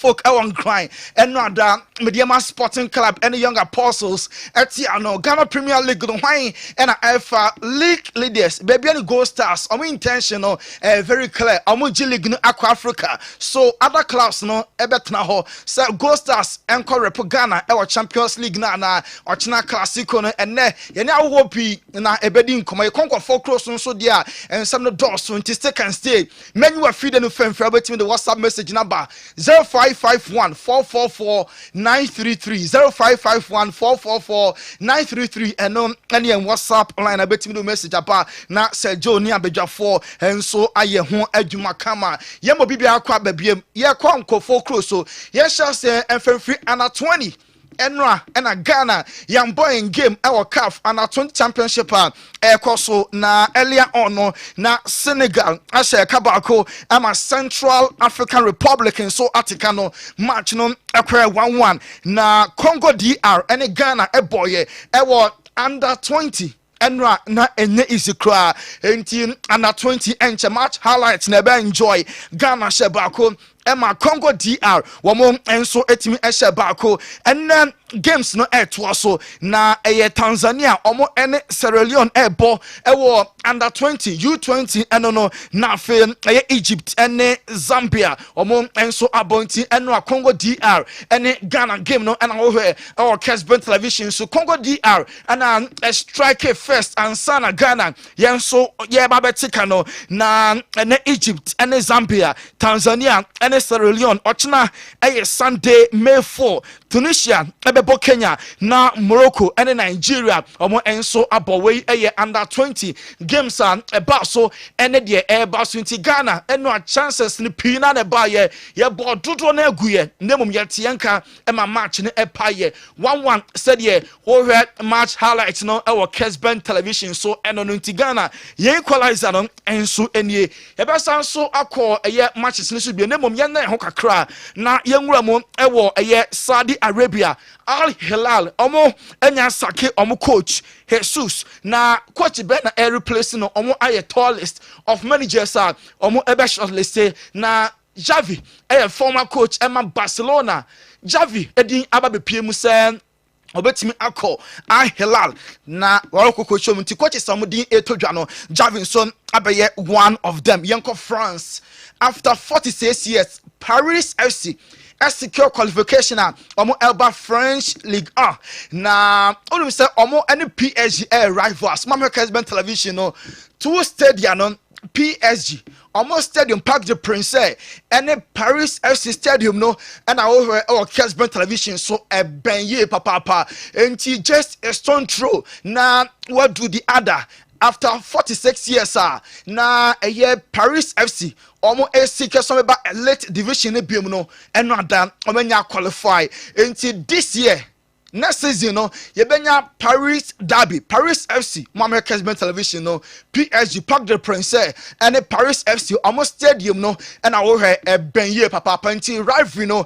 folk on crying and not that Mediama Sporting Club and the Young Apostles at Tiano Ghana Premier League the wine and Alpha League leaders baby and Gold Stars intentional very clear Omuji League Aqua Africa so other clubs no ebetna ho say Gold Stars enko rep Ghana our Champions League na or China Classico no and ye na wopi na ebedi nkoma ye konko for cross so dia and some the doors 22nd stay menu wa feed no fan for between the WhatsApp message number 0551 444 933 0551 444 933 and any WhatsApp line abetimi do message apa na Sergio ni abedwafo enso aye ho adwuma kama ye mo bibia akwa babiem ye kwa nkofo kroso ye sha se enfrefri ana 20 Enra and a Ghana young boy in game our CAF and our 20 championship koso na earlier on na Senegal ashe kabako ama Central African Republic so atikano match no akwa 1-1 na Congo DR and Ghana boy under 20 Enra na enye easy cry enti under 20 enche match highlights never enjoy Ghana shebako Emma Congo DR wamo enso etimi ehye bako enen games no to so na Tanzania omo ene Sierra Leone ebo ewo under 20 U20 eno no na fe Egypt ene Zambia omo enso abonti eno Congo DR ene Ghana game no ena wo our Kessben television so Congo DR ana strike first and sana Ghana yenso ye babetika no na ene Egypt ene Zambia Tanzania ene Sierra Leone ochina Sunday May 4 Tunisia ebebo Kenya na Morocco and Nigeria omo enso abowei under 20 games an eba so ene de eba so nti Ghana eno a chances ni pina na ba ye bo dodo na aguye nemum yete yanka ema match ne epa ye 1-1 said ye wo match highlights no e wo Kessben television so eno no nti Ghana ye equalizer no enso enie ye be san so akọ matches ni so bi nemum ye na ho kakra na ye nwura mo e wo Saudi Arabia Al Hilal omo enya sake omo coach Jesus na coach Ben na replace no omo aye tallest of managers omo ebe shortlist na Javi former coach Emma Barcelona Javi edin ababepie mu se obetimi akọ Al Hilal na waroko coach nti coach some din etodwa no Javinson abeye one of them yanko France after 46 years Paris FC secure qualification omo Elba French Ligue 1 na only say omo any PSG rivals Mama Kessben television no two stadium no PSG almost stadium Parc des Princes any Paris FC stadium no and our Kessben television so a benye papa enti just a stone throw na what do the other after 46 years na a year Paris FC omo seek some ba elite division e biom no eno adan omenya qualify until this year next season no ye benya Paris derby Paris FC Mama Kessben television no PSG Parc des Princes and Paris FC almost stadium no and I will benye papa panti rivalry no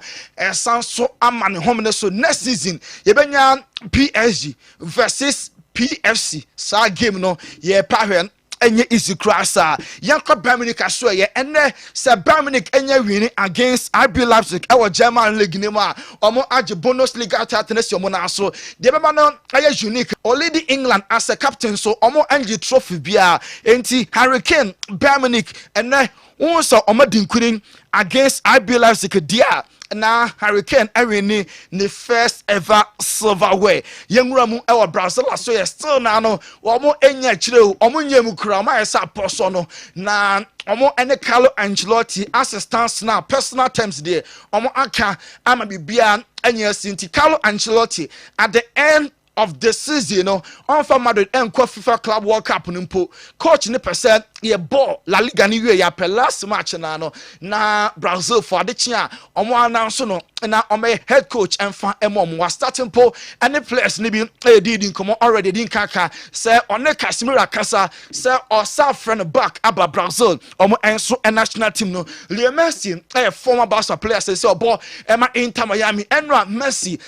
sound so amane home so next season ye benya PSG versus PFC sa game no ye pahwen enye easy crasa yanko Dominic aso ye enne se Dominic enye win against RB Leipzig our German league name omo age bonus league attenesi omo na so de be no aye unique only England as a captain so omo ange trophy bia enti Hurricane Dominic enne won omo dinkurin against RB Leipzig dia na Hurricane Irene the first ever silverware yenwura mu e Brazil so ye still na no omo enya kire omo nyemu kura omo esa apostle no na omo ene Carlo Ancelotti assistance na personal terms there omo aka ama bibia enya sinti Carlo Ancelotti at the end of the season no on for Madrid and FIFA Club World Cup nimpo coach ni percent ye ball La Liga ni we ya per last match na no na Brazil for the chia omo announce no na omo head coach and fa emom was starting po any players ni bi did come already din kaka say on Casemiro kasa say or South friend back aba Brazil omo enso national team no Lionel Messi former Barca player say ball Emma Inter Miami Enra Messi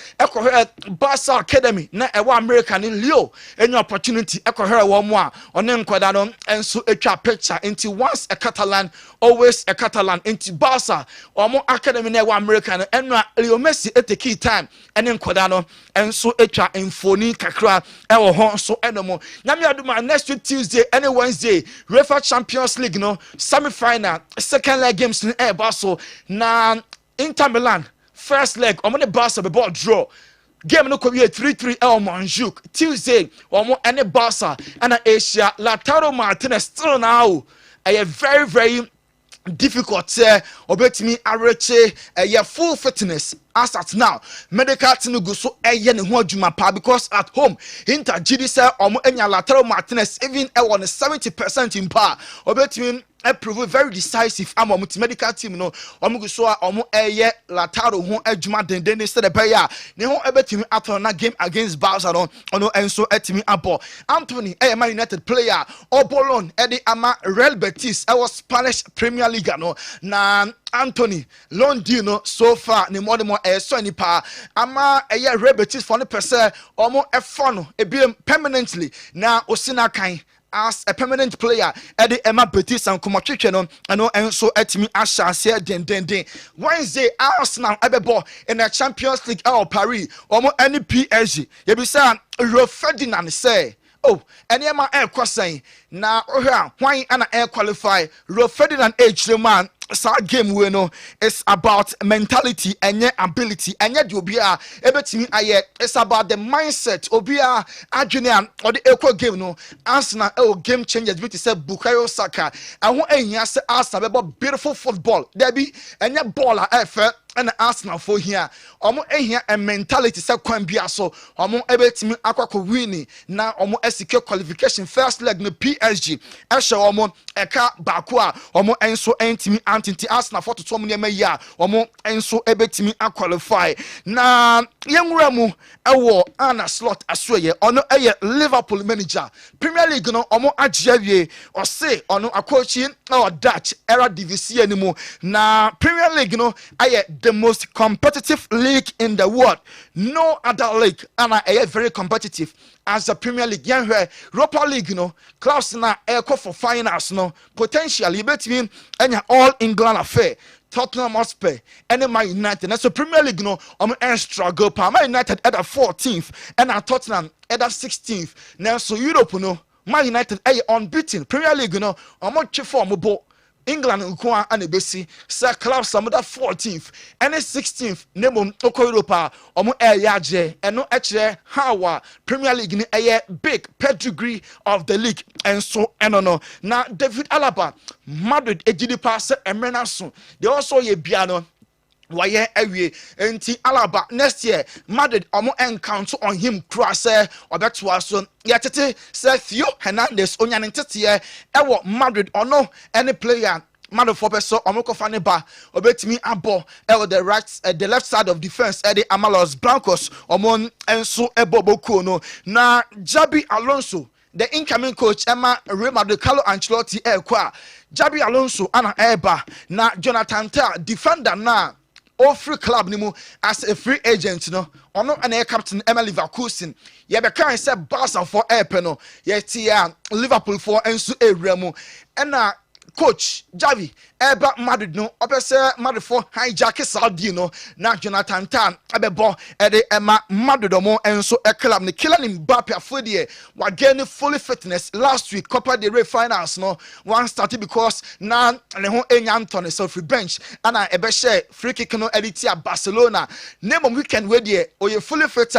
Barca Academy na ewa America ni Leo any opportunity ekohere wo mo a one nkwada no enso etwa picture into once a Catalan always a Catalan into Barca omo academy na wa American enra Leo Messi at key time ene nkoda no enso etwa emfoni kakra e wo ho so enomo na me aduma next week Tuesday and Wednesday UEFA Champions League no semi-final second leg games in Barca na Inter Milan first leg omo the Barca be ball draw game no be 3-3 El Montjuic Tuesday omo ene Barca and Asia Lautaro Martinez still now a very difficult obetimi areche your full fitness as at now medical team go so eye ne ho adwuma pa because at home Inter GD say omo enya Lautaro Martinez even on 70% in power obetimi prove very decisive am medical team no omo go so omo eye Lautaro ho adwuma denden instead of ya ne ho ebetimi ato na game against Barca no ono enso etimi abo Anthony Man United player obolon edi ama Real Betis was Spanish Premier League no na Anthony Londino so far ni more so ni pa ama Real Betis for the person omo no ebiem permanently na osina kan as a permanent player at the Emma Betis and Komotwetwe no ano enso etimi ahyanse den Wednesday Arsenal ebebo in the Champions League Paris omo any PSG yebisa Ro Ferdinand say oh eniema kwasan na ohwa hwan ana qualify Ro Ferdinand man sa game we no it's about mentality and ability and the obia ebetimi aye it's about the mindset obia adwene or the equal game no Arsenal game changers we say Bukayo Saka and who ehia say Arsenal be beautiful football there be enya ball a and Arsenal for here omo ehia a mentality say kwan bia so omo ebetimi akwako win na omo secure qualification first leg no PSG ehwe omo eka baako a omo enso entimi antinti Arsenal for to tom ne ya omo enso ebetimi qualify na yenwura mu ewo ana slot asoye ono eye Liverpool manager Premier League no omo agiawie o say ono akochi or Dutch era division anymore na Premier League no aye the most competitive league in the world no other league and a very competitive as the Premier League Europa League no clubs na echo for finals no potentially between any all England affair Tottenham Hotspur and Man United and so Premier League no struggle pa Man United at the 14th and Tottenham at the 16th now so Europe no Man United unbeaten Premier League no form England nkoa anebesi sa club some that 14th and 16th nemo oko Europa omo yaje eno ekire how Premier League ni big pedigree of the league and so no na David Alaba Madrid ejidi pass emrena so they also ye bia no why awie enti Alaba next year Madrid omo encounter on him cross or that was so yatete say Theo Hernandez onyan ntete ewo Madrid ono any player Madrid for person omo kofane ba obetimi abo the left side of defense the Amalos Blancos omo enso eboboko no na Jabi Alonso the incoming coach Emma Real Madrid Carlo Ancelotti kwa Jabi Alonso ana eba na Jonathan Tah defender na free club nimu as a free agent no ono an captain Emma Leverkusen ye be kan say Barca for no ye tia Liverpool for ensu ewramu na coach Javi eba Madrid no opese Madrid for hijack Saudi no na Jonathan Tah abebo de Emma Madrid mo enso club ne Kylian Mbappe afodie wa gain fully fitness last week Copa del Rey finals no one started because na ne ho enya Anthony so free bench ana ebe share free kick no editia Barcelona name weekend we die oye fully fit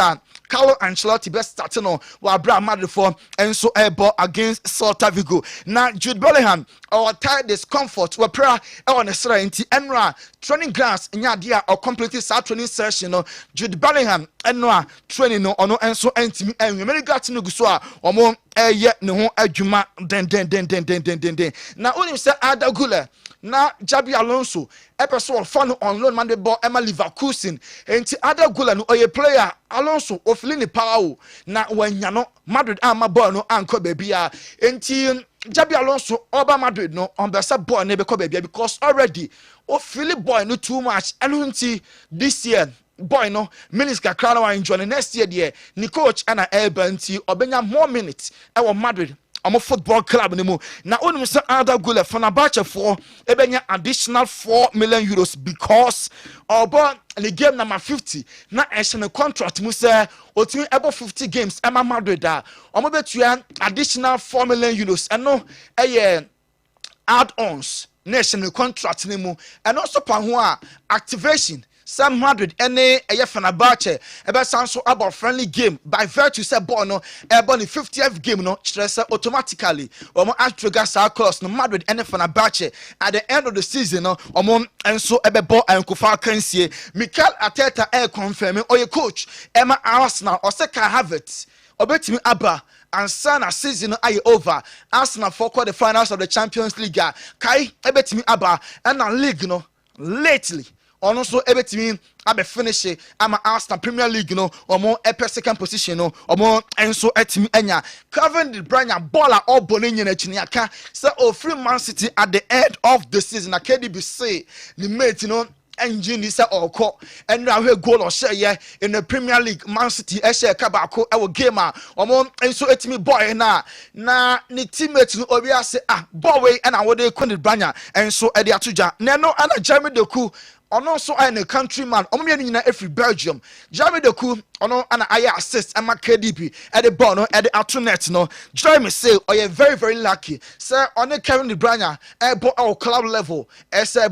Carlo Ancelotti best starting no wa bra Madrid for enso ebo against Celta Vigo na Jude Bellingham or tie discomfort we pra on the side enra training grounds nya dia or completely sa training session no Jude Bellingham enra training no ono enso entimi enwe many gat no guso a omo eye ne ho adwuma den na onim say Arda Güler na Jabi Alonso episode fan on loan man the ball Emma Leverkusen enti Arda Güler no oye player Alonso ofili ni power na wanya no Madrid ama ball no anko bebia enti Jabi Alonso oba Madrid no on besa boy ne be ko bebia because already ofili boy no too much enti this year boy no minutes kakra na enjoy next year there ni coach ana elba nti obenya more minutes e wo Madrid ɔmo football club ne mu na onim sɛ Arda Güler Fenerbahce for ebenya additional 4 million euros because ɔbɔ the game number 50 na ɛhyɛ ne contract mu sɛ otumi ɛbɔ 50 games ɛma Madrid a ɔmo betua additional 4 million euros ɛno ɛyɛ add-ons na ɛhyɛ ne contract ne mu ɛno nso pa ho a activation Sam Madrid any a Fenerbahce ebe sanso about friendly game by virtue say ball no ebe 50th game no stress automatically omo trigger sa clause no Madrid any Fenerbahce at the end of the season no omo enso ebe ball enkofa kansie Mikel Arteta confirm oye coach Emma Arsenal or say Kai Havertz obetimi aba and sana season aye over Arsenal for the finals of the Champions League Kai ebetimi aba and na league no lately ono so ebetimi abe finish ama Arsenal Premier League no omo epe second position no omo enso etimi enya Kevin De Bruyne baller all bonin na chini aka say o free Man City at the end of the season na KDB say the mate no engine is oko and now we goal or share in the Premier League Man City share kabako our game omo enso etimi boy na ni teammate no obi ase boy and I would Kevin De Bruyne enso e de atoja na no ana Jeremy Doku ono so I a countryman omo me nyina every Belgium Jeremy Doku ono ana aya assist ama KDB at the ball no at the outnet no Jeremy say you very very lucky say on Kevin De Bruyne e our club level say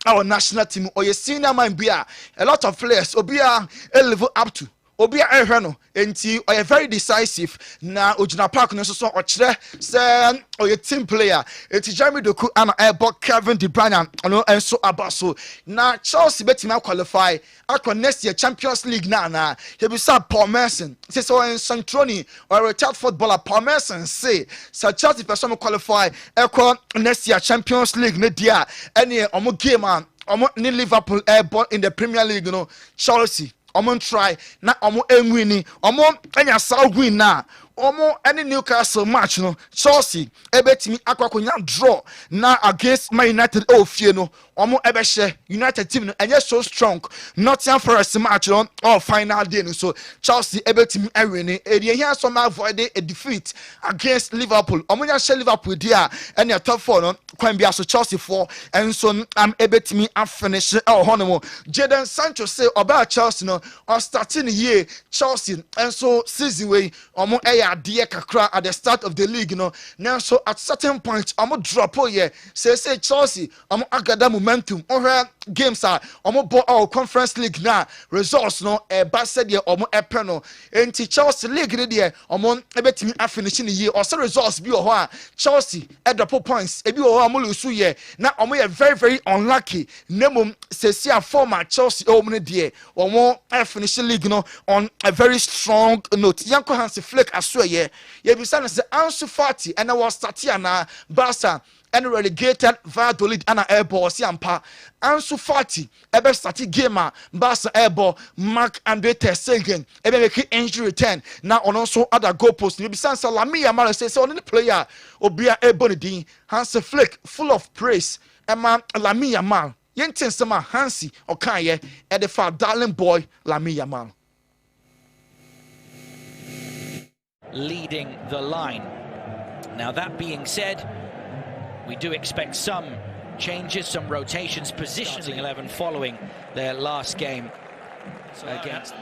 our national team or senior man be a lot of players obi a level up to obi a no enti oye very decisive na ojina park no so okire say oye team player enti Jeremy Doku ana ebo Kevin De Bruyne ono enso abaso na Chelsea betima qualify akwa next year Champions League na he be say Paul Merson say so in Santroni or retired footballer Paul Merson say so Chelsea person qualify akwa next year Champions League ne dia any omo game omo ni Liverpool airborne in the Premier League no Chelsea omo try na omo enwini omo enya saw win na omo any Newcastle match no Chelsea ebetimi akwakonya draw na against Man United ofie no omo ebehye United team no enye so strong Nottingham Forest match no final day no so Chelsea ebetimi awini edi here some avoid a defeat against Liverpool omo nya share Liverpool dia and your top 4 no kwan bia so Chelsea 4 and so am ebetimi finish honomo Jadon Sancho say about Chelsea no or starting the year Chelsea and so season way omo dear kakra at the start of the league now so at certain point omo drop say Chelsea omo agada momentum over games omo ball our conference league na results no ba said ye omo epe no enti Chelsea league there omo ebetimi finish the year or so results bi ho Chelsea drop points ebi ho omo lose ye na omo ye very very unlucky nemum say former Chelsea omo there omo finish league on a very strong note yanko Hansi Flick ye bisa na say Ansu Fati and I was starting na Barca and relegated Valladolid and airball si ampa Ansu Fati ebe start game Barca airball Mark Andre ter Stegen ebe make injury return na on also other goal post you bisa say Lamine Yamal say on the player obia ebonidin Hansi Flick full of praise ema Lamine Yamal yentin sama Hansi okaye e the far darling boy Lamine Yamal leading the line. Now that being said, we do expect some changes, some rotations, positioning 11 following their last game against.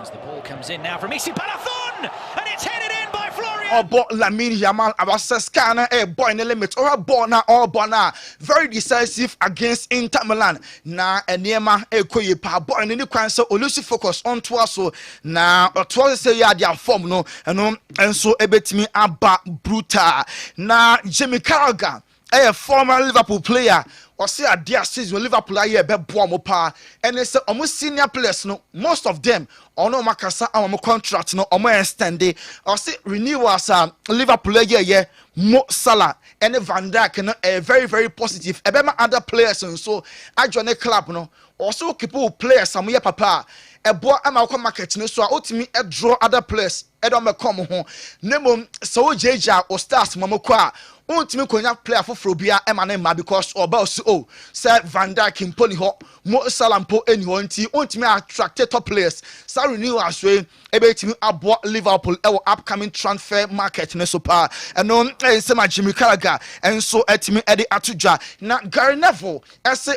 As the ball comes in now from Issy Palathon, and it's headed in by Florian. But Lamine Yamal about Sascana boy in the limit or ball now very decisive against Inter Milan na Enema koye pa boy in the kwan so olusi focus on to so na to say ya their form no and so ebetimi aba brutal na Jamie Carragher a former Liverpool player or say a dear season Liverpool aye be boa mo pa and they say almost senior players no most of them or no makasa our contract no omo extend or say renew as Liverpool aye Mo Salah and Van Dijk no very very positive e be ma other players and so I join the club no also people players some year papa e bo ama ko market no so otimi e draw other players e don me come ho nemom so jeja o stars mamoko a ontimi konya player for bia ema because oba so oh say Van Dijk imponi ho Mo Salah mpo eni ho nti ontimi attract top players sa renew aswe ebetimi abo Liverpool e upcoming transfer market ne so pa eno ensema Jimmy Carragher enso etimi ede atudwa na Gary Neville ese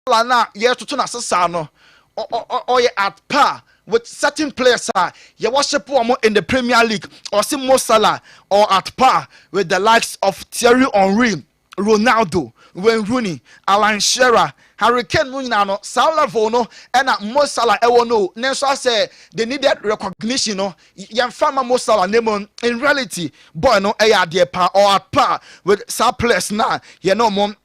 na ye tutu na sesa no or at par with certain players you worship one in the Premier League or see Mo Salah or at par with the likes of Thierry Henry, Ronaldo, Wayne Rooney, Alan Shearer, Harry Kane no Salah level no and Mo Salah no nenso say they needed recognition no yan fama Mo Salah name in reality boy no ade pa or at par with some players na you know mom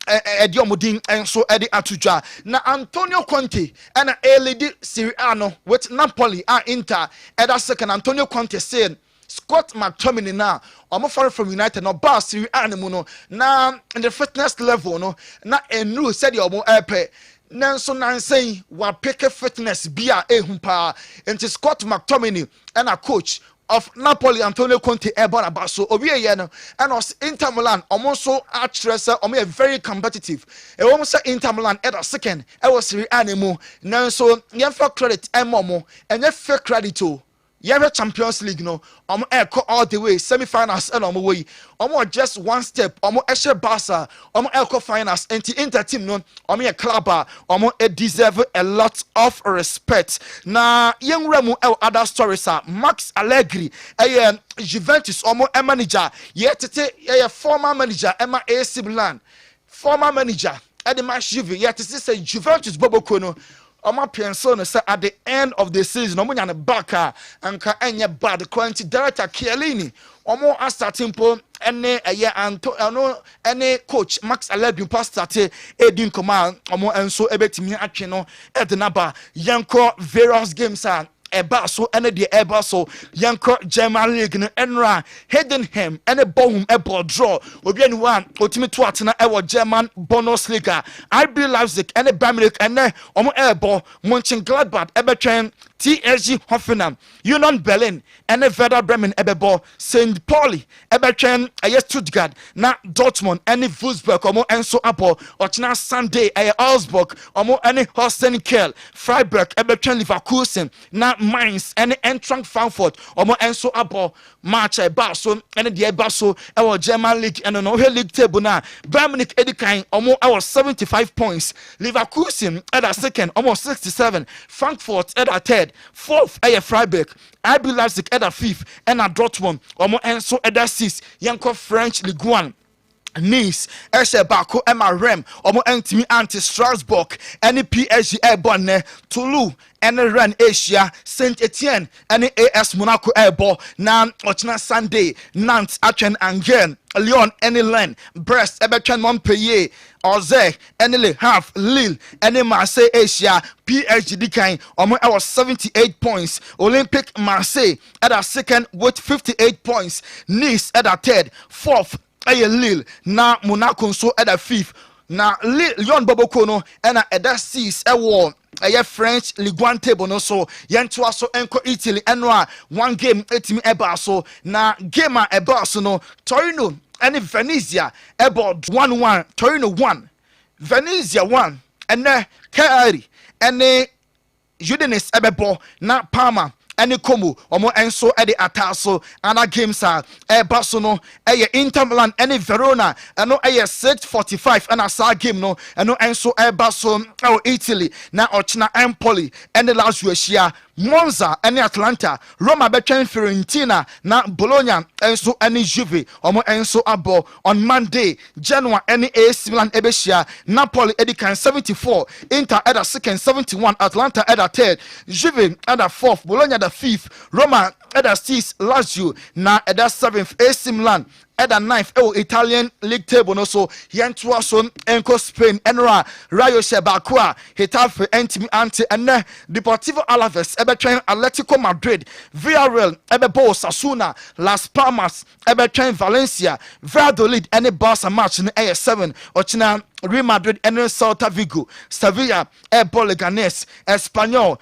edi omudin enso edi atudwa na Antonio Conte and a lady Serie A no with Napoli and Inter eda second Antonio Conte saying Scott McTominay now I'm far from United no bar Serie A no na in the fitness level no na enu said you omo epe nanso nansay wa pick fitness bia ehumpa into Scott McTominay and a coach of Napoli Antonio Conte ebon abaso obi ye no and us Inter Milan almost actress omo very competitive e wo say Inter Milan at second e was Serie A no nanso yemfa credit emomo enye fake credit o Yere Champions League no echo all the way semi-finals and way just one step eshe Barca echo finals and the Inter team no club deserve a lot of respect na young remu other stories Max Allegri Juventus manager former manager AC Milan former manager Edema Juve say Juventus Bobo no penso no say at the end of the season omo nya back anka enye bad quality director Chiellini starting po ene ene coach Max Allegri pass start edin command enso ebetimi atwe no ednaba yanko various games eba so ene de eba so yanko German league no enra Heidenheim ene bohum ebo draw obi ani one otimi to atena ewo German Bundesliga RB Leipzig ene Bayern ene ebo Mönchengladbach ebetwen TSG Hoffenheim Union Berlin ene Werder Bremen ebebo St. Pauli ebetwen Stuttgart na Dortmund ene Wolfsburg enso abo ochina Sunday Augsburg ene Holstein Kiel Freiburg ebetwen Leverkusen na Mainz and Eintracht Frankfurt enso abo match eba so and the eba so our German league and no league table na Bayern Munich edikan our 75 points Leverkusen at a second almost 67 Frankfurt at a third fourth Freiburg RB Leipzig at a fifth and a Dortmund enso at a sixth yanko French Ligue 1 Nice, Eshe Bako, Emma Rem, Entimi anti Strasbourg, any PSG Airborne, Toulouse, and Rennes Asia, Saint Etienne, any AS Monaco Airborne, Nan, Ochina Sunday, Nantes, Aachen, Angers, Lyon, any Lens, Brest, Everton, Montpellier, Oze, any Le Havre, Lille, any Marseille Asia, PSG Dikain, our 78 points, Olympic Marseille at a second with 58 points, Nice at a third, fourth. Lille na Monaco so at the fifth na Lyon Boboko no and at that six French Ligue 1 table no so yento aso enko Italy enwa one game etimi eba so na game eba so no Torino and Venezia about 1-1 Torino 1 Venezia 1 and Cagliari and Udinese ebebo na Parma any Como enso edi ataso ana games eba no Inter Milan any Verona no 6:45 and asa game no enso eba so Italy na ochina Empoli and Lazio Shia Monza and Atlanta Roma between Fiorentina na Bologna enso any Juve enso abo on Monday Genoa any AC Milan ebeshia Napoli edikan 74 Inter at a second 71 Atlanta at a third Juve at a fourth Bologna at a fifth Roma at a sixth Lazio na at a seventh AC Milan at a ninth Italian league table no so yentua so enko Spain enra Rayo Shebakua Hetafe entimi ante ene Deportivo Alaves ebetwen Atletico Madrid Villarreal ebebo Sasuna Las Palmas ebetwen Valencia Valladolid ene Barca match no 7 ochina Real Madrid and Celta Vigo, Sevilla, Leganés, Espanyol,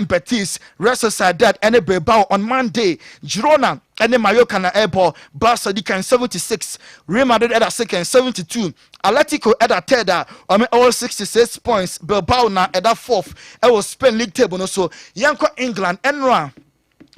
Betis, Real Sociedad and Bilbao on Monday, Girona and Mallorca na Airport, Barca 76, Real Madrid at a second 72, Atletico at a third all 66 points, Bilbao na at a fourth, was Spain League table no so Yanko England and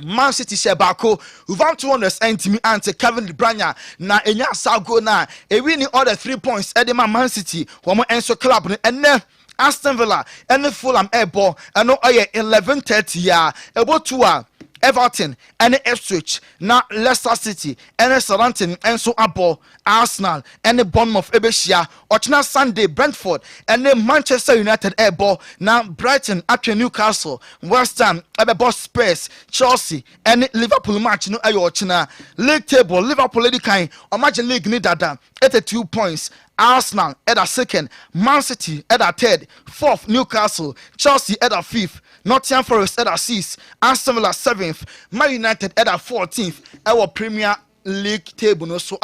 Man City Shebako, who found 200 me ante Kevin De Bruyne na enya sago na e winning all the 3 points edema Man City one enso club and then Aston Villa and the Fulham airball and no 11:30 ya ebo to Everton and Ipswich na Leicester City and Southampton and so abo Arsenal and the Bournemouth Ebeshia Ochina Sunday Brentford and the Manchester United airball na Brighton at Newcastle West Ham ebo Spurs Chelsea and Liverpool match no ayo Ochina league table Liverpool lady kind imagine league ni dada 82 points Arsenal at a second, Man City at a third, fourth Newcastle, Chelsea at a fifth, Nottingham Forest at a sixth, Aston Villa 7th, Man United at a 14th, our Premier League table no so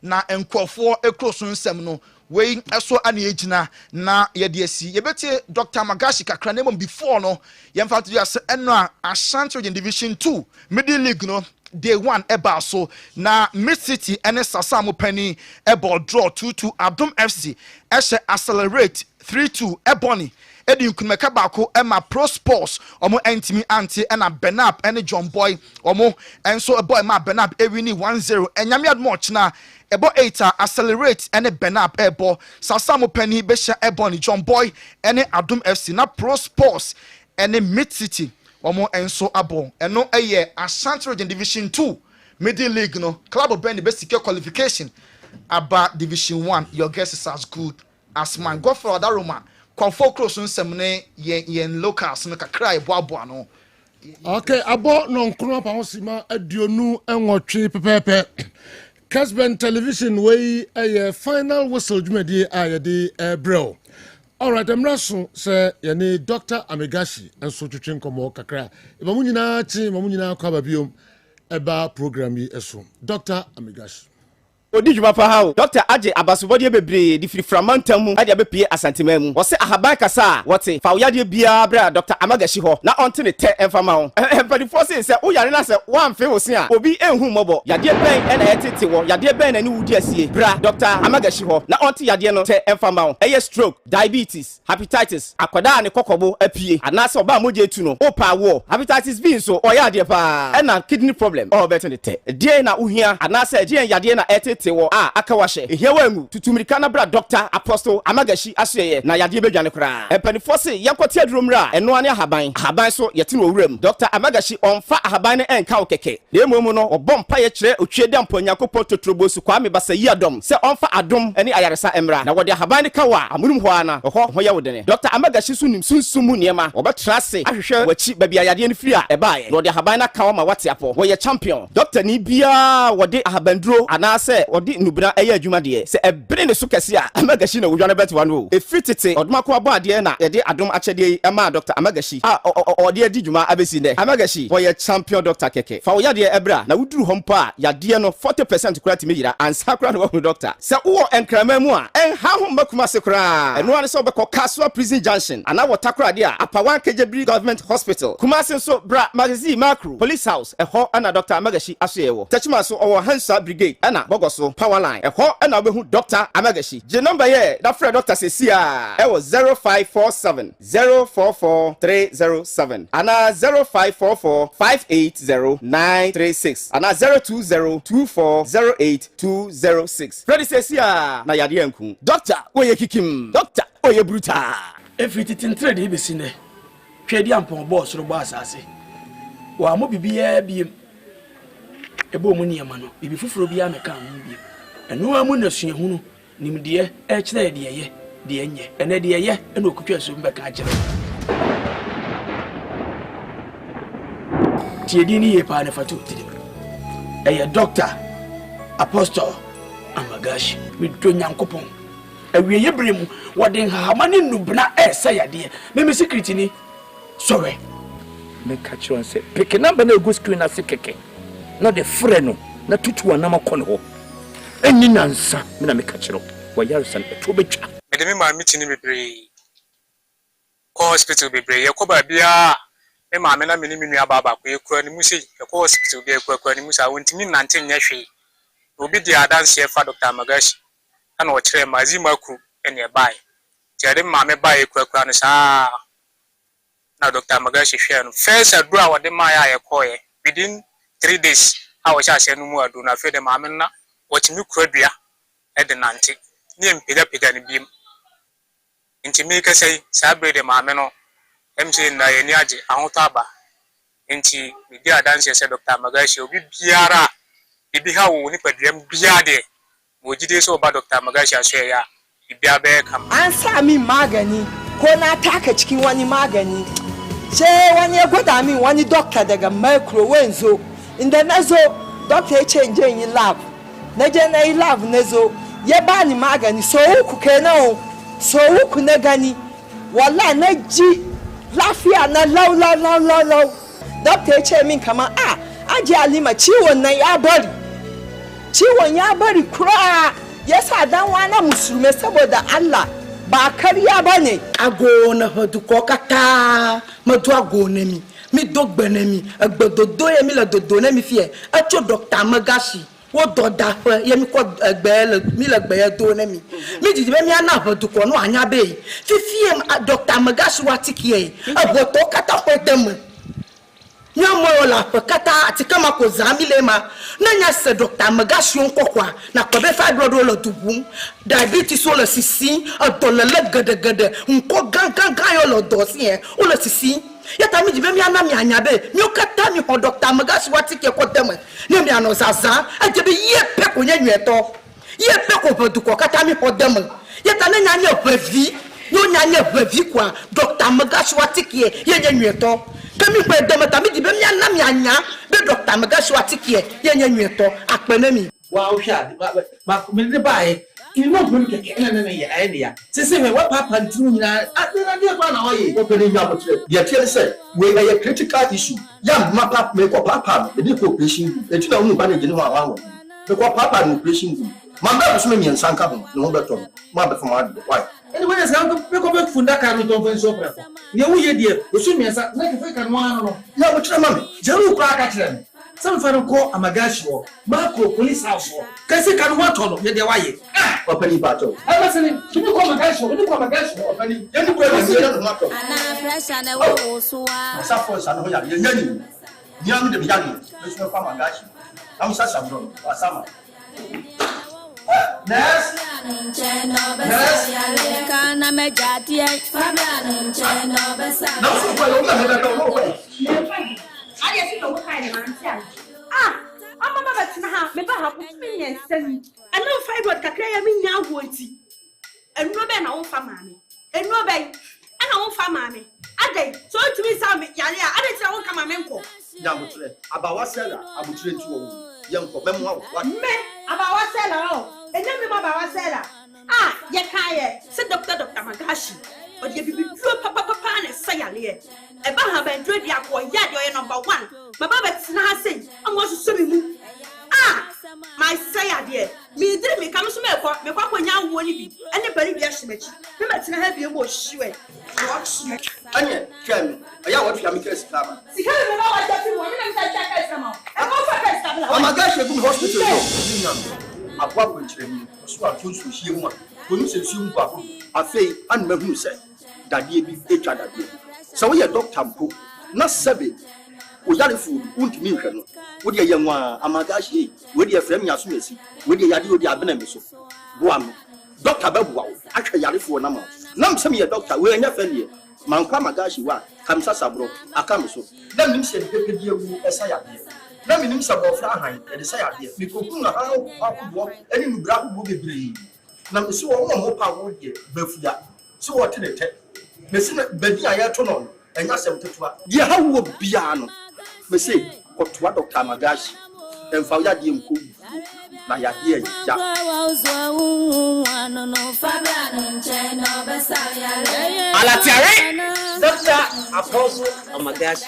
na enkwofo ekroso nsem no wey eso ani ejina na yedesi yebeti Dr. Magashi kakra na before no yemfa to just eno a Ashanti Division 2 Middle League no Day 1 eba so na Mid City ene Sasamo Penny eba draw 2-2 Abdom FC eshe accelerate 3-2 ebony edi nkunmeka bako ema Pro Sports omo entimi anti ena Benap ene John Boy omo enso boy ma Benap ewini 1-0 enyame admoch na ebo 8 accelerate ene Benap ebo Sasamo Penny besha ebony John Boy ene Abdom FC na Pro Sports ene Mid City omo enso abo eno eye Ashanti Division 2 Middle League no club of the basic qualification about Division 1 your guess is as good as mine go for that Roma kwafo cross nsem yen locals no kakra eboabo no okay abo no nkro pa hosima aduonu enwotwe pepepe Kessben television wey a final whistle dwumadi ayede bro. All right, I'm Rasu say yani Dr. Amigashi and so to drink more kakra. If I'm na chi, I'm kwaba biom eba program yi eso. Dr. Amigashi. Odi djuma pa ha o Dr. Aje abasubodi bebre di friframantam mu ade abepie asantima mu wo se ahaban kasa wote fa uyade bia bra Dr. Amagashi ho na onte ne te emfama ho empadi force se wo yare na se wan fe wo se a obi enhu mobo yade ben e na yetete wo yade ben na ni wudi asie bra Dr. Amagashi ho na onte yade no te emfama ho eye stroke diabetes hepatitis akwada ne kokobo apie anase oba moje etu no opa wo hepatitis B so oyade pa e na kidney problem o beto ne te die na uhia anase die yade na etete wo akawashe ehia mu tutumirika na bra Dr. Apostle Amagashi aseye na yade bedwane kra empanifo se yakote aduromra eno ane ahaban so yete no owuram Dr. Amagashi onfa ahaban ne enka okeke na emumu no obompa ye kire otwede amponyankopɔ totrobosu kwa me basa yi adom se onfa adom ene ayaresa emra na wode ahaban ne kawa amurum ho ana ho ye wodene Dr. Amagashi sunim sunsumu niema obetra se ahwehwe wachi babia yade ne firi a ebaaye wode ahaban na kawa ma wate apo wo ye champion Dr. ni bia wode ahabanduro anase odi nubra eye adwuma de se ebere ne so kese a Amagashi na wodwane bet one o efitete odumako abo ade na yede adom achede ema Dr. Amagashi odi adi dwuma abesi ne Amagashi wo ye champion Dr. keke fa wo yade ebra na wuduru hompo a yade no 40% kura timira ansa kura no wo doctor se wo enkrama mu a en ha ho makuma se kura eno ane se obekọ Kaswa Prison Junction ana watakura de a apawan Kejebri Government Hospital Kumasi so bra magazi macro police house eho ana Dr. Amagashi asoyewo techima so owo Hansa Brigade ana bogoso power line eho ana obehu Dr. Amagashi je number here that friend Dr. Sesia e was 0547 044 307 ana 0544 580 936 ana 020 2408 206 Freddy Sesia na yade enku Dr. Oye kikim Dr. Oye bruta every tintre de be sine twedi ampon boss ro boss ase wa mo bibia biem ebo mu niema no bibi fufuro bia meka ho biem eno amu na suahunu nimde e kire de ye de enye ene de ye ene okutwa so mbeka akire tiedi ni ye pa ne fatu tidi eye Dr. Apostle Amagashi mi to nyankopon awie ye bremu wode hahamane nubna esa yade me secret ni sorry me catch on say pick number na go screen na sekeke na de freno na tutu anama kono ho eni nansa me na me catch ro wa yarsan to betwa me de me ma meeting bebree ko hospital bebree ye ko ba bia me ma me na me ni me nua baba ko ye kura ni mu sei ye ko hospital be kura ni mu sa wontimi nante nya hwe obi di adanse fa Dr. Magashi ana o kire mazi maku ene bai tiade ma me bai kura no sa na Dr. Magashi hwe no first adura wo de ma ya ye ko ye within 3 days a wo sha no mu adu na fe de ma me na wo timi kura dua e de nante ni empega ni biem nti me ka sei sa bre de ma me no MC na ye ni age ahoto aba nti me di adanse se Dr. Magashi obi biara bibi ha wo ni padriam bia de mo jide so ba Dr. Magashi aso ya bibia be kam an sa min magani ko na taka cikin wani magani sai wani ya gwada min wani doctor daga microwave zo inda nazo doctor ya ce in je yi lab na je na yi lab nazo ya bani magani so uku kenan so uku na gani wallahi na ji lafiya na lau doctor ya ce min kamar aji Halima ciwon nan ya bari kura yasa dan wana musulmai saboda Allah ba kariya bane agona hodu ko kata madu agona mi dogbene mi agbododo ye mi la dodo na mi fie acho Dr. Magashi wo doda ye mi ko egbe mi la gbe do na mi jiji be mi ana hodu ko no anya be fifie Dr. Magashi watikie aboto kata ko dem nyamo la kata atikama ko zamile ma na nya se Dr. Magashi nkokwa na ko be fibroid lo dubu diabetes lo sisi adolele gede nko gangan yo lo dosi o lo sisi yata mi jibe mi ana mi anya be mi okata mi ho Dr. Magashi watike ko dem ne mi ano zaza ajebe ye pe ko nya nyeto ye pe ko bodu ko kata mi ho dem yata ne nya nya brevi yo nya nya brevi kwa Dr. Magashi watike ye nya nyeto kemi pe dem ta mi jibe mi ana mi anya be Dr. Magashi watike ye nya nyeto apene mi wa o hwa ma me de bae ino bum keke na ye idea sese me wa papa ntinu nyina adena de kwa na oye o pele nya motre ye tiele say we a critical issue ya ma papa me ko papa e di cooperation e na unu ba na gine ho awa me ko papa no operation ma ba so me nsan ka ho no be to ma be fama de why anyway say am pe ko be funda ka no ton fen so pra ne wo ye die o so mi nsa na ke fe ka no ano no ya motre ma me jeru kwa ka kire some fan ko Amagashi wo Marco police house wo kasi kan wa to no ye de wa ye opani ba to I was saying kini ko Amagashi wo opani ye ni ko e se ya no ma to ana pressure na wo so wa sa for sa no ya ye nyani ni am de ya ni me so fa Amagashi am sa sa bro wa sama Nurse kana mejati Fabian ncheno besa na so ko lo na da no ko I just know what kind of man. I'm a mother to have me back with me and send. I know 5 what Kakaya mean now wanty. And no ben on for mammy. And no ben. And I won't for mammy. I day. So to me, some Yalia, I didn't want come a menko. Yamutre, about what seller, I would train to young for memoir. What me about what seller? And then remember what seller. Yakaya, said Dr. Magashi. But you be papa and say a baha ben dread yak or yard your number 1. My baba snazing, I was swimming. My say, dear, me did me come to me when you won't be anybody be a shimmy. Remember to have you more sure. Anya, tell me, I want to make a scammer. See, I don't know what I'm a guy who hospital. A problem training, so I told you she won. When you say soon, I say, and me who said that ye be each other. So we are doctor, not seven. We are food, won't mean her. Would your young one, Amagashi, would your friend Yasumesi, would your Yadu Abenemeso? Guam, Dr. Babu, actually Yarifu Nama. Nam some your doctor, we are not failure. Manka Magashi, what comes Sabro, a camiso. Let me say, Pepe, you as I am here. Let me name some of Frahan and the Saya here. Because how could walk any black would be brave. Now, so more power here, Befia. So what in it? Messina Bedia Tonon, and Yasem Tetua. Dear, how would Biano? Me say, what Dr. Magashi and Faya Dium Cook. Naya here, Alatiare Dr. Apostle Amagashi.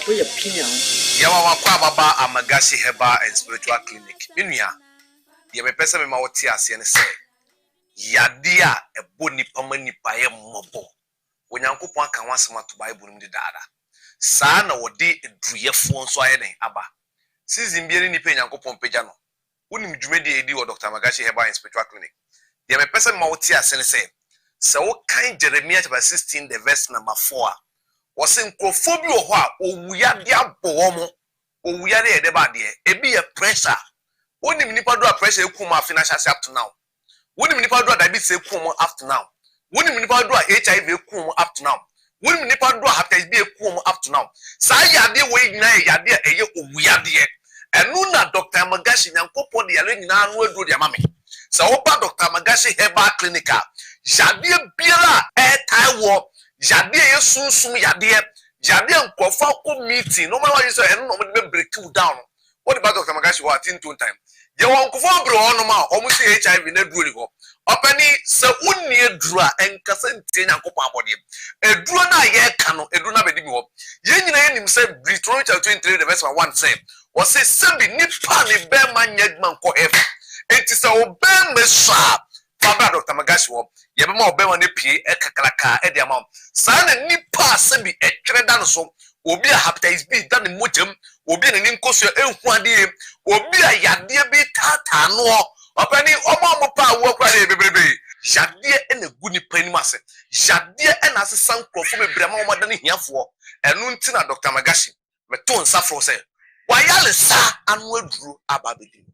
We opinion. Yawa kwa baba Amagashi Herbal and Spiritual Clinic. Minya. Ye me pesa me ma woti ase ne se. yade a ebo nipa ma nipa ye mmobo onyankopon aka wasema to bible nim de daada saa na wode edruyefo nso aye den aba season bi ni nipa nyankopon peja no wonim dwumedi edi wo Dr. Magashi Herbal and Spiritual Clinic the me person ma wote asene se wo kan Jeremiah chapter 16 the verse number 4 was nkrofo bi wo ho a owuyade abo mo owuyade e de ba de ebi ye pressure wonim nipa do a pressure ekum a financial up to now wonim nipa do a diabetes ekum up to now wonim nipa do a HIV ekum up to now wonim nipa do a hepatitis B ekum up to now sa yade we nyina yade eye owuyade enu na Dr. Magashi nyankopon de yale nyina anu aduro de amame sa wo ba Dr. Magashi Herbal Clinic yade biara taiwo yade ye sunsun yade nkrofo ko meeting no matter what you say enu no mo de break you down. What about Dr. Magashi what in two time ye won kofo bro ono ma o mu say HIV na duro ni ho opani se unni eduru a enkasa ntie nyankopon abode eduru na ye ka no eduru na bedi bi ho ye nyina ye nim say Deuteronomy 23 the verse 1 say o say sebi nipa ni be manyadman ko ef enti se o be mesha Fabra Dr. Magashi wo ye be ma o be ma ne pie ekakraka e de ama sa na nipa sebi etwere da no so obi a hepatitis B da ne mojem obi ne nkoso enhu ade obi a yade bi tata no opani omo pa wo kwa de bebrebe yade ene gu nipa ni mase yade ena sesan krofo bebrema o modane hiafo enu nti na Dr. Magashi meto nsafro se wayale sa anu aduru ababedi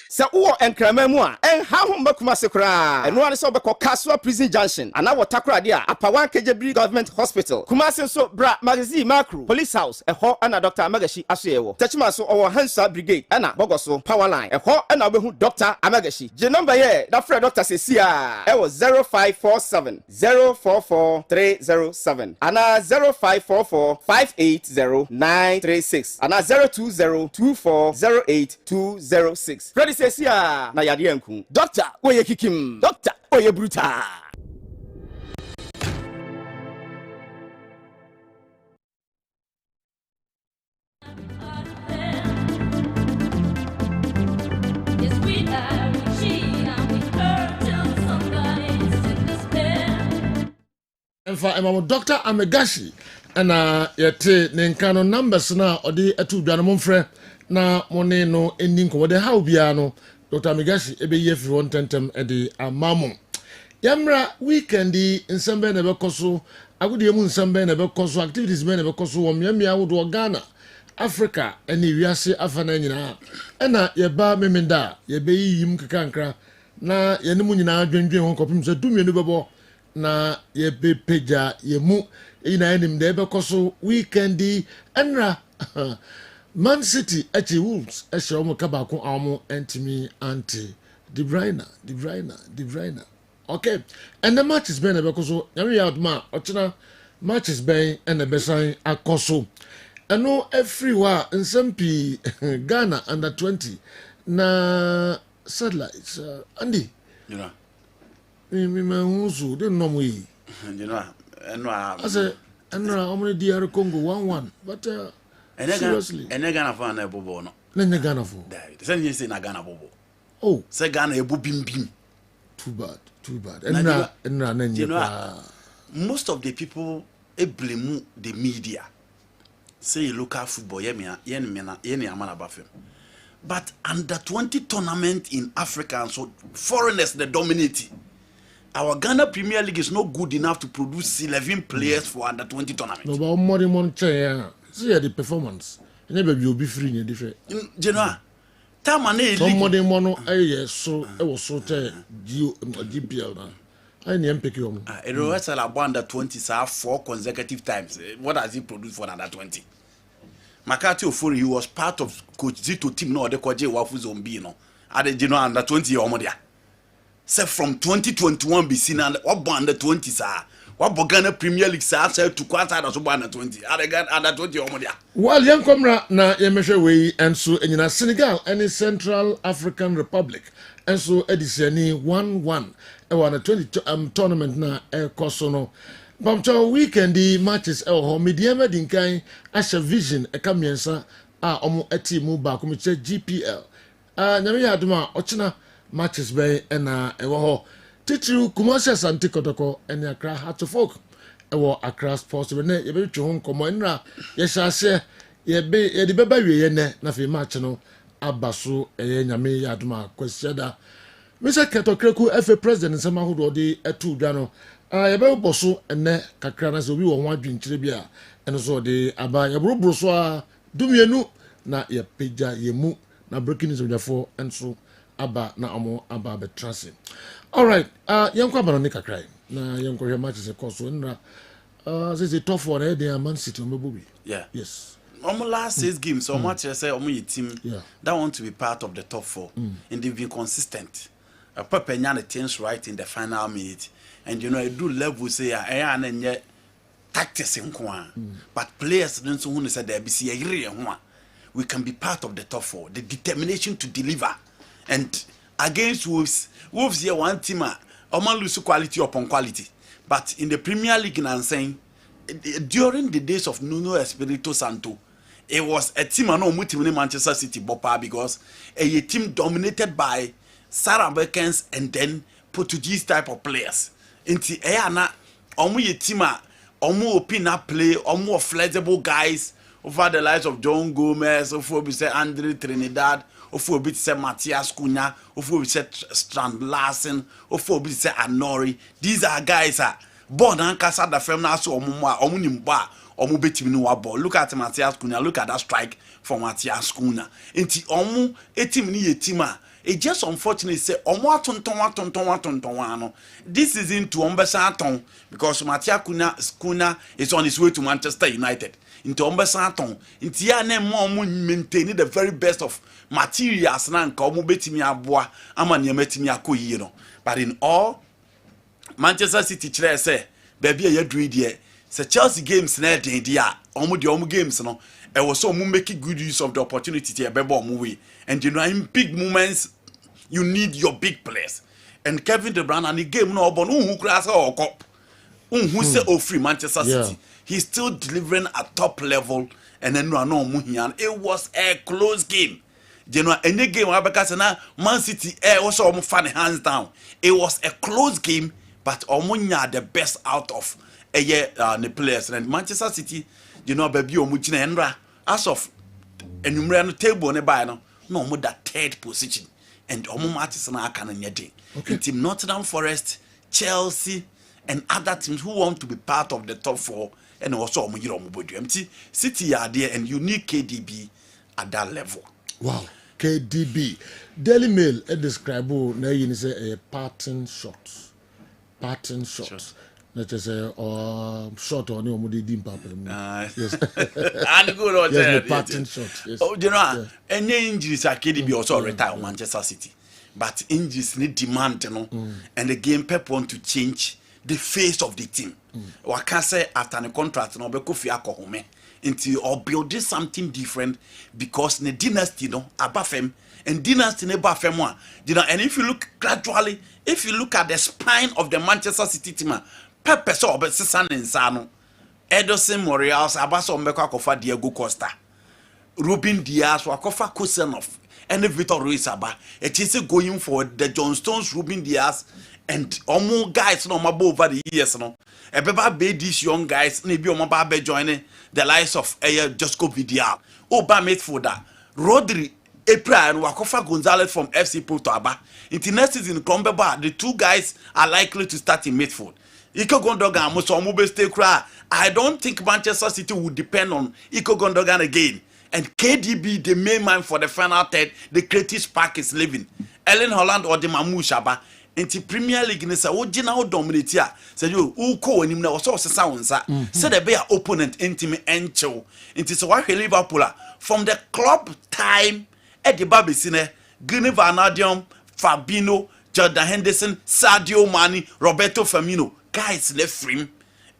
Se uwo enkrama mu a enha ho makuma se kra eno ane se obekọ Kaswa Prison Junction ana watakra dia apawan Kejebri Government Hospital Kumasi so bra magazine macro police house eho ana Dr. Amagashi asoyewo techima so owo Hansa Brigade ana bogoso power line eho ana obehu Dr. Amagashi je number ye da frɛ Dr. Sesia ewo 0547 044 307 ana 0544 580 936 ana 020 24 08 Freddy Sesia na yade enku Doctor oye kikim Doctor oye brutal Enfa emamo Dr. Amagashi ana yete ne nkano numbers na odi atu dwanom mfrɛ na mone no ending ko de how bia no Dr. Amagashi ebe ye free one tentem e de amamo yamra weekend nsembe na bekoso agudi mu nsembe na bekoso activities be na bekoso wo miamia wo Ghana Africa ene wiase afana nyina ena ye ba memenda ye be yim kekankra na ye ne mu nyina adwendwen ho kopim se dumienu bebo na ye be peja ye mu ina enim de bekoso weekend enra Man City echi Wolves ehye omo kabako amu entimi anti De Bruyne okay and the match is been bekoso yami yadma ochina matches been and the besan akoso eno everywhere nsampi Ghana under 20 na satellites Andy you know me manhuzu de nomo yi you know ase enra omo DR Congo 1-1 but seriously Ghana for na ebobo no na Ghana for David say you say na Ghana bobo oh say Ghana ebo bim too bad enra na nyepa most of the people blame the media say local football ye amana bafem but under 20 tournament in Africa and so foreigners they dominate. Our Ghana Premier League is not good enough to produce 11 players for under 20 tournament. No, but money chair. See the performance. Never be be free in different. General, Tamane some money mono so it was so GPL now. I need pick you. It was under 20 4 consecutive times. What has he produced for under 20? Makati Ofori, he was part of Coach Zito team no the Koje Wafu Zombi no. At the under 20 omodia. Say from 2021 be seen and what under 20 sir. What Ghana Premier League say to quarter as under 20. Under 20 omodia. Well, young comrade na yemeshe we and so in Senegal and Central African Republic and so edisiani 1-1 e wana 20 tournament na kosono. Bamcho weekend matches ho mediama dinkan asha vision e kamiensa a omo eti mu ba ko GPL nyame ya aduma ochina matches bɛn ɛna ɛwɔ hɔ titiriw Kumasi Asante Kotoko ɛne Accra Hearts of Oak ɛwɔ Accra Sports bɛnɛ yɛbɛtwe ho nkɔmmɔ ɛnra yɛhyɛ aseɛ yɛde bɛba wie yɛ na afei match no aba so ɛyɛ nyame yɛ adom a kwasiada Mr. Ketokreku FA president nsɛm ahodoɔ de ɛto dwa no yɛbɛbɔ so ɛnɛ kakra na sɛ obi wɔ ho adwenkyerɛ bi a ɛno so ɔde aba yɛboroboro so a dumienu na yɛpagya yɛmu na breaking news odwafoɔ nso aba na ɔmo aba bɛtra se alright yɛnkɔ aba no ne kakra na yɛnkɔhwɛ matches ɛkɔ so nra sɛ tɔfoɔ na yɛde Man City ɔmɛbɔ bi yes last 6 games so much say your team that want to be part of the top 4 and they've been consistent Papa nyane things right in the final minute and you know I do level say and tactics but players don't who say there be see we can be part of the top 4 the determination to deliver and against Wolves here one team lose quality upon quality but in the Premier League and saying during the days of Nuno Espirito Santo it was a team in Manchester City Bopa because a team dominated by South Americans and then Portuguese type of players. Inti ayana ye team open play more flexible guys over the likes of John Gomez, over we say Andre Trinidad, over we say Matthias Cunha, over we say Strand Larsen, over we say Anori. These are guys born and cast the firm now so omunimba omu betimi no ball. Look at Matthias Cunha, look at that strike from Matthias Cunha. Inti omu etim ni yetima. It just unfortunately say omo this is into Ombesaton because Matthias Cunha is on his way to Manchester United. Into Ombesaton. Inti ya ne mo maintain the very best of materials na nka omu betimi aboa ama ne metimi akoyi no. But in all Manchester City chere say baby ya dru die say Chelsea games na den dia omu games no e was so make good use of the opportunity to be bomb way and you know in big moments you need your big players and Kevin De Bruyne and the game no bon who class or cup who say free Manchester City he's still delivering at top level and then no it was a close game. You know, any game because now Man City also almost fan hands down. It was a close game, but Omunya the best out of the players and Manchester City. You know, baby, Omuchina Endra as of enumerate table nearby no more that third position and Omu matches na can nyede. Team Nottingham Forest, Chelsea, and other teams who want to be part of the top 4 and also Omu City are there and you need KDB at that level. Wow. KDB. Daily Mail describe na yin say a pattern shot. Pattern shot. Let us say shot on your di papa. Yes. And good on yes, pattern shot. Yes. Oh, you know, any injuries are KDB also retire Manchester City. But injuries need demand, you know, and the game Pep want to change the face of the team. Waka say after the contract no be Kofi Akpom into or building something different because the dynasty no abafem and dynasty ne bafem one. You know, and if you look gradually, if you look at the spine of the Manchester City team, Pepe so obesisan insano, Ederson Morelos abaso mbeko akofa Diego Costa, Ruben Diaz wakofa Kusenov, and Vitor Ruiz aba. It is going for the John Stones, Ruben Diaz, and more guys no mabo over the years no. Ebeba be these young guys, maybe omaba be joining the likes of Josko Vidal. Oba midfielder, Rodri, April and Wakofa Gonzalez from FC Porto Aba. In the next season, the two guys are likely to start in midfield. Iko Gundogan, Musomu stay cry. I don't think Manchester City would depend on Iko Gundogan again. And KDB, the main man for the final third, the creative spark is living. Ellen Holland or the Mamouche Aba. Into Premier League ne say ojina o dominate a say you uko anim na so sesa wonsa say the be opponent intimi enchew into so wa Liverpool from the club time e de babesi ne Gini Van Aadium, Fabinho, Jordan Henderson, Sadio Mane, Roberto Firmino guys left frame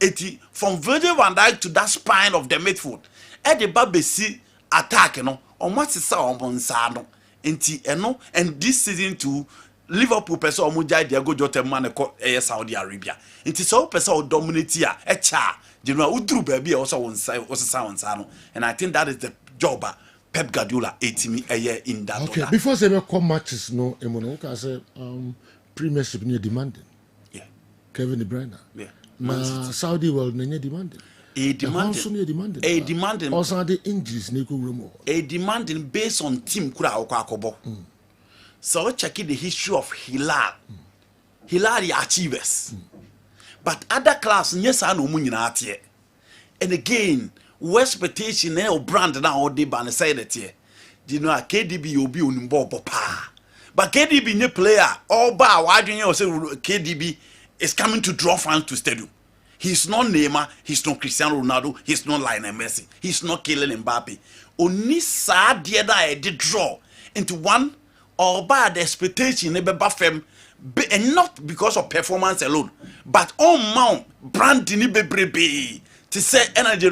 eti from Virgil van Dijk to that spine of the midfield e de babesi attack no omo sesa omonsa no enti eno and this season too Liverpool person omuja Diego Jota man ko Saudi Arabia. It is so person dominate here. Cha, you know, udru baby also on side no. And I think that is the job Pep Guardiola etimi eye in that okay order. before say we come matches no emono can say premiership near demanding Kevin De Bruyne na Saudi world near demanding demanding also the injuries ne ko wremo demanding based on team kura akobo so check the history of Hilal achievers but other class yes I know munyina atie and again expectation or brand now or they ban say that here you know KDB will be on board pa but KDB new player all bar why do you say KDB is coming to draw fans to stadium. He's not Neymar, he's not Cristiano Ronaldo, he's not Lionel Messi, he's not Kylian Mbappe. Only sad the other did draw into one or by the expectation and not because of performance alone, but on mount brand in be to say energy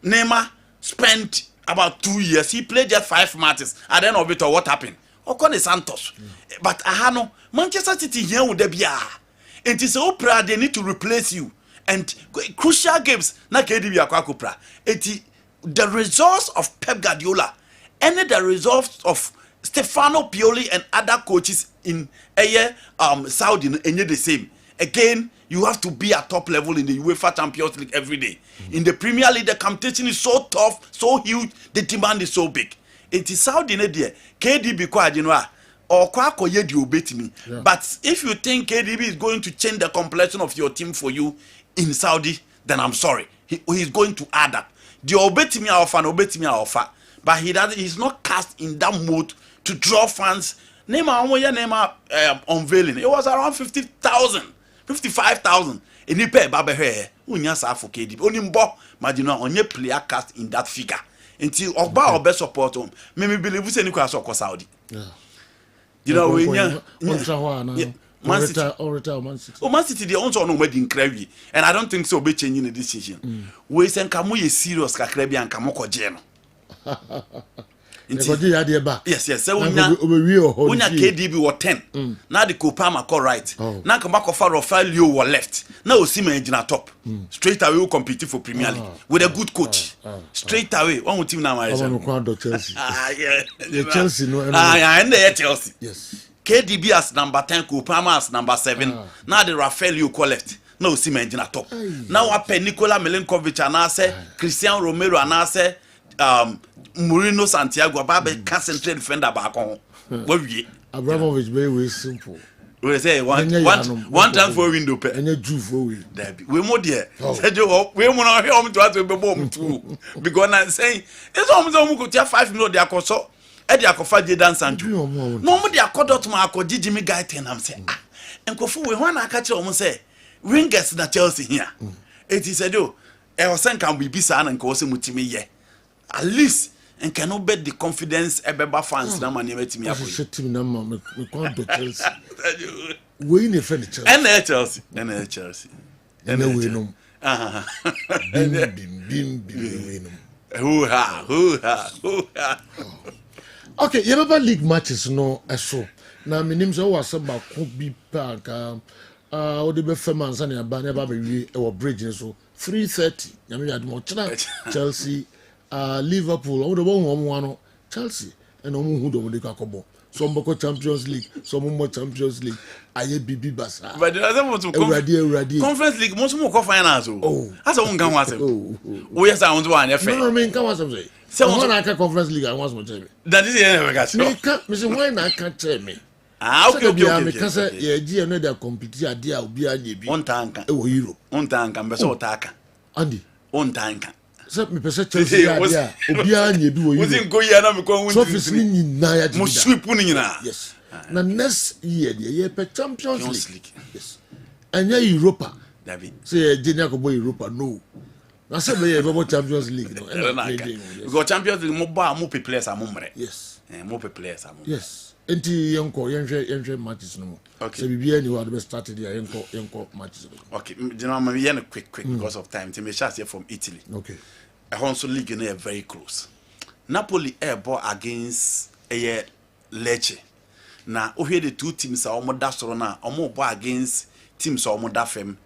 Neymar spent about 2 years. He played just 5 matches. At the end of it, what happened? Okone Santos. But Ahano, Manchester City here would be and it's so proud they need to replace you. And crucial games, na KDB Akwakupra. The results of Pep Guardiola and the results of Stefano Pioli and other coaches in Saudi and the same. Again, you have to be at top level in the UEFA Champions League every day. In the Premier League, the competition is so tough, so huge, the demand is so big. It is Saudi Arabia, KDB kwa jinwa or kwa koye di obeti me. But if you think KDB is going to change the complexion of your team for you in Saudi, then I'm sorry. He's going to add up. The obeti me offer, but he's not cast in that mode to draw fans. Neymar unveiling. It was around 50,000. 55,000 any pay babe here unya sa for KDB only mbo imagine onye player cast in that figure until ogba or best support him me believe say ni kwa so Saudi you know we nya Man City they also no made in Krabi and I don't think so be changing the decision we say nkamu ye serious ka Krabi and nkamu ko je no yes so unya KDB were 10 now the Kopama call right now come back of Rafael were left now Osimhen engine top straight away we compete for Premier League with a good coach straight away one team now Chelsea Chelsea no and the Chelsea yes KDB as number 10 Kopama as number 7 now the Rafael call left now Osimhen engine top now what Nikola Milinkovic and I say Cristiano Romero and I say Mourinho Santiago Babe concentrate defender back on. What we Abramovich very simple. We say one time for window pe. And a Jew for we. We more there. Said you we mo na hear to ask be bomb too. Because I'm saying it's almost go tia 5 million dey akoso. E dey akofa Jadon Sancho. No mo dey akodot ma akodi Jimmy guy ten am say enkofu we ho na aka kire o say wingers na Chelsea here. It is said you e o sen kan be bisa na nko se mutimi ye. At least and cannot bet the confidence ebeba fans na man yetimi apo team na ma me kon do Chelsea we in the Chelsea and Chelsea and we no bim we no okay Yoruba league matches no eso na minim so was about ko bi park o de be fema nsa na ba na ba be wi e wo bridge so 3:30 nyame yad mo china Chelsea Liverpool on the one Chelsea and who do they kakobo some boko Champions League some more Champions League aye bibi basa but the other one to Conference League most more finals that's a one can was oh yes I want to one FA no mean come was say one I can Conference League I want to that is never got me can me say why na can tell me okay me can say yeah G no dey compete ade a obi anye bi on tanka e wo Europe on tanka be so taka Andy on tanka so me pese Chelsea ya obi anye bi wo Europe wozin go ya na me kon so office ni nyina ya mo sweep ni nyina yes na next year ye pe Champions League yes anya Europa David say Genia ko boy Europa no na say be ye be Champions League no because Champions League mo ba mo pe players amomre yes mo pe players amomre yes enti yenko matches no okay so bibia ni what be started there yenko matches okay you know me yen quick because of time to me share from Italy okay also league na very close Napoli ball against Lecce na ohwe the two teams are omo da soro na omo ball against teams omo da fem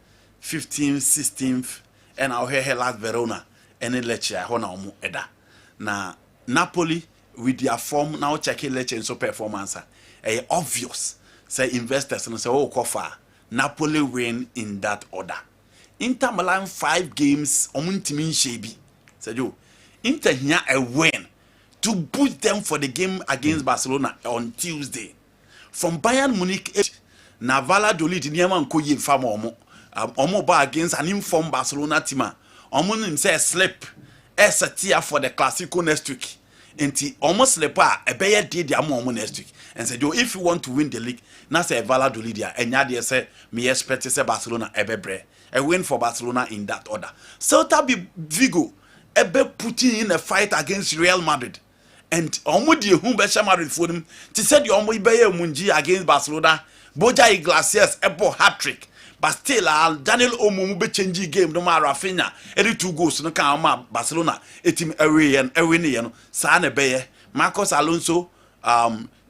15th 16th and ohwe Hellas Verona and Lecce ho na omo eda na Napoli with their form now checking Lecce so performance obvious say investors no say oh kofa Napoli win in that order. Inter Milan 5 games omuntimi shebi said you Inter here a win to boost them for the game against Barcelona on Tuesday. From Bayern Munich na Valladolid niema nko ye fam omo ba against an informed Barcelona team omo nim say slip esetia for the Clasico next week. Enti almost slepa e be ye dey am next week and said yo if you want to win the league na say Valladolid dia enya dey say me expect say Barcelona e be bre a win for Barcelona in that order. Celta Vigo e be putting in a fight against Real Madrid and omo die hu be Madrid for them to said yo omo be ye munji against Barcelona Boja Iglesias ebo hat-trick but still Daniel Olmo be change game no ma Rafinha every 2 goals no kan ma Barcelona etim away and no sa na be ye Marcos Alonso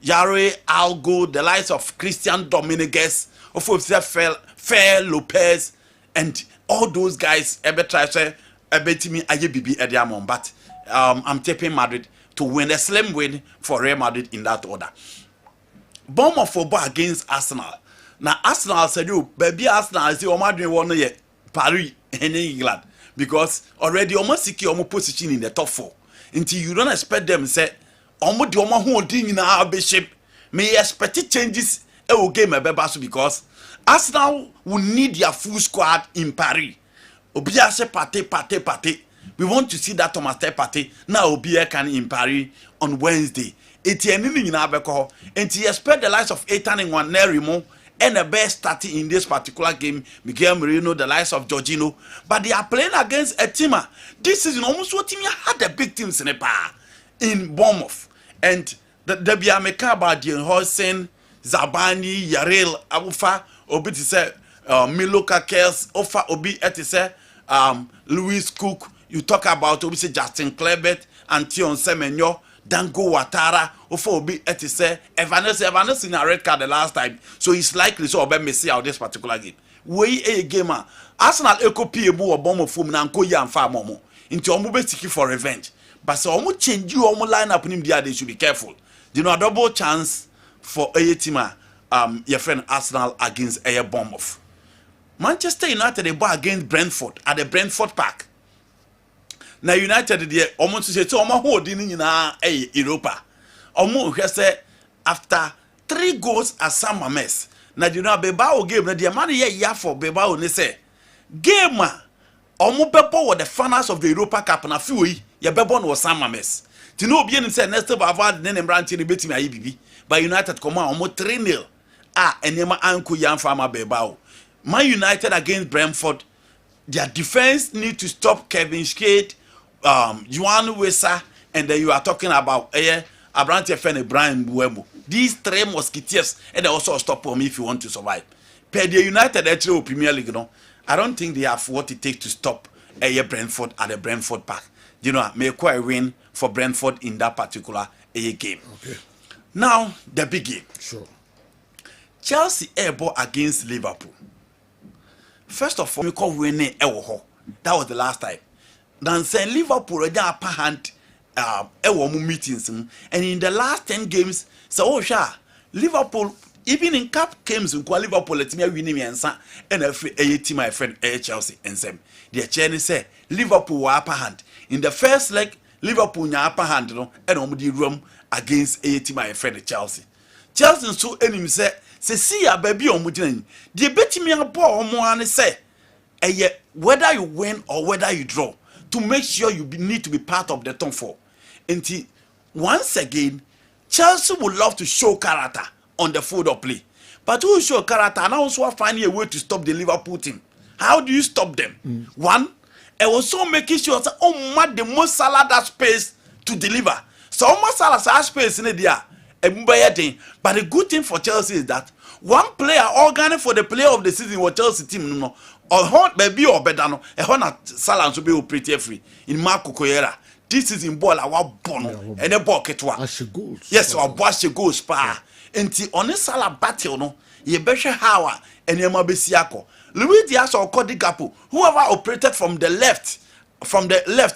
Yare Algo the likes of Christian Dominguez of Fair Lopez and all those guys ever try say ebetimi aye bibi ediamon but I'm taking Madrid to win a slim win for Real Madrid in that order. Bournemouth football against Arsenal. Now Arsenal said you baby Arsenal say Madrid won ye Paris in England because already almost secure almost position in the top 4. Until you don't expect them say almost the almost holding in our bishop may expect changes a game because Arsenal will need their full squad in Paris. Obia say pate. We want to see that Thomas Partey now Obia can in Paris on Wednesday. Etienne in Abeko and he expect the likes of Ethan and Nerimo and the best starting in this particular game, Miguel Merino, the likes of Jorginho, but they are playing against a team. This is almost what team had the big teams in Bournemouth and the Biameka Badian Hossein, Zabani, Yarel, Abufa, Obi to say Miloka Kels, Ofa Obi etise Louis Cook, you talk about Obi say Justin Kleber, Antion Semenyo, Dango Watara, Ofa Obi etise Evanes in a red card the last time, so it's likely so Obi may see out this particular game. We a gamer Arsenal Eko Piebu or Bomo Fum Nanko Yan Fa Momo into Omube seeking for revenge. But so Omo change you Omo line up in him there, they should be careful. You know, a double chance for a team, your friend Arsenal against a Bournemouth. Manchester United they bought against Brentford at the Brentford Park. Now United they almost say so Omo holding in Europa. Omo say after 3 goals at San Mamés. Now you know Bilbao game na the money here for Bilbao ne say game Omo bebo were the finals of the Europa Cup na fiwe ye bebo no San Mamés. Ti no obi en say next Bavard ne branch ni betimi ayi bibi. But United come on almost 3-0. Enema anko yan fama Bilbao. Man United against Brentford, their defense need to stop Kevin Skate, Juan Wesa, and then you are talking about Abrante Fene Brian Buemo. These 3 musketeers, and they also stop for me if you want to survive. Per the United actually Premier League, no, I don't think they have what it takes to stop Brentford at the Brentford Park. You know, make quite a win for Brentford in that particular game. Okay. Now the big game. Sure. Chelsea airball against Liverpool. First of all, we call winning Ewoho. That was the last time. Then saying Liverpool already upper hand meetings, and in the last 10 games, so Liverpool even in cup games in Liverpool let me win and every team my friend Chelsea and them. The Chinese say Liverpool were upper hand in the first leg. Liverpool nya upper hand no and the room against team my friend Chelsea. Chelsea so enemy say see ya baby omugina the betimi abo omo an say whether you win or whether you draw to make sure you need to be part of the top 4. Until once again Chelsea would love to show character on the field of play, but who show character and also finding a way to stop the Liverpool team. How do you stop them? One, it was so making sure that the most Salah that space to deliver. So almost Salah has space in there. But the good thing for Chelsea is that one player organic for the player of the season was Chelsea team no or maybe or better no Salah to be operated free in Marco Correa. This is in ball our bono and a bucket one. Yes, or bash goals pa. Until on a Salah battle no ye better how and Yama Besiako. Luis Diaz or Cody Gapo, whoever operated from the left,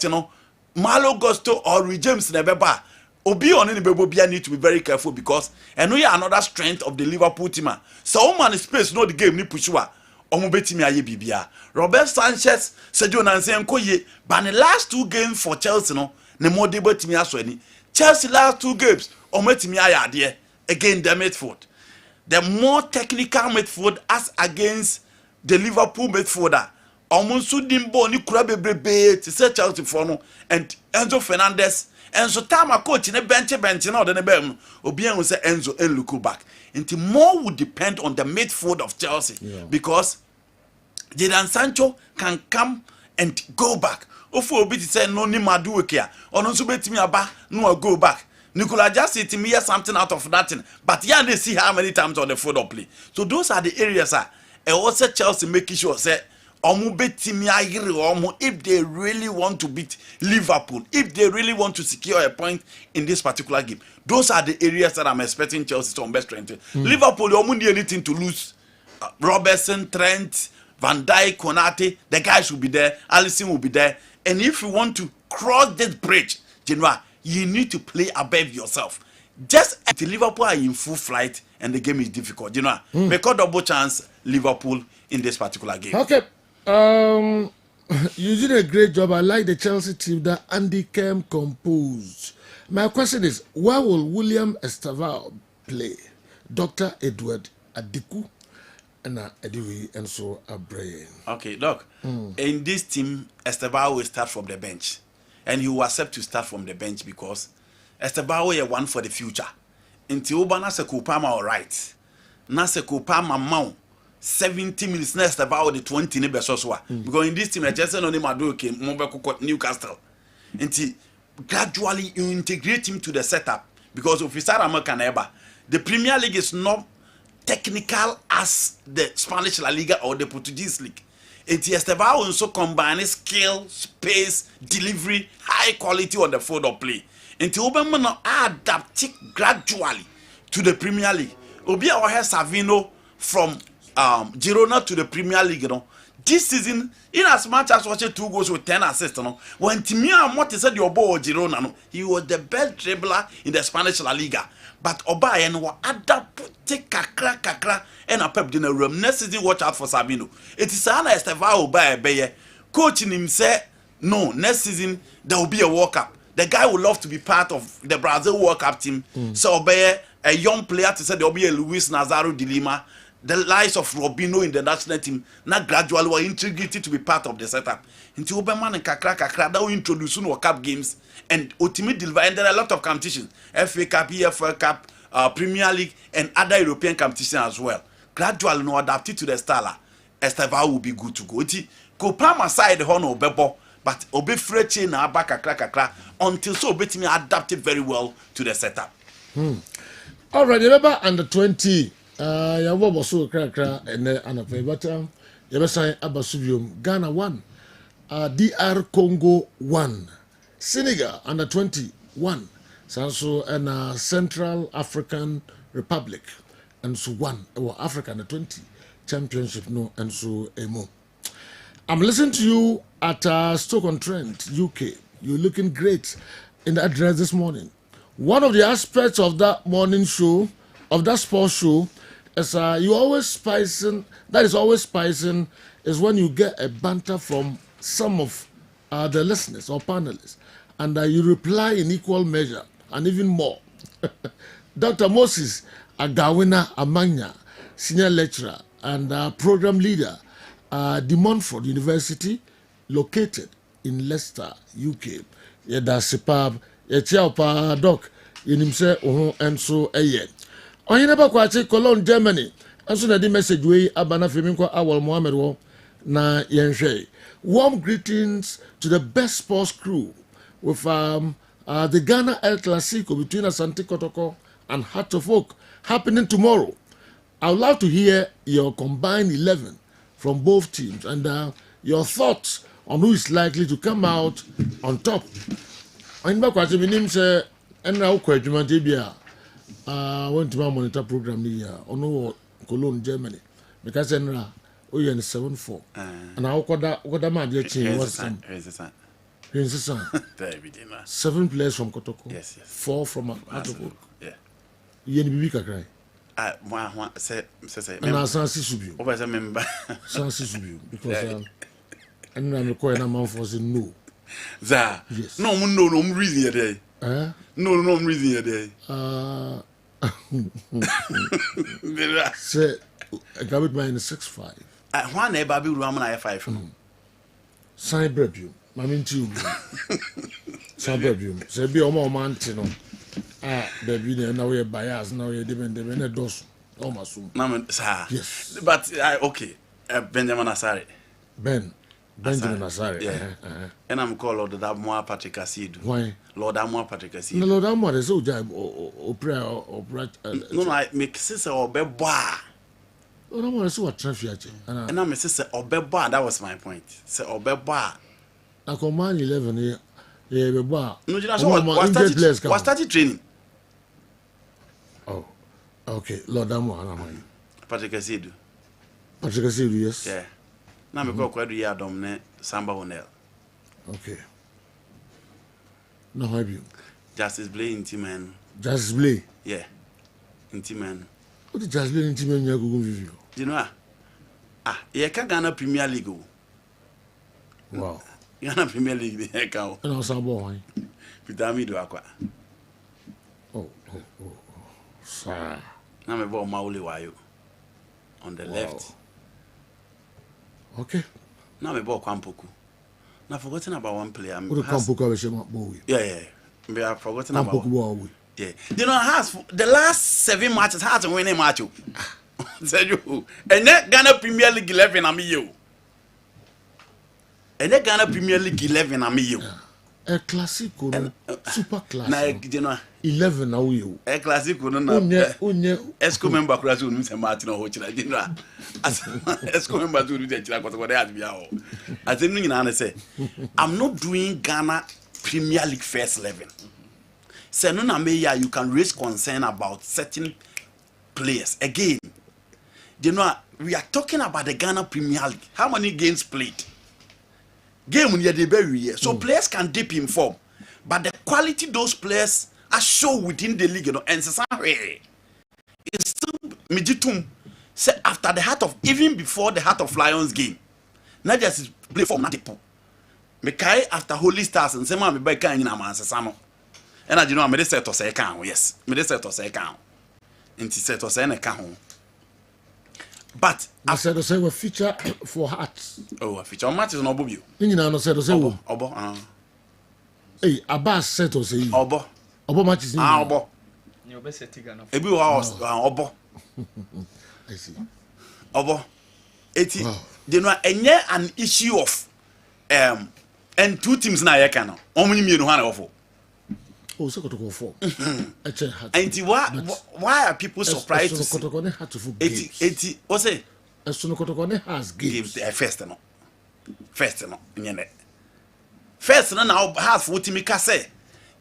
you know, Malo Gusto or Rui James Nebeba, Obi on any Bebobia need to be very careful because and we are another strength of the Liverpool team. So man space no the game ni pushua. Omubetimi aye bibia. Robert Sanchez, Sergio Nancy Nkoye, but the last 2 games for Chelsea no, ne more debate me as well. Chelsea last 2 games, ometimi aye adie again the midfield. The more technical midfield as against the Liverpool midfielder. Omunsu dimbo ni kura bebrebe to say Chelsea for no and Enzo Fernandez Enzo time coach ne bench na the bem obi an say Enzo and look back. Until more would depend on the midfield of Chelsea because Jadon Sancho can come and go back. Ofo obi to say no ni maduke a ono nso betimi aba no go back. Nicola just said to me something out of nothing, but yeah, they see how many times on the field of play. So those are the areas and also Chelsea making sure say if they really want to beat Liverpool, if they really want to secure a point in this particular game. Those are the areas that I'm expecting Chelsea to best strengthen. Liverpool, you don't need anything to lose. Robertson, Trent, Van Dijk, Konate, the guys will be there. Alisson will be there. And if you want to cross this bridge, Genoa, you need to play above yourself. Just until Liverpool are in full flight and the game is difficult, you know, make a double chance Liverpool in this particular game. Okay. You did a great job. I like the Chelsea team that Andy Kem composed. My question is, where will William Estevao play? Dr. Edward Adiku and Ediwi and so Abraham. Okay, look, in this team, Estevao will start from the bench. And he will accept to start from the bench because Estevao is one for the future. Until Obana Sekupama all right. Nasekupama Mount. 70 minutes next about the 20 Nebesoswa. Because in this team, I just said on him came Newcastle. And gradually you integrate him to the setup. Because if you start American Eba, the Premier League is not technical as the Spanish La Liga or the Portuguese League. And Estevao also combines skill, space, delivery, high quality on the field of play. And Obama adapt gradually to the Premier League. Obi Awahe Savino from Girona to the Premier League, you know. This season, in as much as watching 2 goals with 10 assists, you know, when Timia Motti said your boy Girona, no, he was the best dribbler in the Spanish La Liga. But Obaye no adapt take kakra and a pep dinner room. Next season, watch out for Sabino. It is an Estevao Obaye. Coaching him say no. Next season there will be a World Cup. The guy would love to be part of the Brazil World Cup team. So Obaye, a young player, to say there will be a Luis Nazario de Lima. The likes of Robinho in the national team now gradually were integrated to be part of the setup. Until Oberman and Kakra that will introduce World Cup games and ultimately deliver. And there are a lot of competitions: FA Cup, EFL Cup, Premier League, and other European competitions as well. Gradually, no adapted to the style. Estevao will be good to go. Ko palm aside the honor Bebo, but Obe Freche na aba Kakra until so Obetimi adapted very well to the setup. All right, remember under 20. Yawo boso krakra ene anafe but yabesan abasubium Ghana 1 DR Congo 1 Senegal under 21 sanso and Central African Republic and so 1 Africa under 20 championship no and so emo. I'm listening to you at Stoke-on-Trent, UK. You're looking great in the address this morning. One of the aspects of that morning show, of that sports show, is you always spicing. That is always spicing is when you get a banter from some of the listeners or panelists, and you reply in equal measure and even more. Dr. Moses Agawina Amanya, senior lecturer and program leader, De Montfort University, located in Leicester, UK. Yeda superb. Yechiapa doc. Yenimse and so aye. On never quite Cologne, Germany. And so the message way Abana Feminko Awal Mohammed wo na yenshe. Warm greetings to the best sports crew with the Ghana El Clasico between Asante Kotoko and Heart of Oak happening tomorrow. I would love to hear your combined 11 from both teams and your thoughts on who is likely to come out on top. On never quite say and now quite went to my monitor program here on Cologne, Germany. Because then we are in 7-4. And I got that my dear team was 7 players from Kotoko. Yes. 4 from Atoko. Yeah. Yen bibi kakrai. Say. And I sansi subiu. Over the member. Sansi subiu because and I'm calling a man for saying no. Za. Yes. No reason your day. No reason your day. Say I got it mine 6'5". One a baby woman I 5. Sign brebium. Mammy too. Sign brebium. Say be a more mountain. Baby, now we're biased. Now we're different. A dos. Almost soon. Yes. But okay. Benjamin Asari. Benjamin Asari. Yeah. And I'm called Lord Amwa Patrick Asid. Why? Lord Amwa Patrick Asid. No, Lord Amwa is so job or prayer or no, I make sister or beba. Lord Amwa is so a traffic. And I'm a sister or beba. That was my point. Say or beba. I command 11 here. Yeah, beba. No, you know what started training. Oh, okay. Lord Amwa. Patrick Asid. Patrick Asid, yes. Yeah. Now me go kwadu ya domne Samba Honel. Okay. No have you. Justice Blay Intiman. Justice Blay. Yeah. Intiman. What is Justice Blay Intiman you go review? You know ye ka Ghana Premier League. Wow. Ghana Premier League dey ka o. Na Samba why? Pitami do akwa. Oh. Sir. Now me bo Mauli Wayo on the left. Okay. Now me ball Kwampoku. Now forgotten about one player. What Kwampoku have shema boy? Yeah. Me have forgotten about. Kwampoku. Yeah. You know has the last 7 matches has winning match. Said you. And that Ghana Premier League 11 am you. And that Ghana Premier League 11 am you. A classico, super classic. Na you know 11 now you. A classico no na. Unye. Esco member kura so nu se Martin ho chira dinra. Esco member do dey chira kwato dey adbia ho. Ati nu nyina na say I'm not doing Ghana Premier League first 11. Say no na me ya you can raise concern about certain players. Again, you know we are talking about the Ghana Premier League. How many games played? Game near the very year. So players can dip in form. But the quality those players are shown within the league, you know, and it's still Mijitum say after the Heart of even before the Heart of Lions game. Not just play for Natipo. Mekai after Holy Stars and say me buy kan nyina man sesano. And I you know me dey set to say kan yes. Me dey set to say kan. Nti set to say na kan ho. But I said to say we feature for hearts. Oh, a feature match is no bobio. You know said to say obo. Hey, Abbas said to say obo. Obo match is obo. You be set Ghana. Ebi wa obo. I see. Obo. Eti they know enye an issue of and two teams na ye kan. Omuni mienu ha na ofo. Oh, so to go for. And why are people surprised to see? Eti, what's it? Kotokone has games. First no. Nyene. First no now has 40 mika say.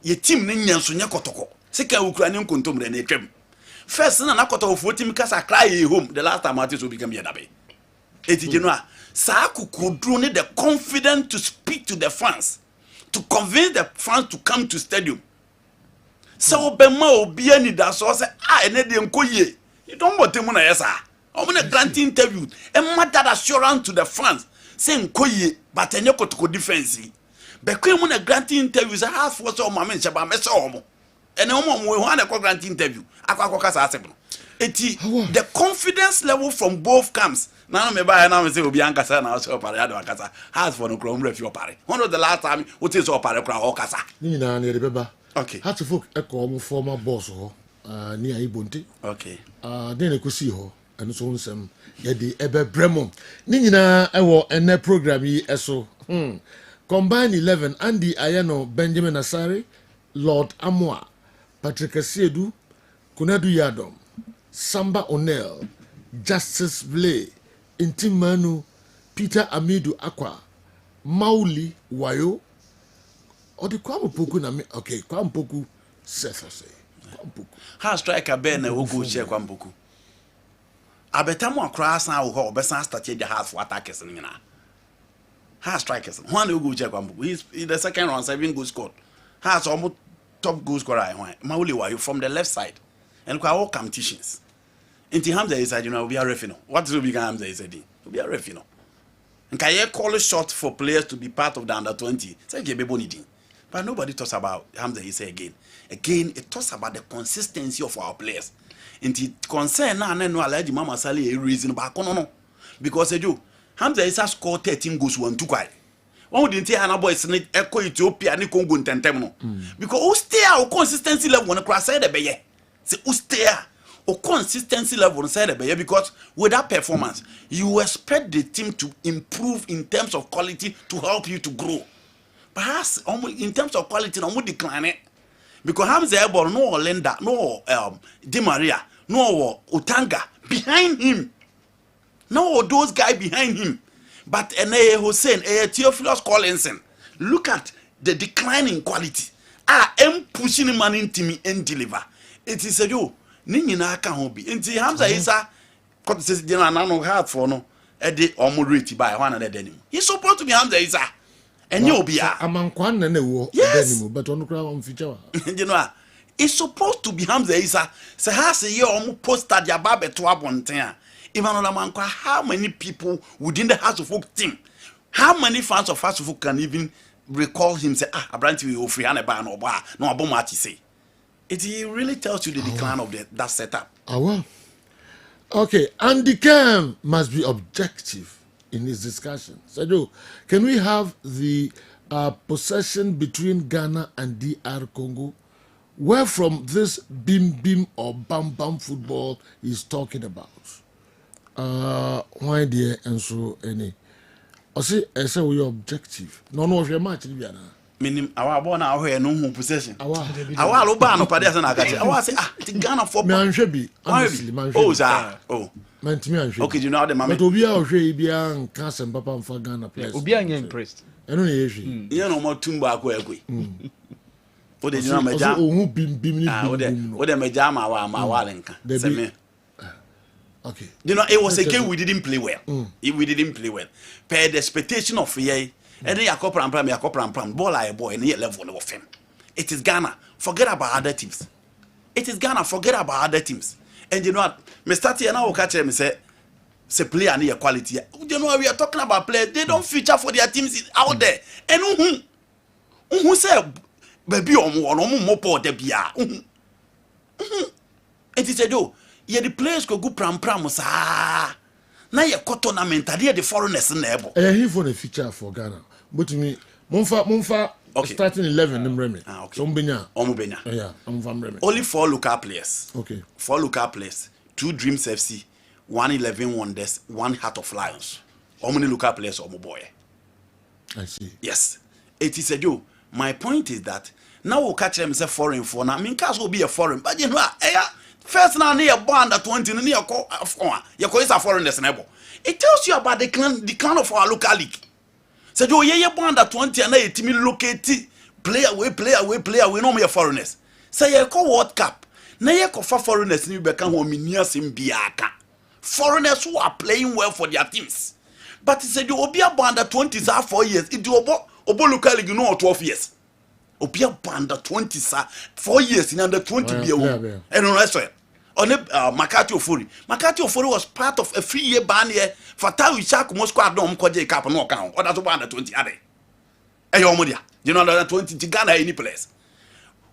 Ye team ni nyanso nya kotoko. Sika ukura ni nkontomre na etwem. First no na kotoko 40 mika sa cry home the last time Martin so become yedabe. Eti jenwa sa akukudru ni the confident to speak to the fans, to convince the fans to come to stadium. So obema obi ani da so say ene de nkoye you don't want him na yes ah I'm going to grant interview and matter assurance to the fans say nkoye but enye kotoko defense be kwe mu na grant interview say half for so mama nchaba me so omo ene omo we wan na grant interview akwa kasa asebno eti the confidence level from both camps na me buy na me say obi ankasa na so pare ado akasa half for no krom refi opare one of the last time we say so pare kra okasa ni na na de beba. Okay. How to folk echo former boss ho near Ibonte. Okay. Then I could see ho and so some yedi ebe bremo. Ni nyina ewo ene program yi eso. Combine 11 Andy Ayano, Benjamin Asari, Lord Amwa, Patrick Asiedu, Kunadu Yadom, Samba O'Neill, Justice Blay, Intimanu, Peter Amidu Aqua, Mauli Wayo. Or the Kwampoku na me okay Kwampoku Seth say Kwampoku how striker Ben na wo go share Kwampoku abetamu akra san wo ho obesan start the half for attackers nyina Has strikers. One will go check on. He's in the second round, 7 goals scored. Has almost top goal scorer. Mauli wa you from the left side. And kwa all competitions. Inti Hamza is you know we are refino. What will be Hamza is we are refino. And can you call a shot for players to be part of the under 20? Say Gebebonidi. But nobody talks about Hamza is again. Again, it talks about the consistency of our players. Inti concern na no alaji mama sali a reason ba no. Because you Hamza Issa scored 13 goals 1-2 kwai. One didn't tell Hannah boys in Echo Ethiopia ni Congo ntentem because who stay our consistency level on the cross side be ye. Say who stay our consistency level on side be ye because with that performance you expect the team to improve in terms of quality to help you to grow. Perhaps in terms of quality no decline because Hamza Ebor no Linda no Di Maria no Otanga behind him. No, those guys behind him. But Hussein, Theophilus Collinson, look at the declining quality. I'm pushing him into me and deliver. It is a you. Nini na aka hobi. Inti Hamza Issa, because says Dina no hard for no. Edi omuriti by one another denim. He's supposed to be Hamza Issa. And you'll be a amankwan na wo denim, but on the feature. You know, it's supposed to be Hamza Issa. So has a year almost posted your baby to abontain. How many people within the House of Folk team, how many fans of House of Folk can even recall him say, Abranti will free and a ban or bar, no Abomati say. It really tells you the decline of that setup. Well. Okay, Andy Cam must be objective in his discussion. So, can we have the possession between Ghana and DR Congo? Where from this bim or bam football is talking about? Why dear and so any? I say we objective. No, if you're match, Minim our born our hair no possession. Our Lobano Padas and I say, Ghana for man should be honestly, man. Oh, man to me, okay, you know the mamma. But Obia Obian Cousin Papa for Ghana place. Obian impressed. And only you know more tumba kwe. What did you know, my jam? Who bim, what am I jam our walenka? Okay. You know, it was a game we didn't play well. We didn't play well. Per the expectation of ye, and then a copper and pram, ball like a boy in the level of him. It is Ghana. Forget about other teams. It is Ghana. Forget about other teams. And you know what? Me start here now. Catch them say player near quality. You know we are talking about players. They don't feature for their teams out there. And who say baby more poor de bia. It is a do. Yeah, the players could go pram sa. Now you got tournament. Are the foreigners in there? He for the feature for Ghana. But to me, Monfa. Okay. Starting 11 in Remy. Okay. Ombenya. Yeah, I'm from Remy. Only 4 local players. Okay. 4 local players. 2 Dreams FC, 1 11 Wonders, 1 Heart of Lions. How many local players are my boy? I see. Yes. It is a do. My point is that now we'll catch them as a foreign for now. I mean, cars will be a foreign, but you know, first now near bond at 20 near your is a foreigners neighbor. It tells you about the clan of our local league. So you bond at 20 and a team locate player we no more foreigners. Say you call World Cup. Now you call foreigners you become hominias in Biaka. Foreigners who are playing well for their teams. But he said you will be a bond at 20s are 4 years. It will obo local league you know 12 years. Obia banda 20 sa 4 years in under 20 be a and on restaurant on Makati Ofori was part of a 3-year ban here for Tawi Chak Moscow Dom Koje Cap no account or that's about 20 ade Ayomodia you know under 20 Ghana any place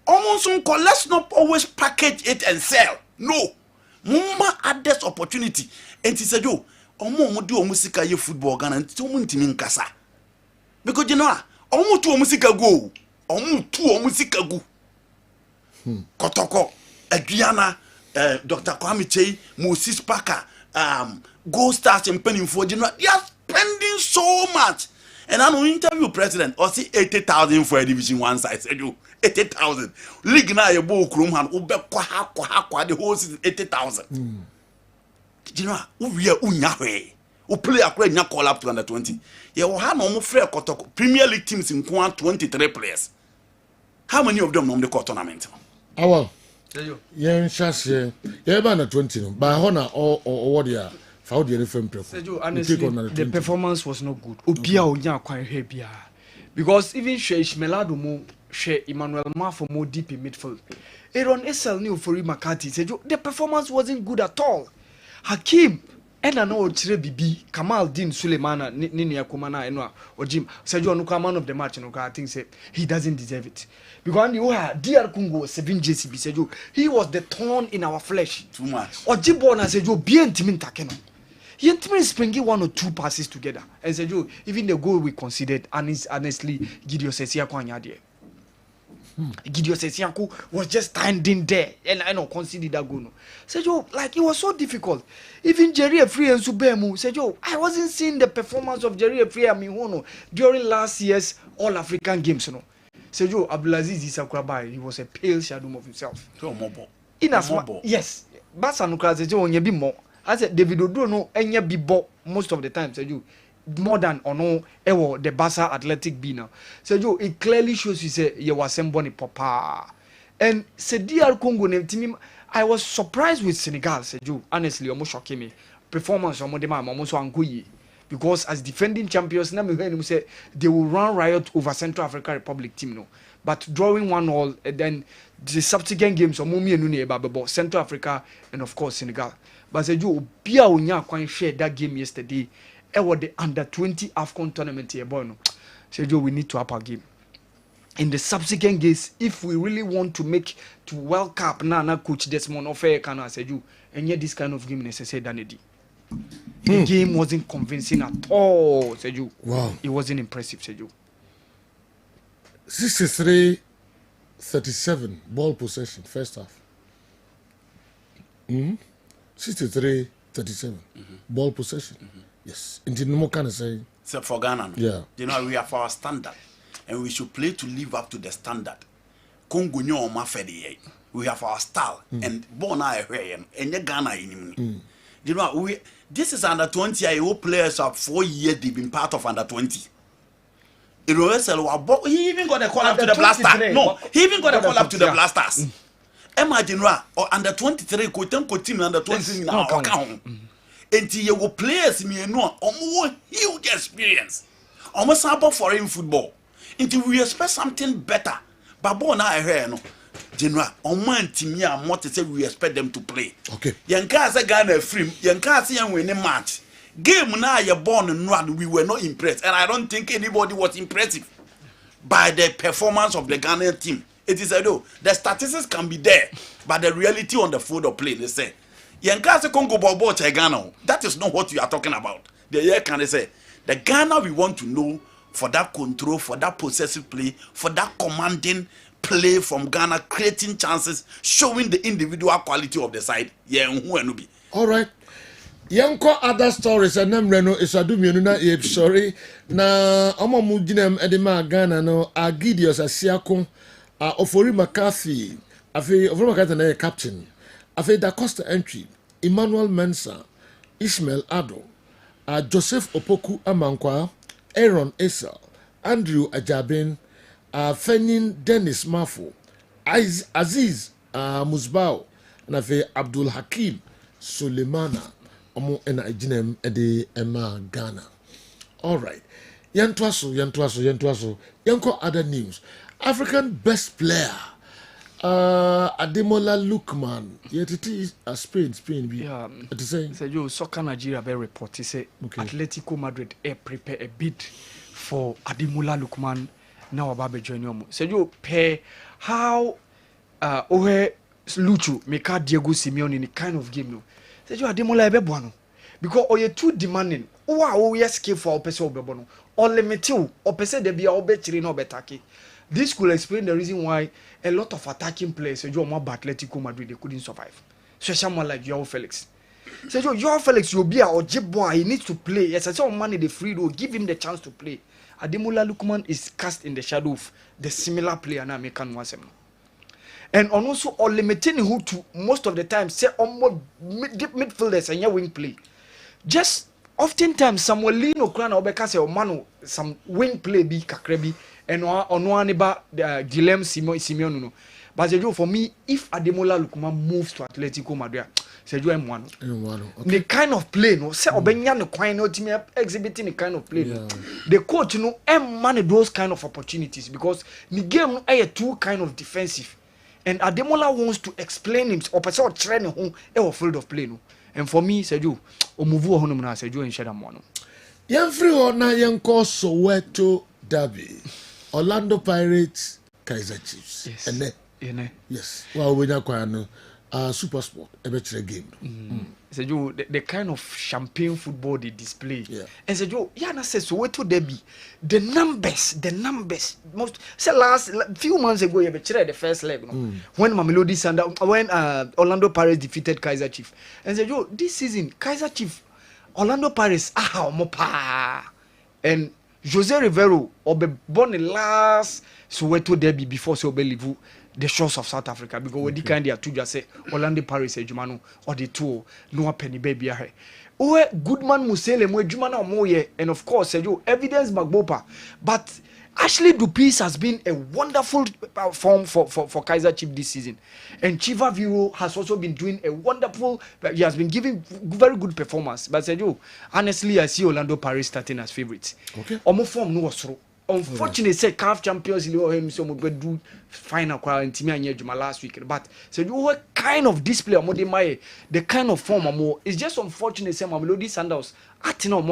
almost let's not always package it and sell no mumma add this opportunity and he said yo omo do musika ye football Ghana nti omo ntimi nkasa because you know omo to musika go Omusikagu Kotoko Adriana Dr. Kwame Chey Moses Parker Gold Stars and penning for you know they are spending so much and I know interview president or see 80,000 for a division 1 side said you 80,000 league na your book room and ube kwa the whole season 80,000 you know we are unyawe who play a play nya call up to under 20 you will have no free Kotoko Premier League teams in 23 players. How many of them know the court tournament? Well, yeah, Shas, yeah, about 20. By honor or what they are How the FM Sergio, honestly, the performance was not good. Obia Onya quite heavy. Because even Sheikh Melado mo Sheikh Emmanuel Mafo mo deep in midfield. Aaron Essel new for Makati. Sergio, the performance wasn't good at all. Hakim and I know Chire Bibi, Kamal Din Suleimana, Nini Akumana, and Ojim. Sergio Nuka man of the match, and I think say he doesn't deserve it. Because you had dear Kungo 7 JCB Sergio. He was the thorn in our flesh. Too much. Ojibona Sergio bien timin takeno. He intimately springing 1 or 2 passes together. And Sergio, even the goal we considered, honestly, Gideon Sesiako anyade. Gideon Sesiako was just standing there, and I know conceded that goal. Sergio, like it was so difficult. Even Jerry Free and Subemu, Sergio, I wasn't seeing the performance of Jerry Free and Mihono during last year's All African Games. You know, Sergio Abdulaziz Isakrabai, he was a pale shadow of himself. In as much, yes, Basanuka Sergio onye bi more. I said David Odo no enya bibo most of the time Sergio more than ono ewo the Barca Athletic B now. Sergio, it clearly shows you say you was somebody papa. And DR Congo team, I was surprised with Senegal Sergio. Honestly, almost shocking me. Performance on the man almost anguyi. Because as defending champions, now we heard him say they will run riot over Central African Republic team no. But drawing 1-1 and then the subsequent games of Mumi and Nune Central Africa and of course Senegal. But Sergio, Bia Onya quite shared that game yesterday. It was the under-20 AFCON tournament here, boy. No. Sergio, we need to up our game. In the subsequent games, if we really want to make to World Cup, na coach Desmond Ofe Kana Sergio, and yet this kind of game necessary than it. The game wasn't convincing at all, Sergio. Wow. It wasn't impressive, Sergio. 63-37 ball possession, first half. 63-37 ball possession. Yes. In no more kind of say. Except for Ghana. Yeah. You know, we have our standard. And we should play to live up to the standard. Congo nyo ma fedi. We have our style. And Bona and Ghana in. You know, this is under 20 IO players of 4 years they've been part of under 20. He even got a call up to the Blasters. No, he even got a call up to the Blasters. Imagine or under 23 team under 20 now account. And you go players me no huge experience. Almost about foreign football. Until we expect something better. But bona I hear no. General, on man team ya more to say we expect them to play. Okay. Yanka say Ghana free. Yanka say yan win match. Game now you born and run, we were not impressed. And I don't think anybody was impressive by the performance of the Ghanaian team. It is though the statistics can be there, but the reality on the field of play, they say. Yanka say Congo Bobo Ghana. That is not what you are talking about. The year can they say the Ghana we want to know for that control, for that possessive play, for that commanding play from Ghana, creating chances, showing the individual quality of the side. Yeah, all right. Yanko other stories and them reno is adu mienu na ye sorry na omo mu ginem edema Ghana no Agidius Asiako Ofori McCarthy afi Ofori McCarthy na captain afi Da Costa entry Emmanuel Mensah Ishmael Ado Joseph Opoku Amankwa Aaron Esa Andrew Ajabin Fenin Dennis Mafo Aziz Musbao na afi Abdul Hakim Sulemana Omo ena ejinem ede ema Ghana. All right. Yantuaso. Yanko other news. African best player. Ademola Lookman. Yetiti Spain be. Yeah. It is saying. So you soccer Nigeria be report say Atletico Madrid prepare a bid for Ademola Lookman now about join you. So you pay how Ohe Lucho make Diego Simeone in the kind of game no. Say you Ademola Ebebono because you too demanding. We are skilled for person Obebono or limit you or person they be obetri no betaki. This could explain the reason why a lot of attacking players you more Atletico Madrid they couldn't survive. So someone like Joao Felix. Say Joao Felix will be a boy. He needs to play. Yes, I saw money the free will give him the chance to play. Ademola Lookman is cast in the shadow of the similar player now American was him. And also limiting who to most of the time say almost midfielders and your wing play. Just oftentimes Samuel Lino Krana Obeka say Manu some wing play be kakrebi and Onwaniba Guillem Simeon no. But for me, if Ademola Lookman moves to Atletico Madrid, Sergio Emwano. The kind of play no say obenya no kwan no team exhibiting the kind of play no. The coach no manage those kind of opportunities because the game no are too kind of defensive. And Ademola wants to explain him or person train him e field of play no. And for me Sergio o move ho no na Sergio enhyeda mo no. Yemfri na yenko Soweto derby. Orlando Pirates Kaizer Chiefs. Yes. And yes. Well, we not quite Super Sport a better game. Sergio, the kind of champagne football they display. Yeah. And Sergio, Yana says so to Debbie. The numbers. Most say last few months ago, you betrayed the first leg. No? When Mamelodi when Orlando Pirates defeated Kaizer Chiefs. And Sergio, this season Kaizer Chiefs, Orlando Pirates, mopa. And Jose Rivero be born the last Soweto derby before so be leave the shores of South Africa because we kind of just say Orlando Paris ejumano or the two no penny baby ahe. Owe Goodman Musele mo ejumana omoye and of course Sergio evidence magbopa but Ashley Dupis has been a wonderful form for Kaizer Chiefs this season. And Chiva Viro has also been doing a wonderful, he has been giving very good performance. But Sergio, honestly, I see Orlando Paris starting as favorites. Okay. Omo form no wasro. Unfortunately, say CAF Champions League so mo do final kwala ntimi anye juma last week. But Sergio, what kind of display the kind of form amo is just unfortunate say Mamelodi Sundowns atino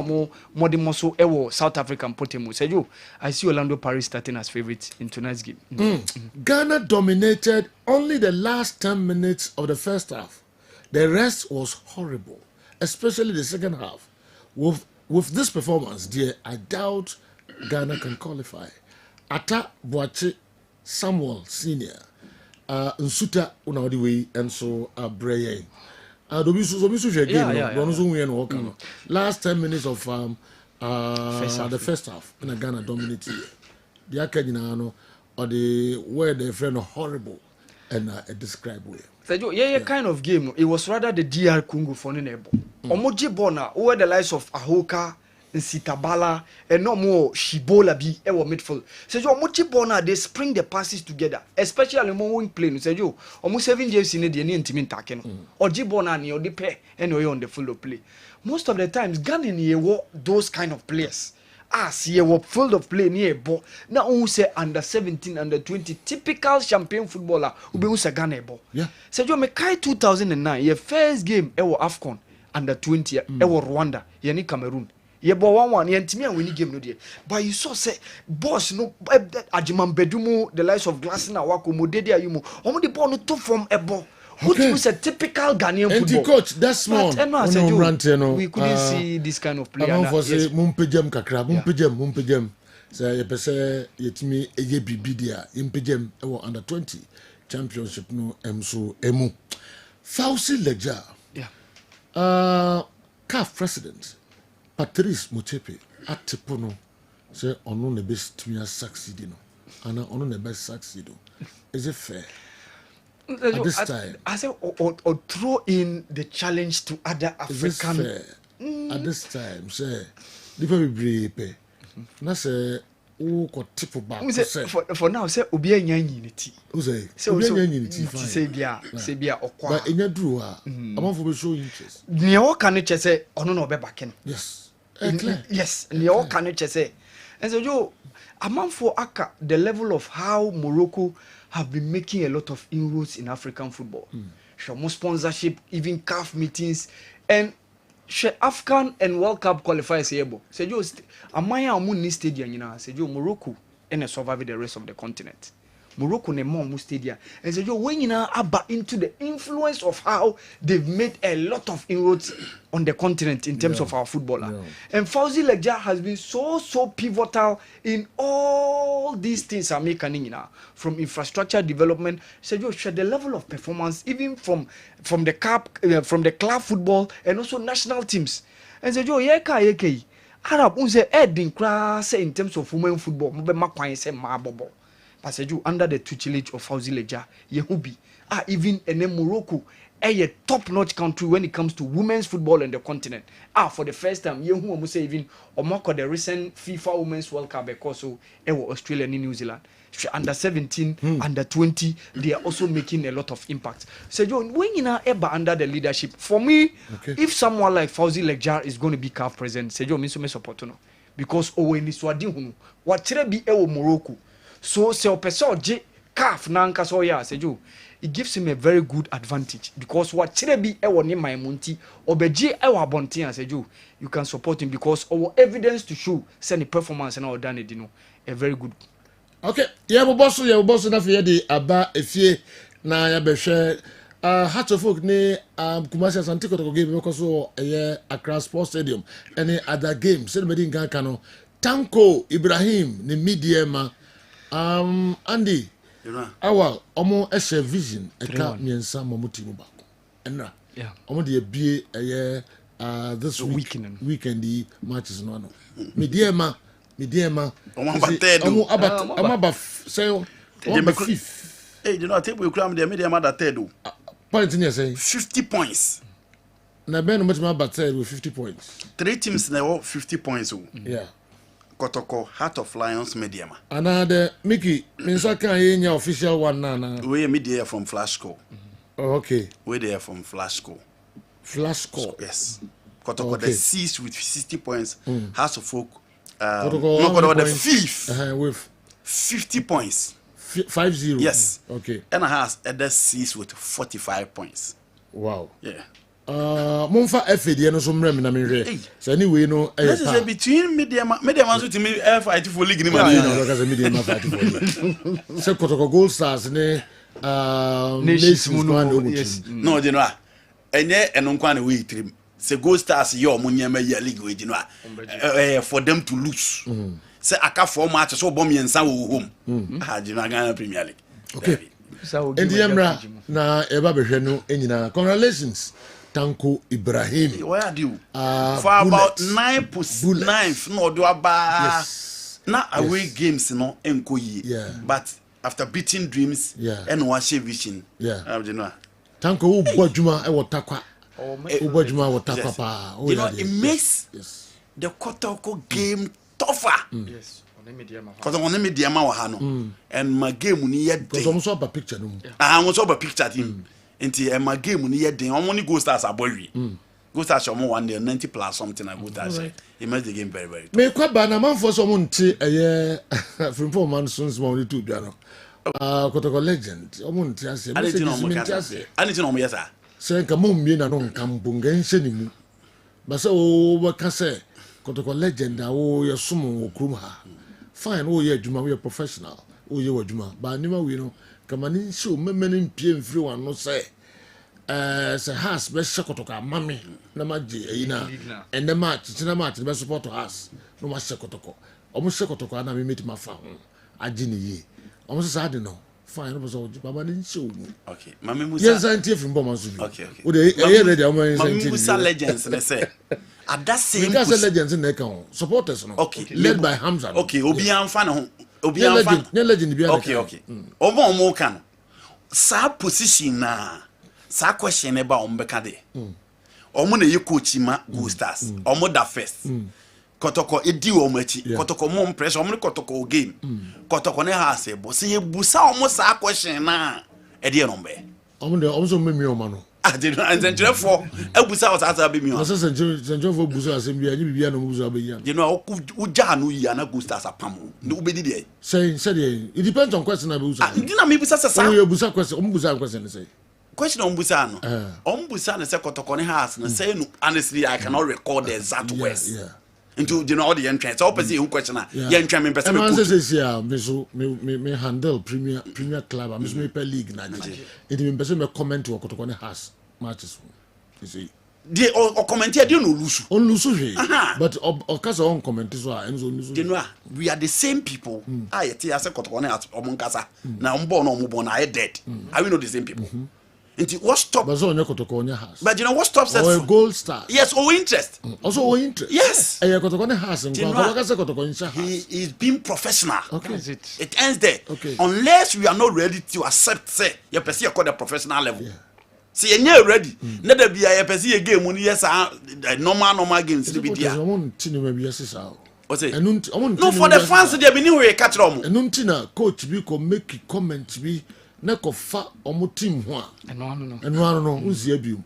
mo modimoso ewo South African potemu. Sergio, I see Orlando Paris starting as favorites in tonight's game. Ghana dominated only the last 10 minutes of the first half. The rest was horrible, especially the second half. With this performance, dear, I doubt Ghana can qualify. Ata Boache Samuel Senior, Nsuta Unawdiwe, and so Breye. Last 10 minutes of the first half in Ghana dominated. The Akadinano or the word they friend horrible and a describe way. So kind of game. It was rather the DR Congo for Nebo. Omoji Bona, over the likes of Ahoka, Nsitabala, and no more Shibola be ever midfield. So Omoji Bona, they spring the passes together, especially more wing play. So you almost 7 years in the intimate taken. Or Jibona and the pair anyway on the field of play. Most of the times, Ghana near those kind of players. See a field of play near ball. Now who say under 17, under 20, typical champion footballer who be who's a Ghana ball. Yeah. So you make 2009, your first game ever AFCON under 20, ever Rwanda, yani Cameroon. Ye ball 1-1, ye team and winning game no dear. But you saw say boss no Ajiman Bedumo, the likes of Glassina Wako Modedi Ayumo, only the ball no two from a ball. Okay. Which was a typical Ghanaian football. And coach, that's small. We couldn't see this kind of player. I'm for say Mumpejem kakra, Mumpejem. Say you pese yetimi eye bibidia, Mumpejem under 20 championship no emso emu. Fauci Leja. Yeah. CAF president Patrice Motsepe atipono say ono ne best to succeed no. Ana ono ne best succeed. Is it fair? At this time, I say or throw in the challenge to other African. At this time, say, different brave. Na say, who could tip back? For now, say Obia Yanity. Who say? Obia Yanity. Say Bia or Qua. But in your drawer, I'm for show interest. Neo can say, or no, be back in. Yes. Yes, Neo can say. And so, you, a month for Aka, the level of how Morocco have been making a lot of inroads in African football. Show more sponsorship, even CAF meetings, and Afghan and World Cup qualifiers here. Say you, Amaya Amun stadium, you know. Say you, Morocco and survive the rest of the continent. Morocco ne more stadium, and say you, when you know about into the influence of how they've made a lot of inroads on the continent in terms of our footballer. And Fauzi Leja has been so pivotal in all these things are making, you know, from infrastructure development. So you share the level of performance even from the club football and also national teams. And so you Arab unse Edin class in terms of women football, but you under the tutelage of Fauzi Leja, Yehubi, even in Morocco. a top-notch country when it comes to women's football in the continent. For the first time, you who say even or the recent FIFA Women's World Cup because so Australia and New Zealand. Under 17, under 20, they are also making a lot of impact. So John, when you are ever under the leadership, for me, if someone like Fauzi Lekjar is going to be CAF president, say John, me support no, because when this wadi hunu, what be Morocco, so se opeso J CAF nanka so ya say John, it gives him a very good advantage because what be ni my munti obeji ewa bonti and say John, you can support him because our evidence to show send the performance and all done it, a very good. Okay, yeah, boss na fe de aba efie na ya behwe heart of folk ne Kumasi Asante Kotoko game because so Accra Sports Stadium any other game say me din kan no Tanko Ibrahim ne mediema Andy awal omo ehye vision eka miensa mamuti mu bako enra omo de bie this weekend matches no mediema about say fifth. Hey, you know, I think we cram the medium at third. Point in say 50 points. Na ben much about third with 50 points. 3 teams now 50 points. Yeah. Kotoko Heart of Lions medium. Another Mickey Minsaka enya official one na. We media from Flash Score. Oh, okay. We there from Flash Score. Flash Score. Yes. Kotoko the 6th with 60 points. Heart of Folk the fifth with 50 points. 50. Yes. Okay. And I has the 6th with 45 points. Wow. Yeah. Monfa FD no so mrem na menhwe. So anyway no this is between medium to me fight for league ni man. No, because medium fight for league. So Kotoko Gold Stars ne nations yes. No, you know. Enye enonkwa na we trim. Say Gold Stars your munyema year league we for them to lose. Say aka 4 matches so bom yensa wo home. Ghana Premier League. Okay. So Indiamra na eba behwe no enyina. Congratulations Tanko Ibrahim. Where are you? For about 9% no do aba. Na away games no enko yi. But after beating Dreams and Washe Vision. Tanko wo bodwuma e wotakwa. You know, it makes the Kotoko game tougher. Yes. Because on the media and my game near because almost a picture. I almost saw a picture team. And my game near the only Ghost Stars are boy. Ghost Stars are more 190 plus something. I would say it makes the game very, very tough. Make quite bad man for someone a year from 4 months soon small YouTube channel. Kotoko legend. I need to know me, sir. Say come me na no kambunga nsenimu basa o waka say Kotoko legend o ye sumo okrum ha fine o ye adwuma we professional o ye wadwuma ba nima we no kama ni show memeni mpie mfiri wan no say say has be Kotoko amame na maje ayina and the match be support us no ma Kotoko o mo Kotoko na me meet ma fa ho agi ni yi o mo say ade no fine no so baba ni show okay mama musa yes anti from bomansu okay o de ready am mama musa legends na say at that same because legends na kan supporters no okay led by Hamza okay obi anfa na ho obi anfa legend bi okay omo kan sa position na sa question e ba ombeka de omo na ye coach ma Go Stars omo da first Kotoko edi wo machi Kotoko mo pressure omo Kotoko game Kotoko ne ha se bo se ye busa omo sa question na e de nombe omo de omo so memi o ma no de and for abusa was asa be mi o so senjo for busa asem bia ni bibia no busa be yan you know uja no yi ana Go Stars apam no ubedi de say it depends on question na be busa na me busa sa o ye busa question omo busa question say question on busa no busa na say Kotoko ne ha na say no honestly I cannot record the exact words into you know all the entrance so opposite who question na yen twa me person me say yeah me so me handle premier club me so me per league na it me person me comment to Kotoko ne has matches you see they or comment here they no lose on lose but of course on comment so and so you know we are the same people yet say Kotoko ne at omonkasa na mbo na ombo na dead are we not the same people what stop but so Kotoko ne has but you know what stops us or Gold Star yes or interest also or interest yes Kotoko ne has he is being professional okay it ends there okay unless we are not ready to accept say your person you call the professional level See, you're ready. Never be a person game when yes, normal games. What's it? No, for the fans, they have been anywhere catch them. And Nuntina, coach, we could make comments be neck of fat or team one. And one, who's the abuse.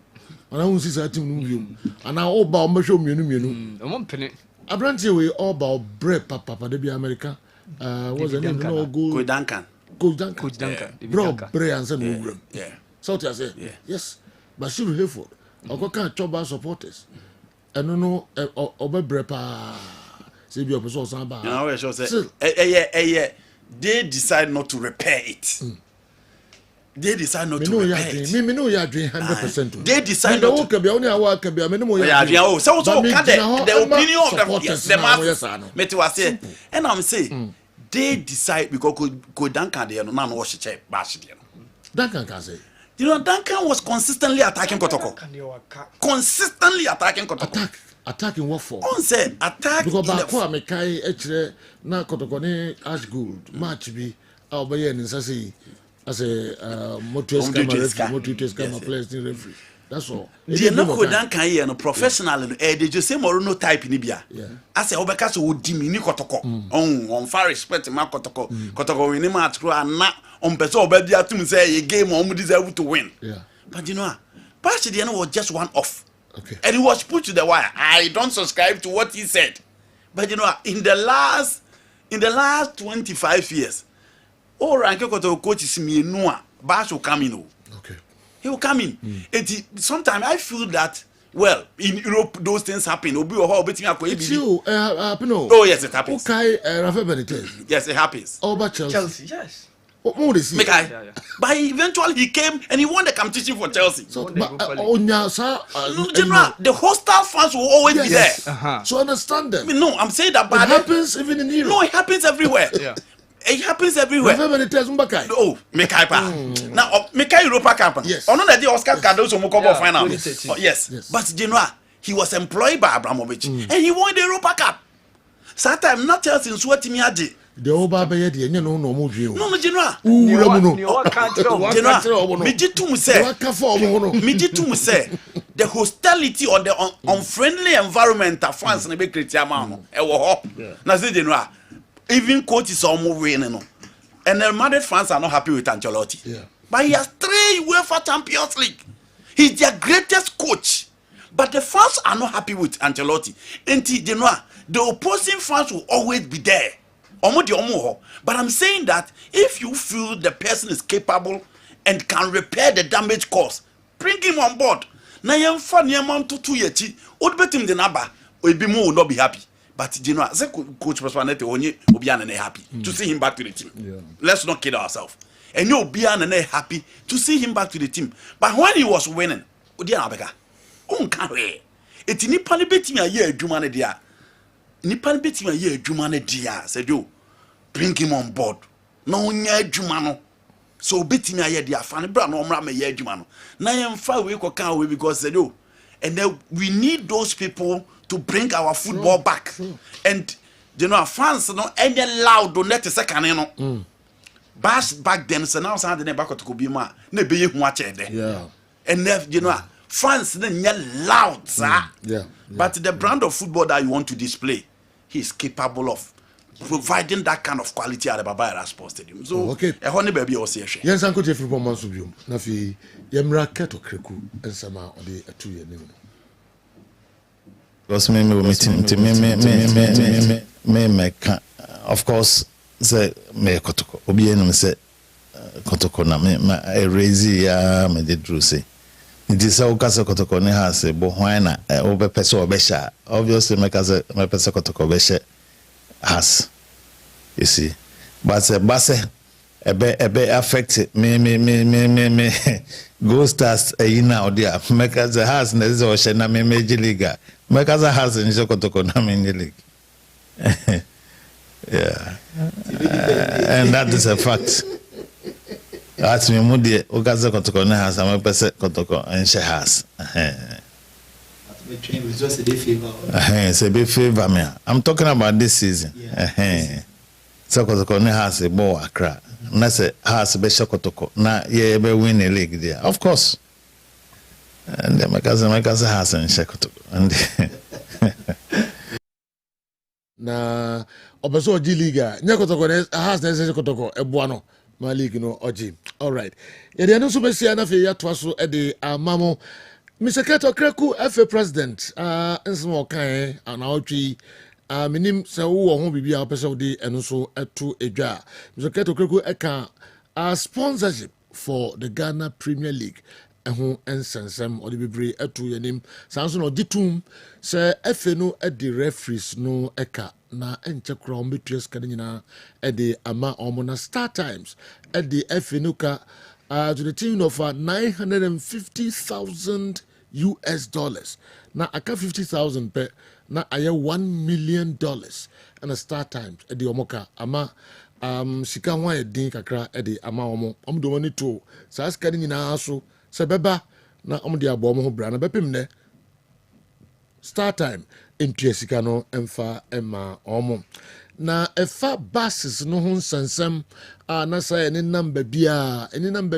And I won't see that team. And I all about Musho Munu. I won't penny. I brand you all about bread, Papa, they be America. Was the name? No, go Duncan. Coach Duncan. Bro, Bray and Sen. Yeah. So I say, yes, but she will Hayford. I can't chop our supporters. And no, over brepa. Say, be a person, somebody. I shall say, they decide not to repair it. They decide not to repair it. Me know you are doing 100%. They decide not to. Be only a work, be a minimum. Yeah, so the opinion of the mass. Metu was say, and I'm saying, they decide because go Duncan there, no wash check, bash there. Duncan can say. You know, Duncan was consistently attacking Kotoko. Consistently attacking Kotoko. Attacking what for? On said attack. Because back for me, Kai, actually, now Kotoko ne ash good match be our bay and Sassi as a motorist camera players in referee. That's all. They no go Duncan here no professional. They just say more no type in Libya. I say Obeka so would dimini Kotoko. On far respect ma Kotoko. Kotoko we name at and not on person Obedi atum say a game on deserve to win. Yeah. But you know, Pastor Diana was just one off. Okay. And he was put to the wire. I don't subscribe to what he said. But you know, in the last 25 years, all Ranke Koto coach is me no Bash will come in. Okay. He will come in. Sometimes I feel that well, in Europe those things happen. It's you, no. Oh yes, it happens. Okay, Rafa Benitez. Yes, it happens. Oh, but Chelsea, yes. What more is he? But eventually he came and he won the competition for Chelsea. So, the hostile fans will always be there. So understand them. No, I'm saying that. It happens even in Europe. No, it happens everywhere. It happens everywhere. Oh, Mekai pa. Now, Mekai Europa Cup. Yes. On the Oscar Cardoso Mokobo final. Yes. But you know, he was employed by Abramovich and he won the Europa Cup. Sometimes not Chelsea in Swatimiaji. The old Baba Yedi, and you know, no, General. The hostility or the unfriendly environment of France and the Becretia. Now, General, even coaches are moving, and the Madrid fans are not happy with Ancelotti. But he has 3 UEFA Champions League. He's their greatest coach. But the fans are not happy with Ancelotti. And the opposing fans will always be there. But I'm saying that if you feel the person is capable and can repair the damage caused, bring him on board. Now you find him on to 2 years. Would bet him the number, will not be happy. But you know, coach Paspanete only will be happy to see him back to the team. Let's not kid ourselves. And you'll be happy to see him back to the team. But when he was winning, it's Nipani betting a year, Jumane dia. Nipani betting a year, Jumane dia, said you. Bring him on board. No nya Jumano. So betting a year, dear Fanny Brown, no Rama year Jumano. Now I'm far away because said you. And then we need those people to bring our football back. And you know, fans no any loud don't let a second, you know. Back then, so now something back to Kubima, ne be watch there. Yeah. And then, you know, fans then yell loud, sir. But the brand of football that you want to display, he's capable of providing that kind of quality at the Baba Sports Stadium. So, a honey baby or say, yes, Uncle Jeffrey Pomansubium, Nafi, Yemra Keto Kreku, and Sama, or the 2 year name. Because of course, the me Kotoko, Obienum said Kotoko, na raise ya me did say. It is so Casa Kotoko has a bohina over Peso Besha. Obviously, my Peso Kotoko Besha has, you see. But a basse a be affected me go stars a ina or dear. Make us a house and this is Oceana Major League. Make us a house in Jokotoko Nam in the league. Yeah. And that is a fact. That's me Moody, Okaza Kotoko has a person Kotoko and she has. It's a big favor, man. I'm talking about this season. So Kotoko has a ball Accra. That's a has a special Kotoko. Now, yeah, be win the league there. Of course. And then my cousin has and Shekoto. And na obeso oji liga nya kotoko has na ese kotoko eboa no ma league no oji. All right. Ye de no so besia na fe ya to so e de amamo Mr. Keto Kreku FA president nsemo kan ana otwi minim se wo ho bibia opese wo de eno so eto edwa. Mr. Keto Kreku eka sponsorship for the Ghana Premier League ɛho nsensɛm ɔde bebree ɛto yɛnim saa nso na ɔgye tom sɛ ɛfɛ no ɛde referees no ɛka na ɛnkyɛ koraa wɔn bɛtua sika no nyinaa ɛde ama wɔn na Star Times ɛde ɛfɛ no ka to the tune of $950,000 US na aka 50,000 pɛ na ayɛ $1 million ɛna Star Times ɛde wɔn ka ama sika ho ayɛ den kakra ɛde ama wɔn de wɔn ani to saa sika no nyinaa so sɛ bɛba na ɔmo de abɔ ɔmo ho bra na bɛpem nɛ Star Time ntua sika no mfa ma ɔmo na ɛfa buses no ho nsɛnsɛm a na sɛ ɛne namba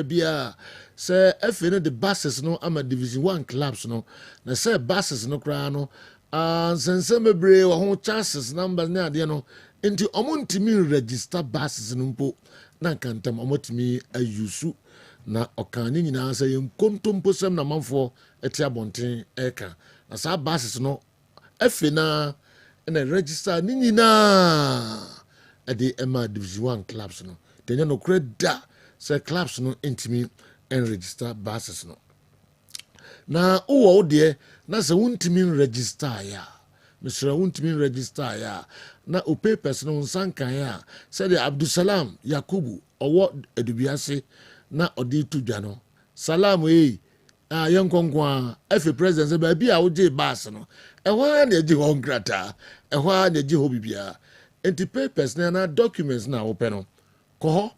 bia sɛ ɛfɛ no de buses no ama Division 1 clubs no na sɛ buses no koraa no nsɛnsɛm bebree wɔ ho chances numbers ne adeɛ no nti ɔmo ntumi register buses no mpo na nkantam ɔmo tumi ayusu na ɔka ne nyinaa sɛ yɛn kontomposɛm na manfoɔ ɛte abɔnten ɛka na saa buses no ɛfɛ na ɛna register ne nyinaa ɛde ɛma Division 1 clubs no tɛnyɛ no korɛ da sɛ clubs no ntumi ɛnregister buses no na wowɔ wo deɛ na sɛ wontumi register ya mesrɛ wontumi register ya na o papers no nsa nkan a sɛdeɛ Abdusalam Yakubu ɔwɔ adubiase na ɔde to dwa no salam yɛn konko a ɛfɛ president sɛ baabi a wogye bus no ɛhɔ a na agye hɔ nkrataa ɛhɔ a na agye hɔ biribiara enti papers na documents na wopɛ no kɔ hɔ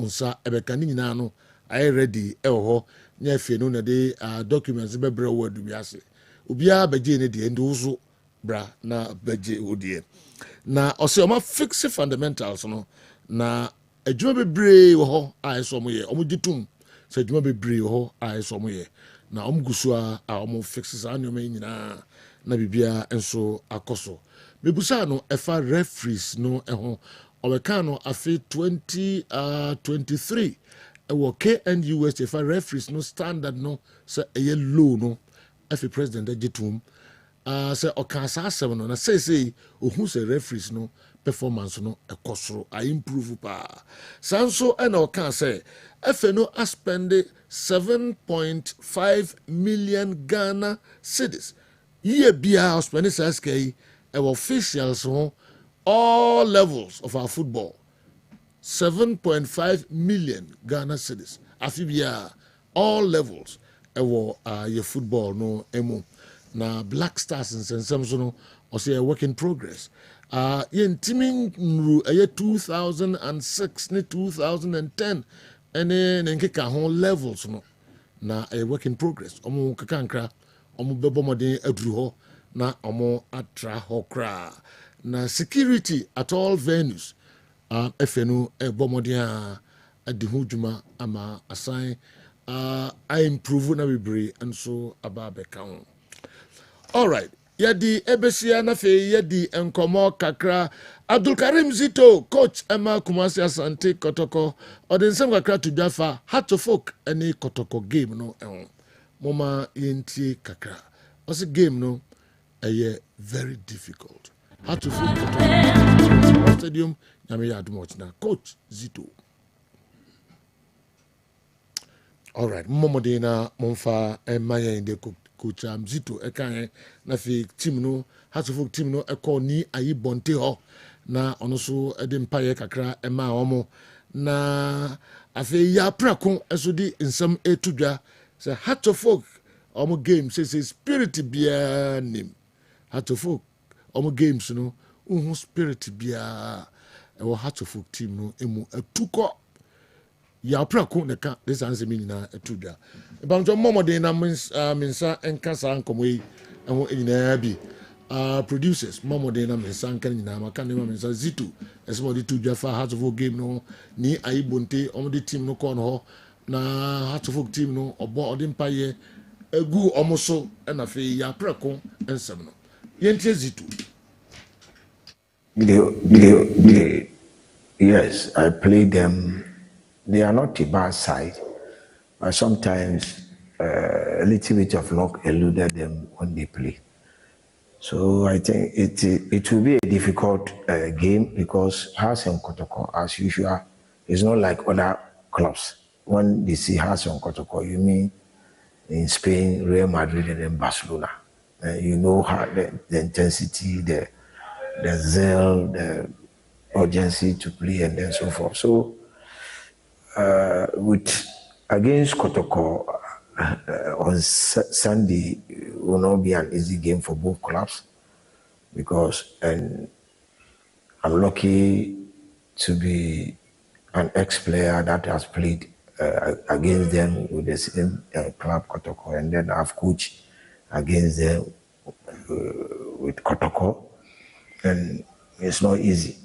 nsa ɛbɛka ne nyinaa no ayɛ ready ɛwɔ hɔ nyɛ afei no na de documents bɛbrɛ wɔ adubiase obiara bɛgye ne deɛ ndi wo so bra na bɛgye wo deɛ na ɔsɛ ɔma fixe fundamentals no na adwuma bebree wɔ hɔ a ɛsɛ ɔmo yɛ ɔmo gye tom sɛ adwuma bebree wɔ hɔ a ɛsɛ ɔmo yɛ na ɔmo gu so a ɔmo fixe saa nneɛma yi nyinaa na biribiara nso akɔ so mebusa no ɛfa referees no ɛho ɔbɛka no afe 2023 ɛwɔ KNUS ɛfa referees no standard no sɛ ɛyɛ low no ɛfi president agye tom sɛ ɔka saa asɛm no na seesei ohu sɛ referees no performance no ɛkɔ soro I improve paa saa nso ɛna ɔka sɛ ɛfɛ no aspende 7.5 million Ghana cedis yie biara ɔspende saa sika yi ɛwɔ officials ho all levels of our football 7.5 million Ghana cedis afi biara all levels ɛwɔ yɛ football no emu na Black Stars nsɛnsɛm so no ɔsɛ a work in progress yɛntimi nru ɛyɛ 2006 ne 2010 ɛne ne nkeka ho levels no na ɛyɛ work in progress ɔmo keka nkra ɔmo bɛbɔ mmɔden aduru hɔ na ɔmo atra hɔ koraa na security at all venues ɛfɛ no ɛbɔ mmɔden a adi ho dwuma ama asan I improve na bebree nso aba abɛka ho. All right. Yadi ebesia na fe yadi enkomo kakra Abdulkarim Zito coach Emma Kumasi Asante Kotoko ɔdensɛm kakra to dwafa Heart of Folk any Kotoko game no moma yenti kakra ɔsɛ game no ɛyɛ very difficult Heart of Folk Kotoko stadium nyame yɛ adom ɔkyena coach Zito. All right, momodena momfa Emma yɛn cook coach Zito ɛkan na fe team no Hatofok team no ɛkɔ ni ayi bonte hɔ na ɔno so ɛde mpaeɛ kakra ɛma wɔn na afei ya prako ɛso di nsɛm etudwa sɛ Hatofok ɔmo game sɛ spirit biara nim Hatofok ɔmo games no uhu spirit biara ɛwɔ Hatofok team no emu etukɔ ya prako ne ka de sanse mi nyina etudwa banjo momode na mensa enka sa nkomo yi ɛho nyinaa bi producers momode na mensa nka nyinaa maka ne ma mensa Zito ɛsɛ de tudwa fa Hatofok game no ni ayibonte ɔmo de team no kɔ no hɔ na Hatofok team no ɔbɔ ɔde mpaye egu omoso na fe ya preko ensem no yentie zitu yes, I play them. They are not a bad side, but sometimes a little bit of luck eluded them when they play. So I think it will be a difficult game because Hearts and Kotoko, as usual, is not like other clubs. When they see Hearts and Kotoko, you mean in Spain, Real Madrid, and then Barcelona. You know how the intensity, the zeal, the urgency to play, and then so forth. So, with against Kotoko on Sunday, will not be an easy game for both clubs because I'm lucky to be an ex-player that has played against them with the same club Kotoko, and then I've coached against them with Kotoko, and it's not easy.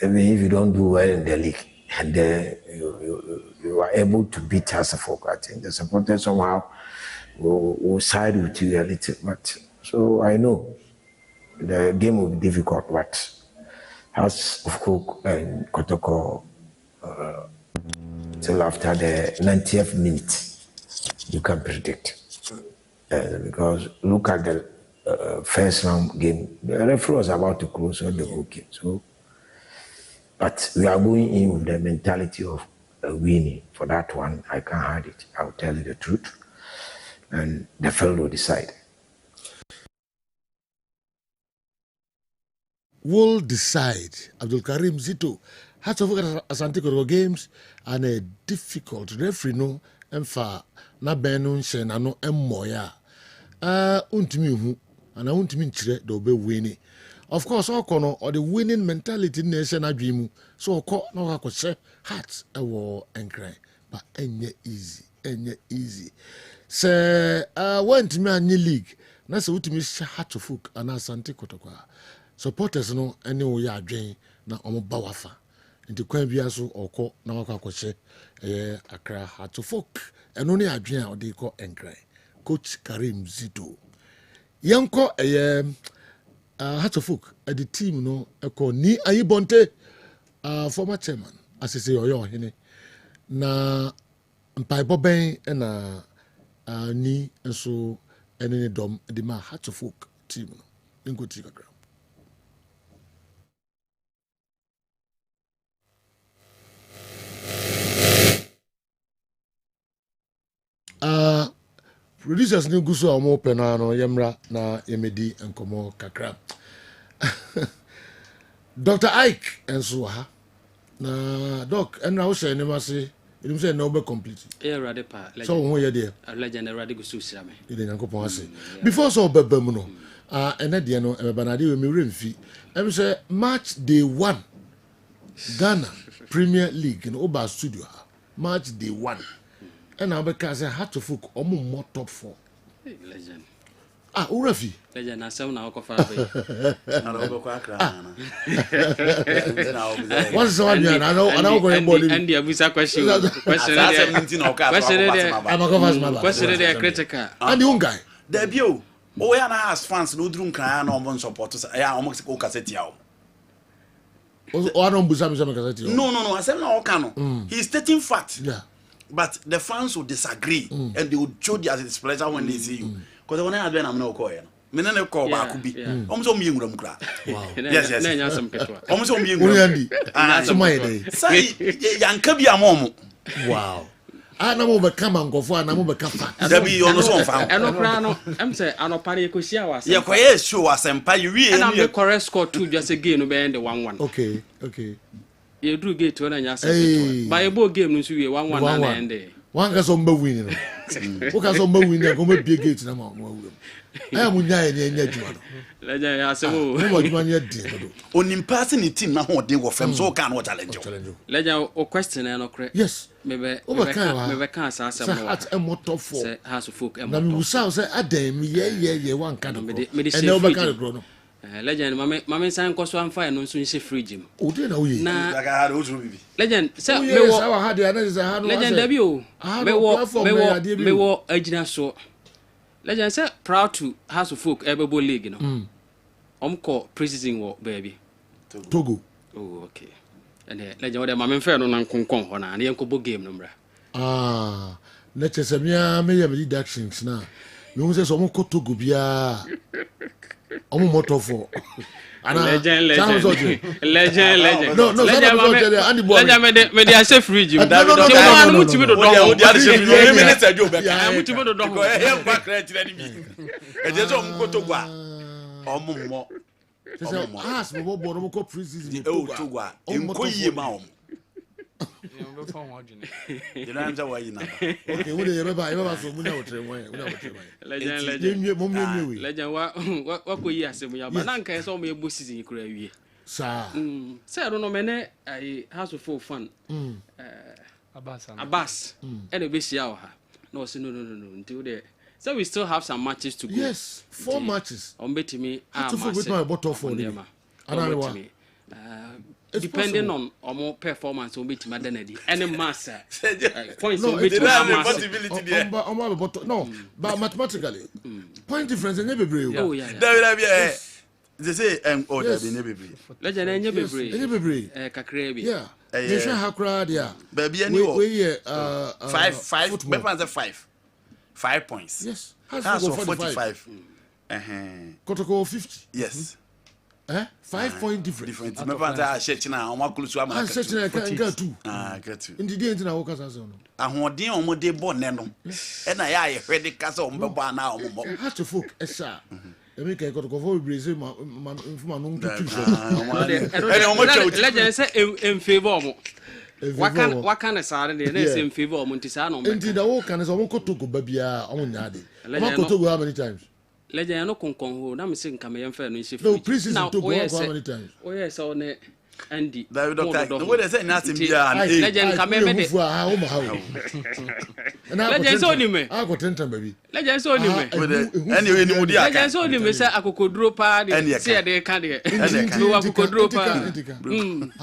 Even if you don't do well in the league, and then you are able to beat Hasselhoff, I think the supporters somehow will side with you a little bit. So I know the game will be difficult, but Hasselhoff and Kotoko till after the 90th minute, you can predict. Because look at the first round game, the referee was about to close on the whole game. So, but we are going in with the mentality of winning. For that one, I can't hide it. I'll tell you the truth. And the field will decide. Will decide. Abdul Karim Zito. Hearts of Asante Kotoko games and a difficult referee no emfa na benu nche na no emmoya. Untimi hu and untimi nchire do be winning. Of course, all or the winning mentality nation adwimu. So ko no ka share Hearts ewo enkran. But enye easy. Se went me any league. Na se utimi Hearts of Folk and Asante Kotoko. Supporters no any wo ya adwen na omo bawafa. Nti kwan bia so okọ na wakakọche Accra Hearts of Folk eno ne adwen a ode kọ enkran coach Karim Zito yanko Hearts of Folk the team no ekọ ni Ayibonte former chairman asese oyo hene na mpaibo ben na ni enso ene ne dom de ma Hearts of Folk team no ngoti kakra. Producers ni guso omo pena no yemra na yemedi enkomo kakra. Dr. Ike enso ha na doc enra wo share nema se enim say na obe complete. Ready pa legend. So wo ye de. Legend ready go so sira me. Ide yankopon ase. Before so babam no ene de no ebanade we me remfi. Em say match day 1 Ghana Premier League no oba studio ha. Match day 1. And I because I had to folk more top 4. Legend. Urafi. Legend, I saw now. What's the one? I know going to and the Abusa question. Question critical. And the young guy. Debut. Oh, yeah, has fans no drum cry no one supporters. I almost go cassette. Oh, I don't believe some No. I said no, Okano. He's stating fact. Yeah. But the fans will disagree and they will show their displeasure when they see you. Because when I have been, I'm not calling. Me no call back could be. Almost on me in cry. Yes. Almost on me in Randy. Say, Yankabi a mom. Wow. I know become and go for an ammo become. There be on the sofa. And no crano. I'm saying, I know Paddy Kusia. Yeah, quite sure as empire. You really correct score 2 just again, obeying the 1-1. Okay. You do get to an answer. By a ball game, you 1-1 and day. One has on winning. Who has on winning? Go make big gates. I am with Legend, I say, on in passing the team now, they were from so can what challenge. Legend or question and okay. Yes, maybe can't say a motor for Hearts of Folk. And we will say, a damn, yeah, one kind of medicine. Legend, Mamma San Coswan Fire, no soon say free Jim. Oh, dear, no, Legend, so yes, I had the legend debut. Me walk, Agina so. Legend say proud to House of Folk Ebebo League, no. Call preseason work, baby. Togo. Oh, okay. And legend what my men fair no nan konkon ho na na yenko game no bra. Let's say me deductions na. Me say so mo ko Togo bia. Omo moto for. Legend. No, legend me dey say fridge. No. Mutimi do don. Minister Joe be. Mutimi do don. Ko e kwa kra tire ni mi. E je so mo ko Togo a. Omo mo. As mo bo no ko preseason Togo a. Enko yie ma omo. You know I'm saying why you know. Okay, we dey remember so mu na wotre wan. Legend wa ko yi asem ya ba na nka e so mo ebo season kura wie. Sa. Say I don't know many I House of Folk fan. Abbas. And be sia ha. No say no until there. So we still have some matches to go. Yes, 4 matches. On bet me to with my bottle for them. Depending on more performance on bet me identity. Any master points no, on bet no, but mathematically point difference never brave. Oh yeah. They say oh there be never brave. Legend enye bebre. Kakra bi. Yeah. You should have crowd yeah. Baby any we 5 me 5 points. Yes. Has 45. Kotoko 50. Yes. 5 point difference. Me panta share na o makulu so amaka. Share can 2. Get 2. Indi dey na wo kasa so no. Ahoden o mo dey bo ne no. E na ya ye hwede kasa o mo bo na o mo. How to folk esa. Emi kai kotoko for Brazil ma no ntutu. Legend say in favor of what can I say? The in favor of Montisano. Indeed, the whole can is almost to go baby. I'm not how many times? Legend no concon. I'm saying come and fair no preseason to go how many times? Oh yes, on Andy. The way they say nothing be legend come and legend so me. I got 10 times baby. Legend so me. Anyway, ni mudi aka. Legend so me say akokodro pa de say dey ka de. No akokodro pa.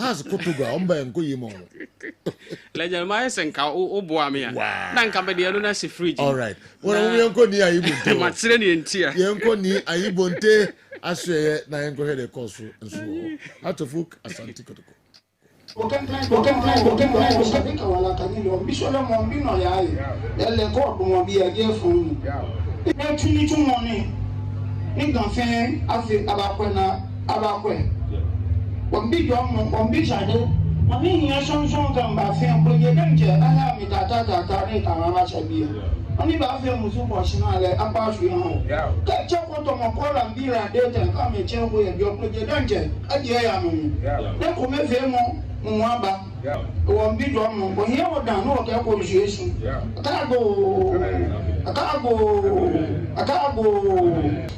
Has kotoga omba enko yimo. Legend my senka o boa me a. Na nka be de no na se fridge. All right. Well we enko ni ayibonte. Ma tire ni entia. Yenko ni ayibonte aswe na enko he de course nso. Out of folk asante kotoko. Oni ba fe musu bo shina le apa su yan ka che ko to mo ko la mbira de te ka me che ko ye bio ko je danje adie ya no de ko me fe mo mo aba wo mbi do mo bo he o dan no ka ko jesu akago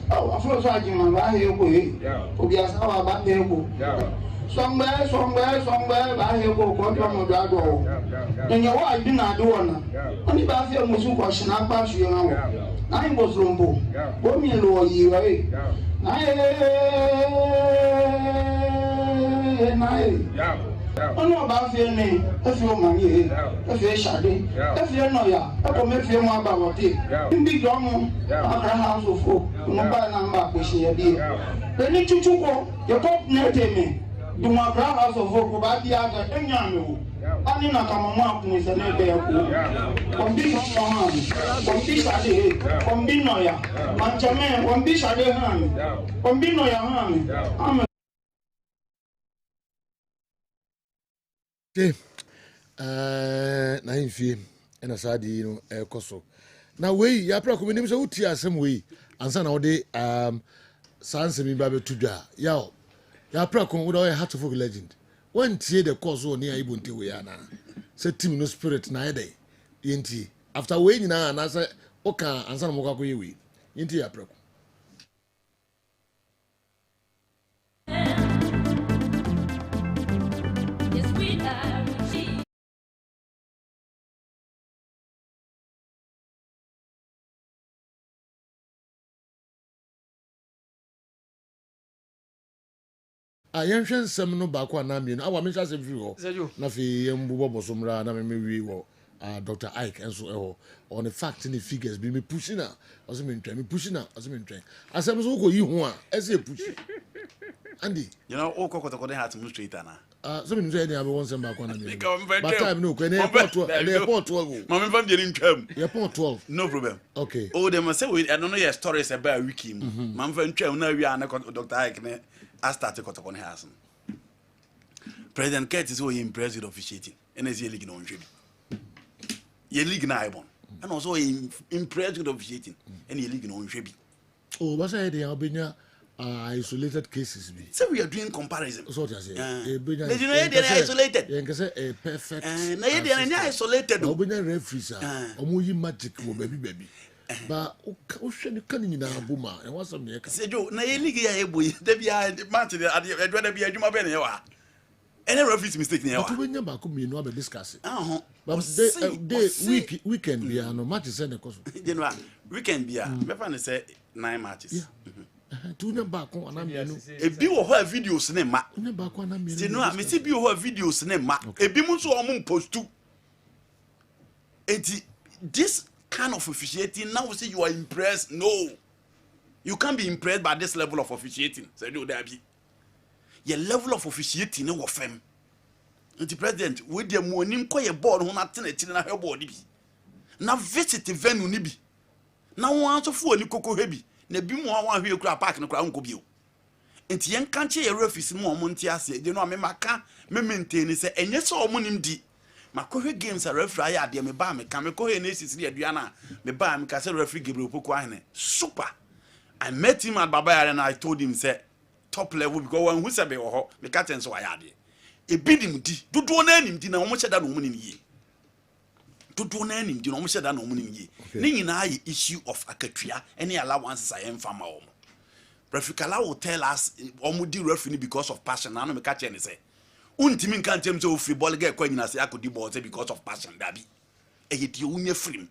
afro so ajima ba he ko e obi asa wa ba he ko Sombe ba he ko ko to mo da do enye wa bi na do na oni ba fe musu ko shina pa su yan wo na in bo zrombo bo mi lo yi wa e na ono ba fe ni e fi o ma ni e fi shade e fi no ya e ko me fi mo aba wo ti mbi do mo akra house of folk mo ba na mba ko she ye bi eni chuchu ko ye ko na teme Duma House of Folk ba di aga enyame ani na kama ma kun se na be ko kombi no ha kombi sade kombi no ya manchame kombi sade ha kombi no ya ha am na infie ena sadi no ekoso na we ya pra ko nim se uti asem we ansa na wo de sanse mi ba betudwa ya ya pra kon wo do Heart of Folk legend when tie the course o ni ayibonte we ana say team no spirit na ede yenti after we nyina na say oka ansa na mo kwa koye we yenti ya pra ko ayenhwe nsem no ba kwa na mienu awa me hwase firi ho na fe yembu bobosomra na me wi wo Dr. Ike and so on the fact in the figures be me pushing her as me pushing her as me train as I'm so go you one as a push Andy you know all Kotoko has to move straight now some say they have one some back on me but time no when airport 12 mama fam dey in term airport 12 no problem okay oh them say we I don't know your stories about wiki mama fam twam na wi an Dr. Ike ne I started Kotoko has President Kurt is so impressed with officiating NSA league no nhwe ye league na ibon and also impressed with officiating and ye league no nhwe bi oh what say they obenya isolated cases be so we are doing comparison so what you say you know they are isolated you can say a perfect na they are isolated obenya referees omoyi magic wo baby but o hwe ni kan nyina abuma e wasam ne ka say jo na ye league ya eboyi da bia match de adwa da bia adwuma be ne wa any referees mistake ne wa but we nyamba ko mienu aba discuss but they weekend bia no match say ne koso you know weekend bia me fa ne say 9 matches tu nyamba ko ana mienu e bi wo ho videos ne ma nyamba ko ana mienu you know me see bi wo ho videos ne ma e bi mu so o mu postu enti this kind of officiating now we say you are impressed no you can't be impressed by this level of officiating say do that be your level of officiating no fem the president we dey mo ni nko ye board ho na tena tiri na hwe board bi na visit venue ni bi na won asofo ni koko hwe bi na bi mo wa hwe kura park no kura nko bi o enti yen kan che ye referee mo mo nti ase de no me maka me maintain se enye se o mo nim di makohwe games a referee ya de me ba me ka me kohe na sisi de adua na me ba me ka se referee Gabriel Poko ahene super I met him at Babaya and I told him say top level because when who said be ho me ka ten so ayade e bidim di dodo na anim di na omo cheda no omo nim yi dodo na anim di na omo cheda no omo nim yi ni nyina ye issue of akatua any allowances I am farmer omo referee Kala will tell us omo di referee because of passion na no me ka che ne say untimi nka ntem so free ball get kwa nyina say akodi ball say because of passion dabi e ye di unye free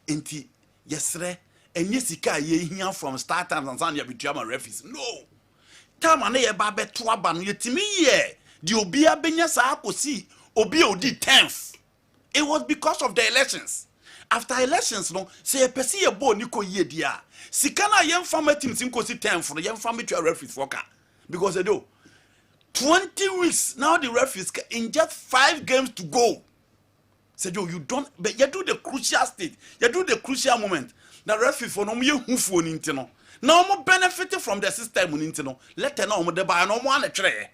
enti yesre enye sika ye hia from start times and sound ya bitua ma referees no time na ye ba beto aba no yetimi ye di obi abenya sa akosi obi odi 10th it was because of the elections after elections no say a person ye ball ni ko ye dia sika na ye mfama team sin kosi 10th no ye mfama bitua referees for ka because they do 20 weeks now the referees in just 5 games to go said you don't but you do the crucial stage you do the crucial moment the referee for no ye hufu ni ntino now mo benefit from the system ni ntino let na mo de ba no mo an twere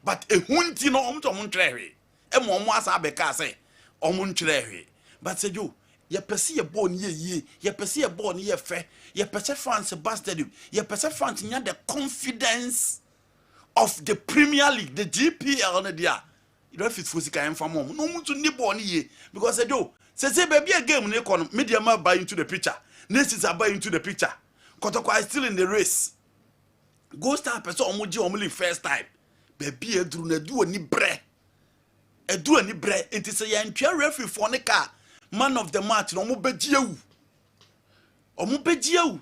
but ehu ntino mo to mo twere e mo asa abeka say o mo twere but said you ye pese ye ball ni ye ye pese ye ball ni ye fe ye pese fans bastard ye pese fans nya the confidence of the Premier League, the GPL on dia. You don't fit for sika enfam mom. No mutu ni ball ni ye because they do. Say baby a game ne kon media ma buy into the picture. Next is buy into the picture. Kotoko is still in the race. Go start person omoji omuli first time. Baby edru na du oni bre. Edu oni bre. It is a ntwa referee for ne car. Man of the match no mo begie wu. Omo begie wu.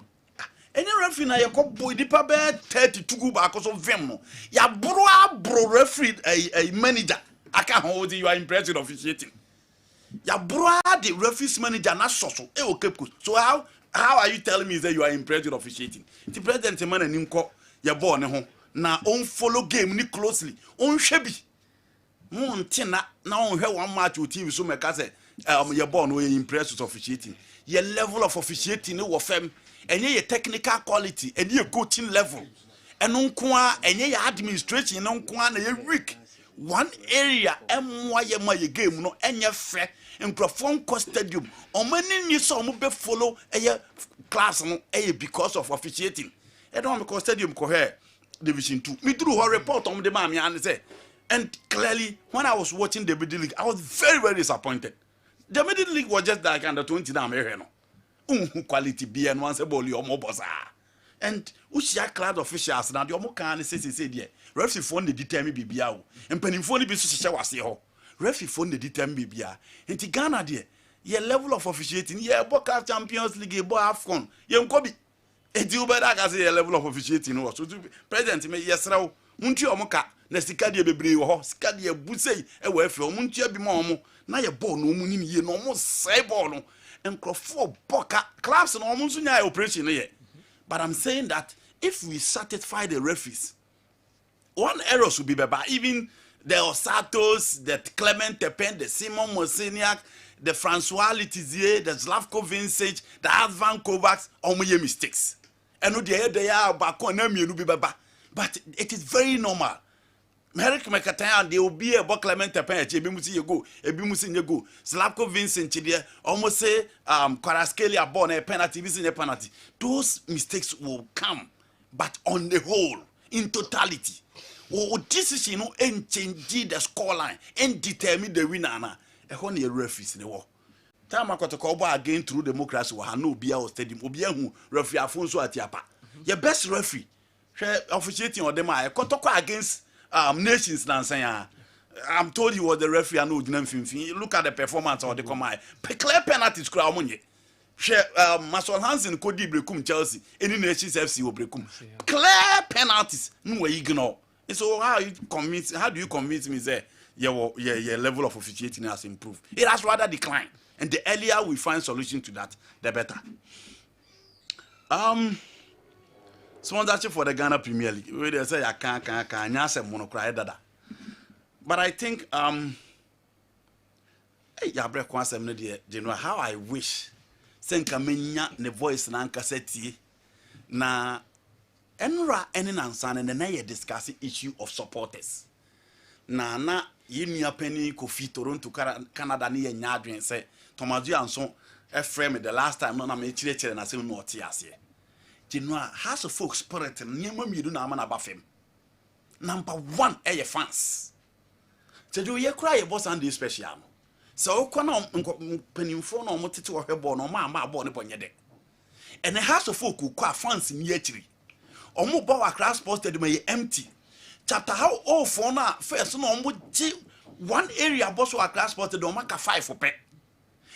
Any referee na ye ko boy dipa be 32 go back so vem no ya bro referee a manager aka hold you are impressed with officiating ya bro the referee's manager na so e o keep so how are you telling me that you are impressed with officiating the president man anim ko ye ball ne ho na on follow game ni closely on hwe bi mo ntina na on hwe one match o TV so me ka say ye ball no ye impressed with officiating ye level of officiating no wo fam enye ye technical quality enye ye coaching level eno nkoa enye ye administration no nkoa na ye weak one area emwa ye ma ye game no enye fe microphone co stadium omani ni so mo be follow eye class no eye because of officiating e don because stadium ko here division 2 me through her report on the man and say and clearly when I was watching the middle league I was very very disappointed. The middle league was just like under 20 na me no quality be and once a ball your mobosa and ushia cloud officials na the omo kan say there referee phone dey determine bibia o empanimfo phone bi so hye wase ho referee phone dey determine bibia enti Ghana there your level of officiating yeah Boca Champions League bo AFCON ye nko bi enti ubeda ka say your level of officiating no so president me yesra munti omuka na sika de bebre wo ho sika de abusei e wo afi omunti abi ma omo na ye ball no mu ni ye no omo sai ball no encrofo boka clubs no omo nso nya operation ye. But I'm saying that if we satisfy the referees, one error should be beba. Even the Osatos, the Clement Tepen, the Simon Moseniak, the Francois Letizier, the Slavko Vincic, the Advan Kovacs, omoye mistakes. And no they are back on them, you be beba. But it is very normal. Merrick Mekataya, they will be a Clement Tepen, Ebimusi you go, Ebimusi you go, Slavko Vincent, almost say Kwaraskelia born a penalty, missing a penalty. Those mistakes will come, but on the whole, in totality. Decision no change the scoreline and determine the winner na e ho na referees ne wo time akotoko bo again through democracy wa no bia o stadium obi ahu referee afonso atiapa your best referee officiating on them akotoko against nations na san I'm told you was the referee and no ginam finfin look at the performance of the command clear penalties kura omonye Masol Hansen kodi brekum Chelsea any nations FC o brekum clear penalties no we ignore. So how do you convince me that your level of officiating has improved? It has rather declined. And the earlier we find solution to that, the better. Sponsorship for the Ghana Premier League. Where they say I can't monocry. But I think how I wish Senkamenya ne voice na ankaseti na Enra ene nansane na ye discuss issue of supporters. Na yinua pani Kofi Toronto Canada ni ye nyadwen say Tomazu Anson e frame the last time na me chire na say no oti ase. Jinwa has a folk spirit nyema miru na ama na bafem. Number 1 ye fans. Tejo ye kra ye boss and special. So kwa na panimfo na omotete wo hwebo na ma abo ne bonyede. And the house of folk kwa fans ni achiri. Omo ba wa class posted me empty. Chapter how all for na first no omo ji one area boss wa class posted o maka 5 for pet.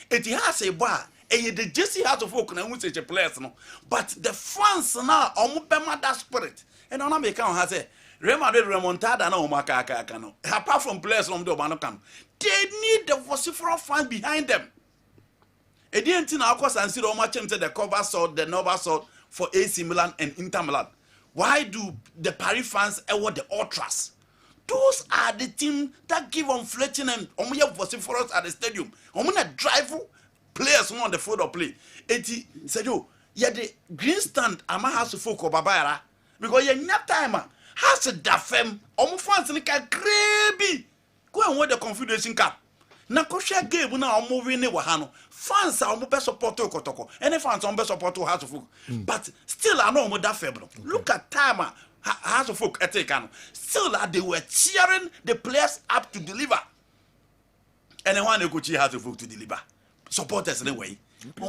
It has a bar e the JC house of folk na hu say players no. But the fans na omo be ma that spirit. And ona make am ha say Real Madrid remontada na o maka aka no. Apart from players from the Obano camp, they need the vociferous fans behind them. E didn't na akwa San Siro o ma chem say the cover sword, the Nova sword for AC Milan and Inter Milan. Why do the Paris fans award the ultras? Those are the teams that give on fletching and omuya vociferous at the stadium. Omuna drive players on the field of play. Eti sejo ya the green stand ama house folk obabayara because ya nya time has a dafem omu fans ni ka grebi go and win the Confederation Cup. Na ko share game na omu win wa ha no fans are omu be support Kotoko any fans omu be support house of folk but still I know omu dafem no look at time house of folk etekano still they were cheering the players up to deliver and then when they go cheer house of folk to deliver supporters anyway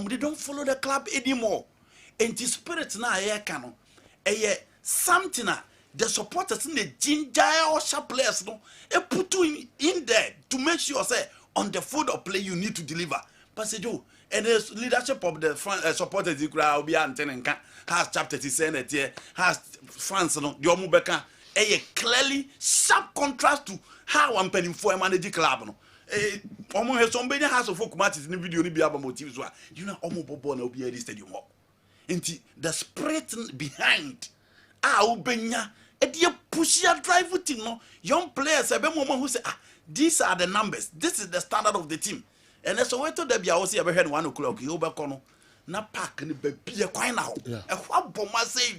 they don't follow the club anymore and the spirit na here kano something the supporters in the ginger or sharp players no e put in there to make sure say on the field of play you need to deliver. But say and the leadership of the supporters the crowd be anten has chapter 37 here has fans no the omubeka clearly sharp contrast to how I'm paying for a managing club no omo he somebody has of folk matches in video ni bi aba motives so you know omo bobo na obi at stadium ho enti the spirit behind ubenya e push your drive team no young players ebe mo who say these are the numbers, this is the standard of the team. And so we to there I say ebe head 1 o'clock you be kono na park ni be bia kwan na ho e hwa boma say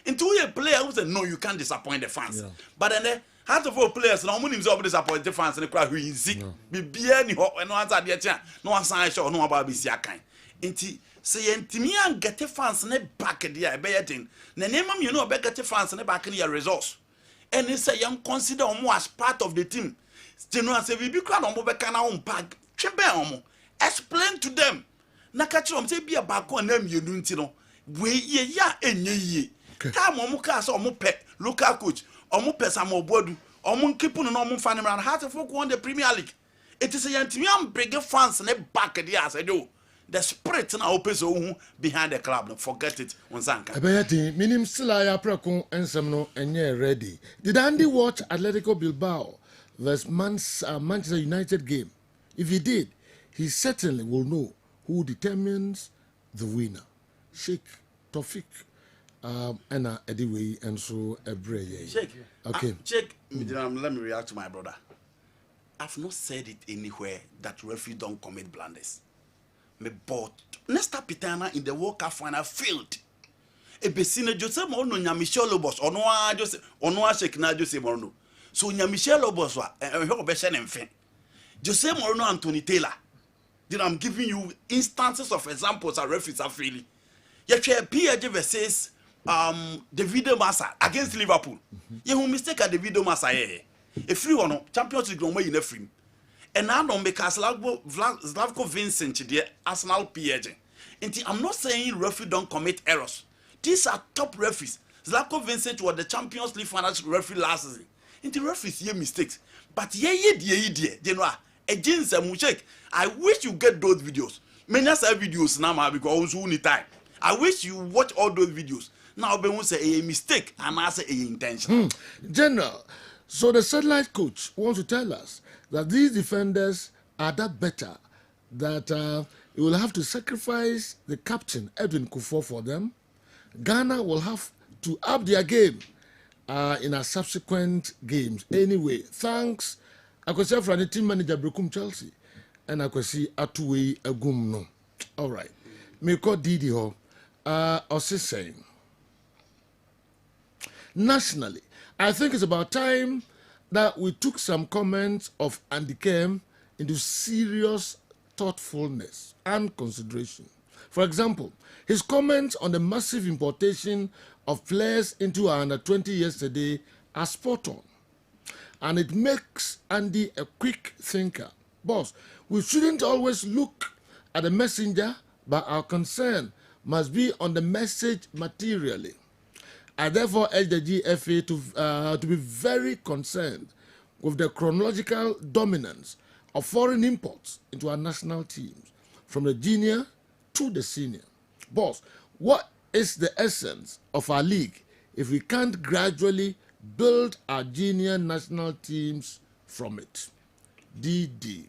into a player who say no you can't disappoint the fans but then how to for players na omo nim say disappoint the fans ni kra hu easy be bia ni ho no answer de tia no asan show no aba be si akan enti say entimi an get fans ne back there be yedin na nema you know be get fans ne back your results and they say you consider omo as part of the team general say we be kra no be kana on pack twebe omo explain to them na ka kire say bia back on na mienu nti no we ye ya enye yie time omo ka say omo pe local coach omo pesa mo bodu omo nkipu no omo fa ne mran how to folk won the Premier League it is a yantimi am big fans ne back there as I do the spirit now opens behind the club. No, forget it. Minim Sila Preko and Samno and ready. Did Andy watch Atletico Bilbao versus Manchester United game? If he did, he certainly will know who determines the winner. Sheikh Tofik and Ediway and so Ebreye. Sheikh. Okay. Sheikh, let me react to my brother. I've not said it anywhere that referees don't commit blunders. But Nesta Pitana in the World Cup final failed. Ebesine Jose Mourinho nya Michel Lobos ono Sheikh na Jose Mourinho. So nya Michel Lobos wa ho be hye ne mfe. Jose Mourinho Anthony Taylor. Then I'm giving you instances of examples of referees are failing. Yehwe PSG versus Davido Massa against Liverpool. You mistake at Davido Massa here. A free one Champions League no way in a free. And now don't make Slavko Vincent the Arsenal PSG. I'm not saying referees don't commit errors. These are top referees. Slavko Vincent was the Champions League final referee last season. The referees hear mistakes. But you know, against a Mushek, I wish you get those videos. Many videos now because we need time. I wish you watch all those videos. Now we won't say a mistake and I say a intention. General, so the satellite coach wants to tell us that these defenders are that better that you will have to sacrifice the captain Edwin Kufuor for them. Ghana will have to up their game in our subsequent games. Anyway, thanks. I could say from the team manager Brekum Chelsea, and I could see Atuwe Agumno. All right, me call Didi ho. Also saying, nationally, I think it's about time that we took some comments of Andy Kem into serious thoughtfulness and consideration. For example, his comments on the massive importation of players into our under-20 yesterday are spot on. And it makes Andy a quick thinker. Boss, we shouldn't always look at the messenger, but our concern must be on the message materially. I therefore urge the GFA to be very concerned with the chronological dominance of foreign imports into our national teams, from the junior to the senior. Boss, what is the essence of our league if we can't gradually build our junior national teams from it? DD,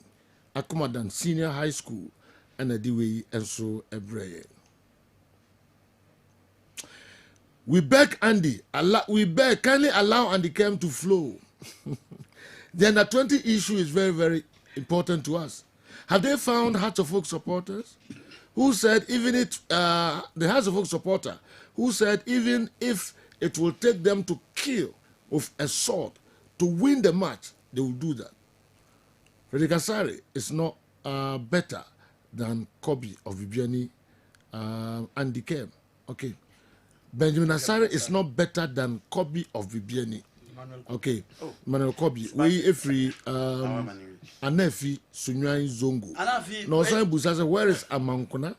Akumadan Senior High School, and Adiwe Enso Ebreye. We beg Andy, kindly allow Andy Kem to flow. The under-20 issue is very, very important to us. Have they found Hearts of Oak supporters who said the Hearts of Oak supporter who said even if it will take them to kill with a sword to win the match, they will do that. Frederick Asare is not better than Kobe of Viviani, Andy Kem. Okay. Benjamin Asare is not better than Kobe of Viviani. Okay. Manuel Kobe. We every Anefi Sunyai Zongo. No, say Busasa, where is Amankuna?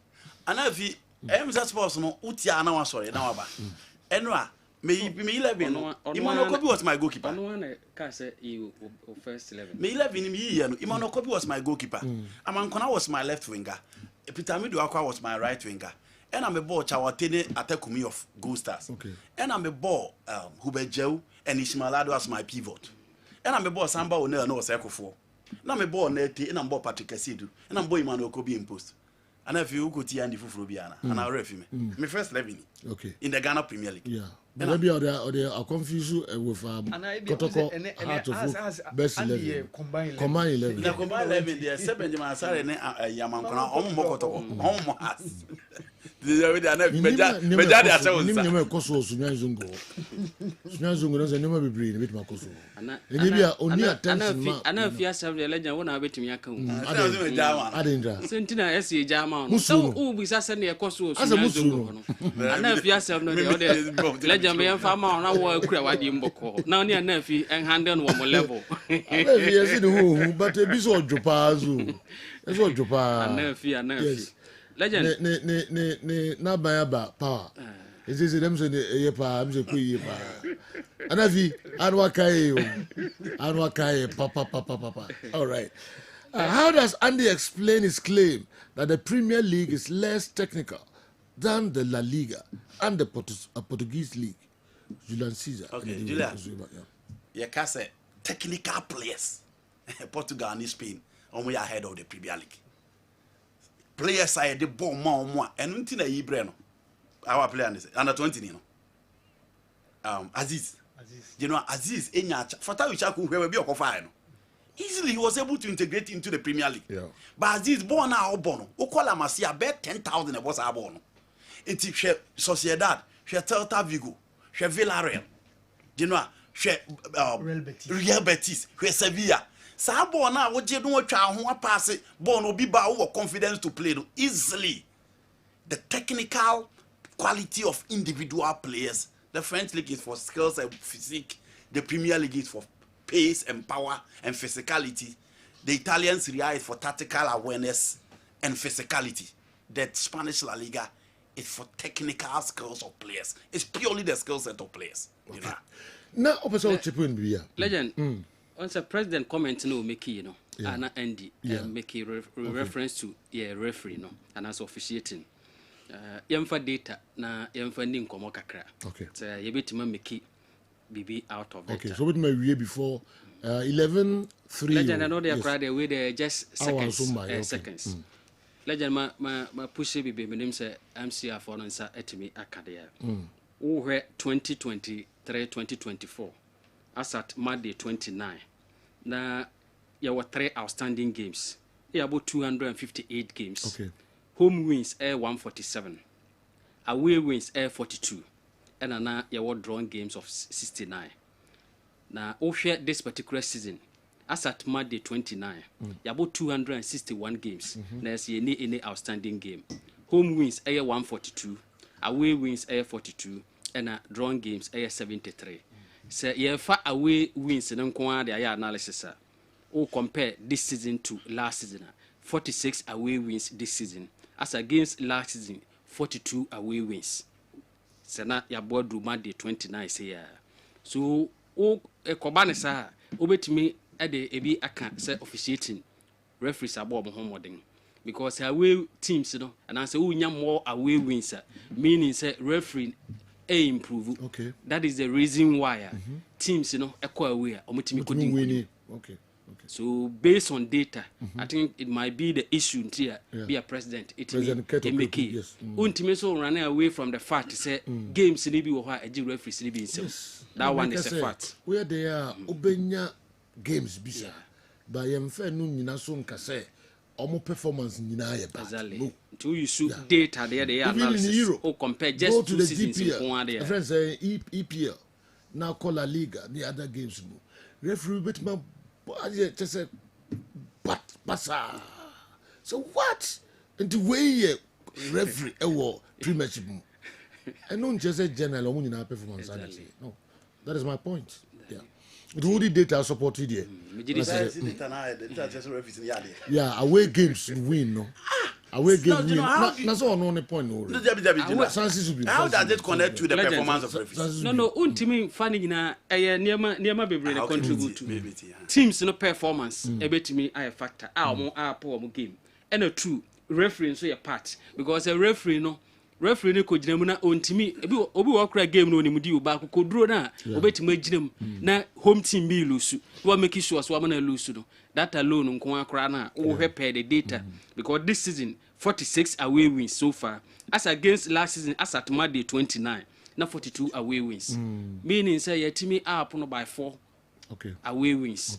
Anafi, just supposed no Utia now sorry now about. Enwa, me 11. Emmanuel Kobe was my goalkeeper. No one can say you first 11. Me 11 me Emmanuel Kobe was my goalkeeper. Amankuna was my left winger. Peter Miduakwa was my right winger. And I'm a ball Chawatene Atekumi of Gold Stars. Okay. And I'm a ball Hubejeu and Ishmaelado as my pivot. And I'm a ball Samba Onel no circle for. Now I'm a ball Neti and I'm ball Patrick Kessidu. And I'm boy Emmanuel Kobe in post. And if you go to Andy Fufurobiana, and I'll ref me. My first 11 in the Ghana Premier League. Yeah. But maybe I'll confuse you with Kotoko Heart of Oak best 11. Combine 11. The combined 11 there, 7 Jamasare and Yamankona, Omokotoko, Legend farmer na wo akura wadi mboko na oni anafi en handle no mo level anafi yesi no hu but e bi so odwopa azu eso odwopa anafi legend ne na ba power is them say ye pa am say ku ye pa anafi anwa kai papa all right How does Andy explain his claim that the Premier League is less technical than the La Liga and the Portuguese League? Julian Caesar. Okay, Julian. You can say technical players. Portugal and Spain, we are ahead of the Premier League. Players are the ball more, and until a Ibreno. Our player is under 20, you know. Aziz. You know, Aziz, Fata Wichaku, who will be a fire. Easily, he was able to integrate into the Premier League. Yeah. But Aziz, born now, Bono, Okola Masia, bet 10,000 was our bono. It's Sociedad, she Celta Vigo, she Villarreal, you know, she Real Betis, she Sevilla. Sabo na wo je no twa ho pass ball no bi ba wo confidence to play no easily. The technical quality of individual players. The French league is for skills and physique. The Premier League is for pace and power and physicality. The Italian Serie A is for tactical awareness and physicality. The Spanish La Liga is for technical skills of players. It's purely the skill set of players. Okay. You know. Now, opposite chipin be legend. Once a president comment no make you know, Anna Andy make a reference to referee no, and as officiating. Yemfa data na yemfa ndi nkomo kakra. Okay. So yebetima make BB out of it. Okay. So what my way before 11-3. Legend I know they are crowd away there just seconds. Seconds. Legend ma push BB my name say MCR for answer etimi akadea. Who 2023-2024 as at Monday 29. Now, there were 3 outstanding games. There about 258 games. Okay. Home wins 147. Away wins 42. And now there were drawn games of 69. Now, over this particular season, as at Monday 29, there about 261 games. There's any outstanding game. Home wins 142. Away wins 42. And drawn games 73. So far away wins and the analysis. Or compare this season to last season. 46 away wins this season. As against last season, 42 away wins. So now your board do Monday 29 say. So a Kobanesa, obet me at the AB account say officiating referees above homewooding. Because away teams, you know, and I say, oh, more away wins, meaning say referee. Improve. Okay. That is the reason why teams, you know, acquire away or winning. Okay. So based on data, I think it might be the issue here. Be a president. It make it. Yes. So running away from the fact say games need be why a referee need be himself. That one is a fact. Where they are obenya games bisa. But yem fe no nyina so nka say omo performance nyina ye bad. Exactly. To you shoot data there they are analysis or compare just two seasons in one there. Friends say EPL now call La Liga the other games no. Referee bit my just say but passa. So what? And the way referee premiership and not just a general omo performance. No. That is my point. Yeah. It would the data supported here. Yeah, away games win, no. Away games win. That's all on the point. How does it connect to the performance of referees? No, ultimately, funny na near my baby contribute to teams no performance. A bit to me, I factor. Our poor game. And a true referee so your part because a referee no. Referee ne ko gyina mu na ontimi obi wo kra game no nimudi o ba ko duro na obetimi gyina mu na home team be lose we make sure so am na lose no that alone nko akra na wo hwepɛ the data because this season 46 away wins so far as against last season as at Monday 29 na 42 away wins meaning say yetimi up no by 4 away wins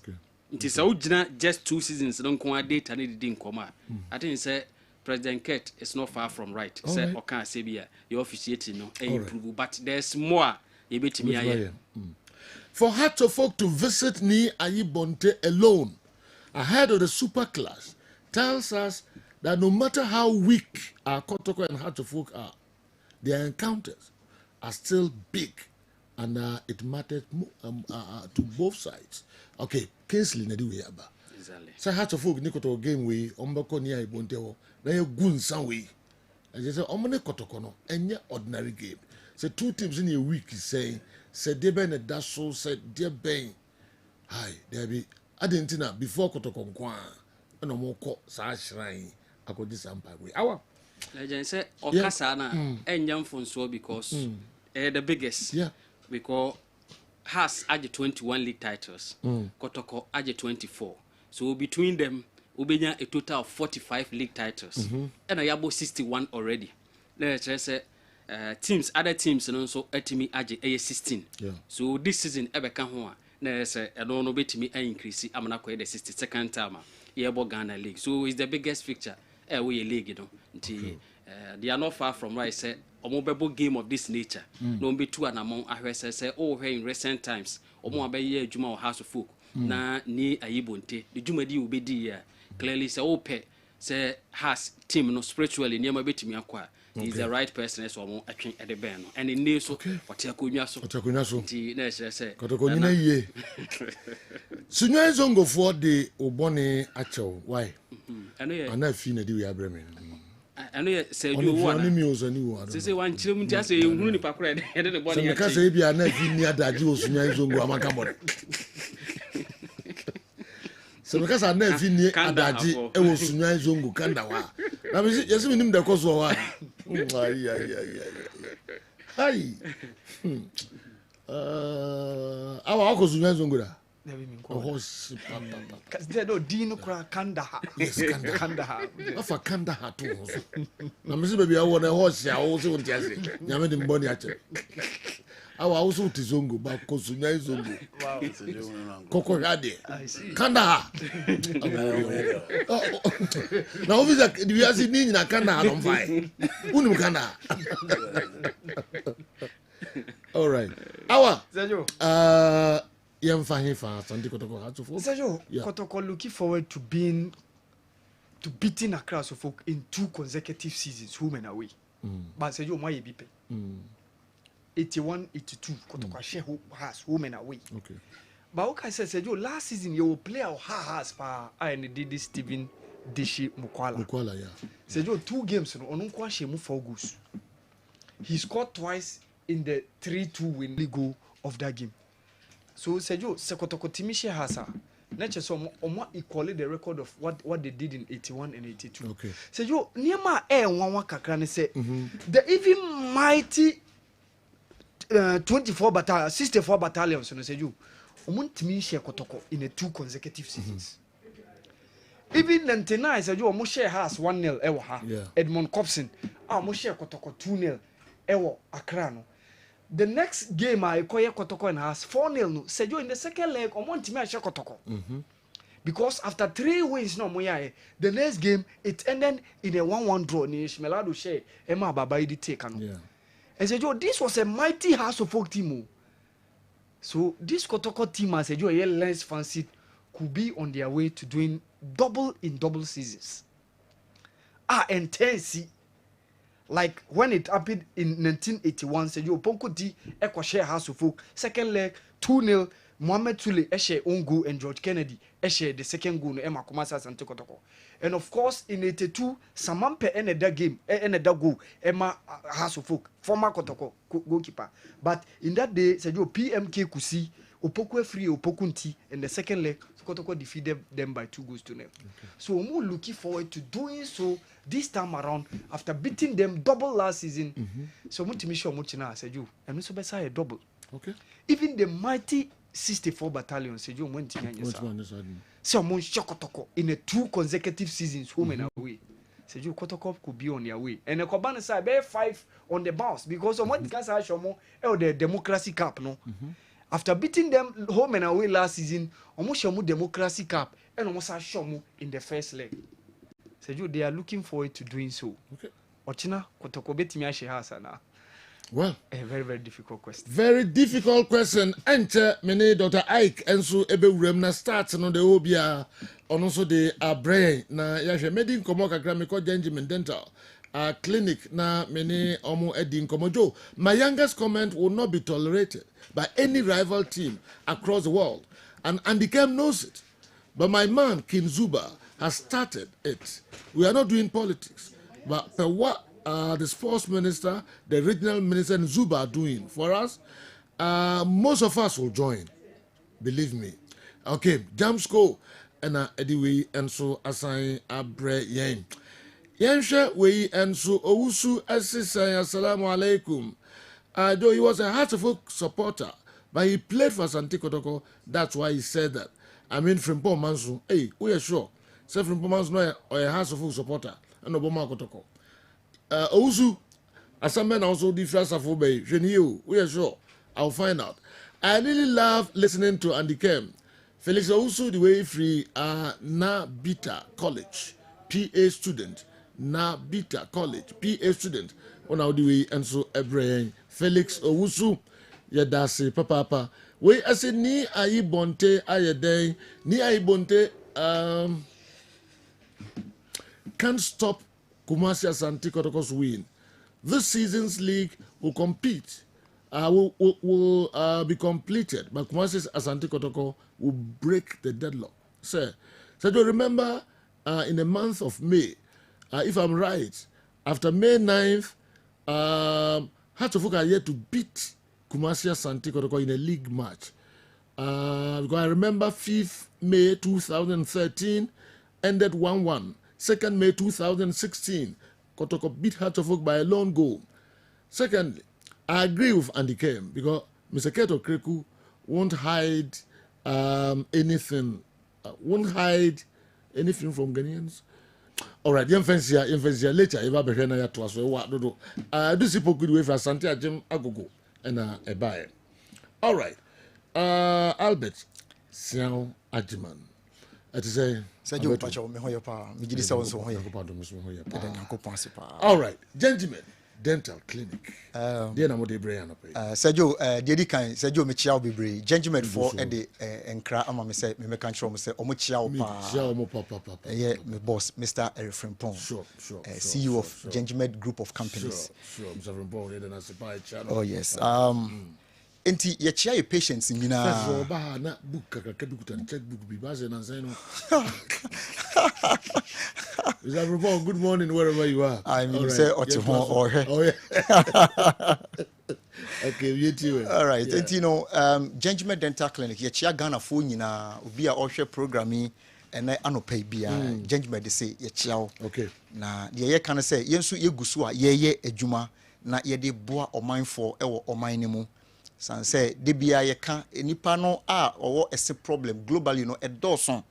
it is so just 2 seasons don't ko data ne didn't come I think say President Kett is not far from right. Say, okay, say your officiating no improve, but there's more. For Hearts of Folk to visit Ni Ayibonte alone ahead of the super class tells us that no matter how weak our Kotoko and Hearts of Folk are, their encounters are still big, and it matters to both sides. Okay, Kingsley Nediweyaba. Exactly. So Hearts of Folk Nikoto game we Ombako Ni Ayibonte. Na ye gun some way. And they say, omone kotoko any ordinary game. So 2 teams in a week is saying, said they ben a dash said dear ben. Hi, there be Adentina before kotoko nkwa. ɛna ɔmo kɔ saa shrine akɔgye saa mpaebɔ awa legend say okasa na enyam fonso because the biggest because has aje 21 league titles Kotoko aje 24 so between them ubenya a total of 45 league titles and ayabo 61 already let's say teams other teams no so etimi aje 16 so this season ebeka ho a na say eno no betimi increase amana ko the 62nd time yebo Ghana league so it's the biggest fixture we league no nti they are not far from right say omobebo game of this nature no be two and among ahwese say in recent times omo abaye adwuma o house of folk na ni ayibonte the dwumadi obedi ya clearly say ope say has team no spiritually niam betimi akwa he's the right person so omo atwen ede ben no and in ne so otakonwa so nti na say kotokonyi na yie sunyan zongo for the obone achew why ana fi na di we abreme ano ye say you want oni mi ozani wo say say wan chire mu ti ase ehunu ni pakora de de body ya ka say bia na fi ni adaji osunyan zongo amaka bore so because I na fi ni adaji e wo sunyan zongo kanda wa na me yesi mi nim de koso wa ai awa ko sunyan zongo da Because they don't deal Kandahar. Yes, Kandahar. Afa Kandahar too. Na misi baby I want a horse ya also want to say. Nyame dem boni ache. Awa also tizongo ba kosunya izongo. Wow. Koko hade. Kandahar. Na obviously the we see ni na Kandahar don fine. Unim Kandahar. All right. Awa. Sergio, Kotoko looking forward to beating Accra Suffolk in 2 consecutive seasons, home and away. But Sergio, my BP 81-82, Kotoko share has home and away. Okay. But okay, Sergio, last season you will play our has pa and did this Stephen Dishi Mukwala. Mukwala, yeah. Sergio, 2 games on Unkwashi mu 4 goals. He scored twice in the 3-2 win goal of that game. So Sergio, Sekotoko Timisha Hasa, nature so omo equally the record of what they did in 81 and 82. Okay. Sergio, Niama nwanwa kakra ne say the even mighty 64 battalions no Sergio, omo Timisha Kotoko in a 2 consecutive seasons. Even 99 Sergio omo share has 1-0 ewo ha. Edmond Copson, omo share Kotoko 2-0 ewo Accra no. The next game I call Kotoko and has 4-0 no. Sergio in the second leg on one team I share Kotoko. Because after 3 wins no moya the next game it ended in a 1-1 draw ni Shmelado share Emma Baba idi take no. Yeah. And Sergio this was a mighty House of Folk team. So this Kotoko team as Sergio a less fancy could be on their way to doing double seasons. And 10 like when it happened in 1981, Sergio Ponko D Echo share House of Folk, second leg 2-0, Mohamed Tule Eshe Ongo and George Kennedy Eshe the second goal no Emma Kumasa Sante Kotoko. And of course in 82, Samampe ended that game, ended that goal, Emma House of Folk, former Kotoko goalkeeper. But in that day, Sergio PMK Kusi, Opoko free Opokunti, and the second leg, Kotoko defeated them by 2-0. Okay. So we're looking forward to doing so this time around after beating them double last season. So I'm to sure Mochina said you and also better a double. Okay. Even the mighty 64 battalion said you went to so Mon Shokotoko in a 2 consecutive seasons home and away. Said you Kotoko could be on their way. And the Kobana side bear 5 on the bounce because of what the Casa Shomo the Democracy Cup no. After beating them home and away last season, almost Shomu Democracy Cup and almost Shomu in the first leg. Sergio, they are looking forward to doing so. Okay. Ochina, Kotoko betimi ashe hasana. Well, a very, very difficult question. Very difficult question. Enter many Dr. Ike and so ebe uremna starts no the obia on also the brain na yashe medin komo kakra me ko Benjamin Dental clinic na many omo edin komojo. My youngest comment will not be tolerated by any rival team across the world, and Andy knows it. But my man King Zuba has started it. We are not doing politics, but per what the sports minister, the regional minister, and Zuba are doing for us, most of us will join. Believe me. Okay, Jamsco, ɛna ɛde wei nso asan abrɛ yɛn yɛnhwɛ wei nso owusu ɛsesan assalamu alaikum. Though he was a heartful supporter, but he played for Asante Kotoko. That's why he said that. I mean, Frimpong Mansu, hey, we are sure. Say Frimpong Mansu no a heartful supporter, and Obama Kotoko. Owusu, as some men also different of obey. We are sure. I'll find out. I really love listening to Andy Kem. Felix Owusu, the way free, na Bita College, PA student. Na Bita College, PA student. On our way and so every Felix Owusu, Yadasi, Papa. We as ni ayi bonte ayeden, ni ayi bonte can't stop Kumasi Asante Kotoko's win. This season's league will compete, will be completed, but Kumasi Asante Kotoko will break the deadlock. So do remember in the month of May, if I'm right, after May 9th, Hearts of Oak are yet to beat Kumasi Asante Kotoko in a league match. Because I remember 5th May 2013 ended 1-1. 2nd May 2016, Kotoko beat Hearts of Oak by a lone goal. Secondly, I agree with Andy Kem because Mr. Keto Kreku won't hide anything. Won't hide anything from Ghanaians. All right, yemfensia later eva behwe na ya to aso wa dodo. Do sipo good way for Asante Agem agogo na ebae. All right. Albert Siao Ajiman. It is a Sergio Pacho me hoye pa. Me gidi se wonso hoye. All right, gentlemen. Dental clinic. Dear na mo de bre an pay. Sergio di kan Sergio me chia bebre. Gentlemen for e de enkra ama me say me kan tro me say omo chia o pa. Chia o mo papa. Yeah, my boss Mr. Frimpong. Sure. CEO of Gentlemen Group of Companies. Sure. Mr. Frimpong here na supply channel. Oh yes. Enti ye chia your patients nyina. First ba na book kaka bi kutan checkbook bi ba se na say no. Mr. Frimpong, good morning wherever you are. I mean say Otihon or yeah. Okay, you too. All right. Yeah. And you know, Gentlemen Dental Clinic, ye chia Ghana fo nyina obi a ohwe programming and anopai bia Gentlemen de say ye chia. Okay. Na ye kan say yenso ye gusu a ye adwuma na ye de boa omanfo e wo oman ni mu. San say de bia ye kan enipa no a owo ese problem globally no e dawson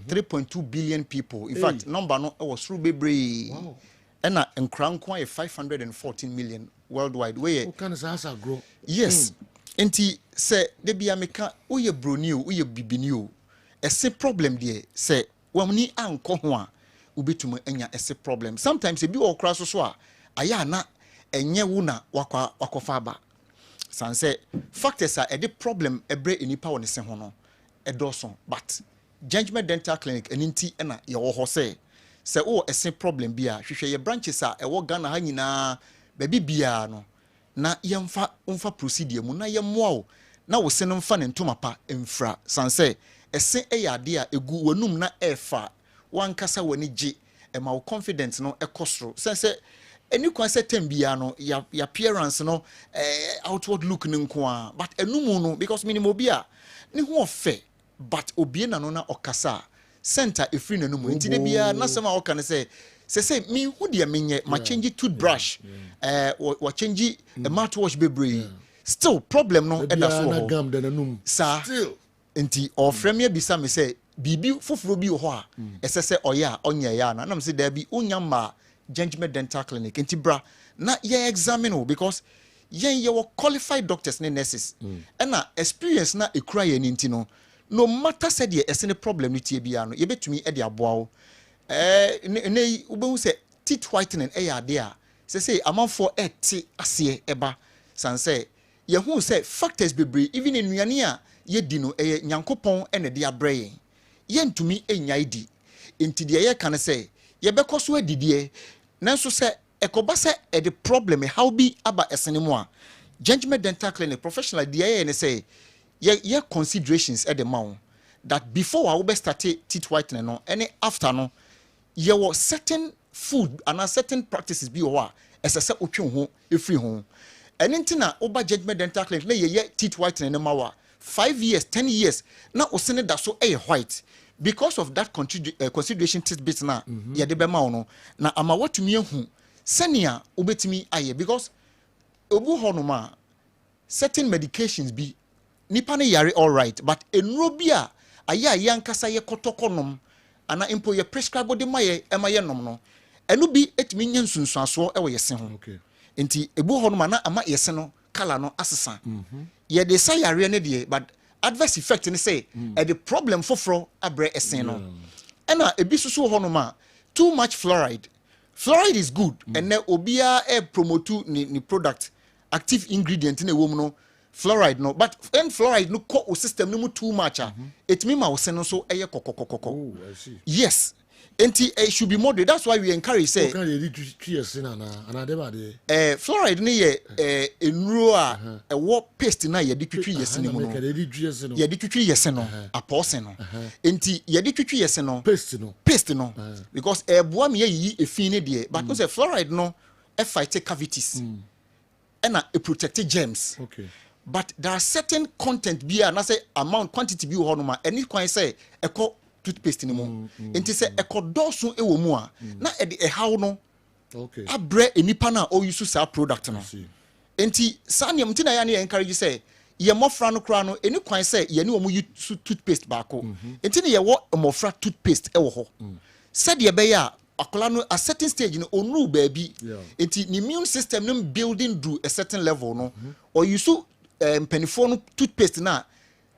3.2 billion people. In fact, number no was through bebre. Wow. And nkranko 514 million worldwide. Where can asa grow? Yes. Enti say de bia meka uye broni o uye bibini o. Ese problem there say wamni anko ho a ubetum anya ese problem. Sometimes e bi o kra so a aya na enye wo na wakofa ba. San say factors are the problem ebre enipa woni se ho no edoso but Gentlemen Dental Clinic eninti na ye wo ho say o ese problem bia hwehwe ye branches a e wo Ghana ha nyina ba bibia no na yemfa procedure mu na yemmoa o na wo se no mfa ne ntoma pa emfra san say ese ade a egu wanum na efa wankasa wani gi e ma wo confidence no ekosro sense any concept bia no ya appearance no outward look ni nko a but enumu no because minimum bia ni ho fe but obie na no na okasa center efri na numu ntide bia na sema oka ne say me hu de menye ma change toothbrush wa change mouthwash bebre still problem no e da so ho still enti ofremia bisa me say bibi foforo bi ho a esese oya onya ya na me say da bi onya ma Gentlemen Dental Clinic enti bra na ye examine because ye were qualified doctors and nurses and na experience na ekura ye nti no matter said ye esene problem ni tie bia no ye betumi e de aboa ne ubehu say teeth whitening ya de a say amanfo ete ase eba san say ye hu say factors bebre even enuane a ye di no nyankopon ene de abrɛ ye ntumi enya idi enti de ye kan say ye bekoso adidie nanso say ekoba say e the problem how be aba esene mu a Gentlemen Dental Clinic professional de ye say ye considerations at the mount that before I will start teeth whitening no any after no ye was certain food and a certain practices be or as I said otwe ho e free ho anything na oba Gentlemen Dental Clinic na ye teeth whitening na mawa 5 years 10 years na osene da so white because of that consideration tidbit na ye de be ma no na ama watumi ehu senia obetumi aye because obu honoma certain medications be nipa ne yare all right but enuro bi a aye ankasa ye kotokonom ana impo ye prescribe de maye emaye nom no enu bi etumi nya nsunsuaso e wo yese ho enti ebu honoma na ama yese no kala no asesa ye de say yare ne de but adverse effect ni say the problem foforo abre esen no ena ebi susu honoma too much fluoride is good and na obia promote ni product active ingredient in a woman no fluoride no but when fluoride no co system no too much it mean ma wo so eye kokokokoko. Oh, I see. Yes, and it should be moderate. That's why we encourage say fluoride ni ye enro a wo paste na ye di twitwi yesi ni mu no ye di twitwi yesi no apose no enti ye di twitwi yesi no paste no because boa me yi efin ne de but because fluoride no fight cavities and it protect germs. Okay. But there are certain content be and I say amount quantity be honoma any kwan say eco toothpaste ni mo enti say eco dosun ewo mu a na e de how no okay abre enipa na o use sa product no enti saniam tina ya na encourage say ye mofra no kra no eni kwan say ye ne o mu use toothpaste ba ko enti ne ye wo mofra toothpaste ewo ho said ye be ya akola no a certain stage no onu baabi enti the immune system no building do a certain level no or you so penifone toothpaste na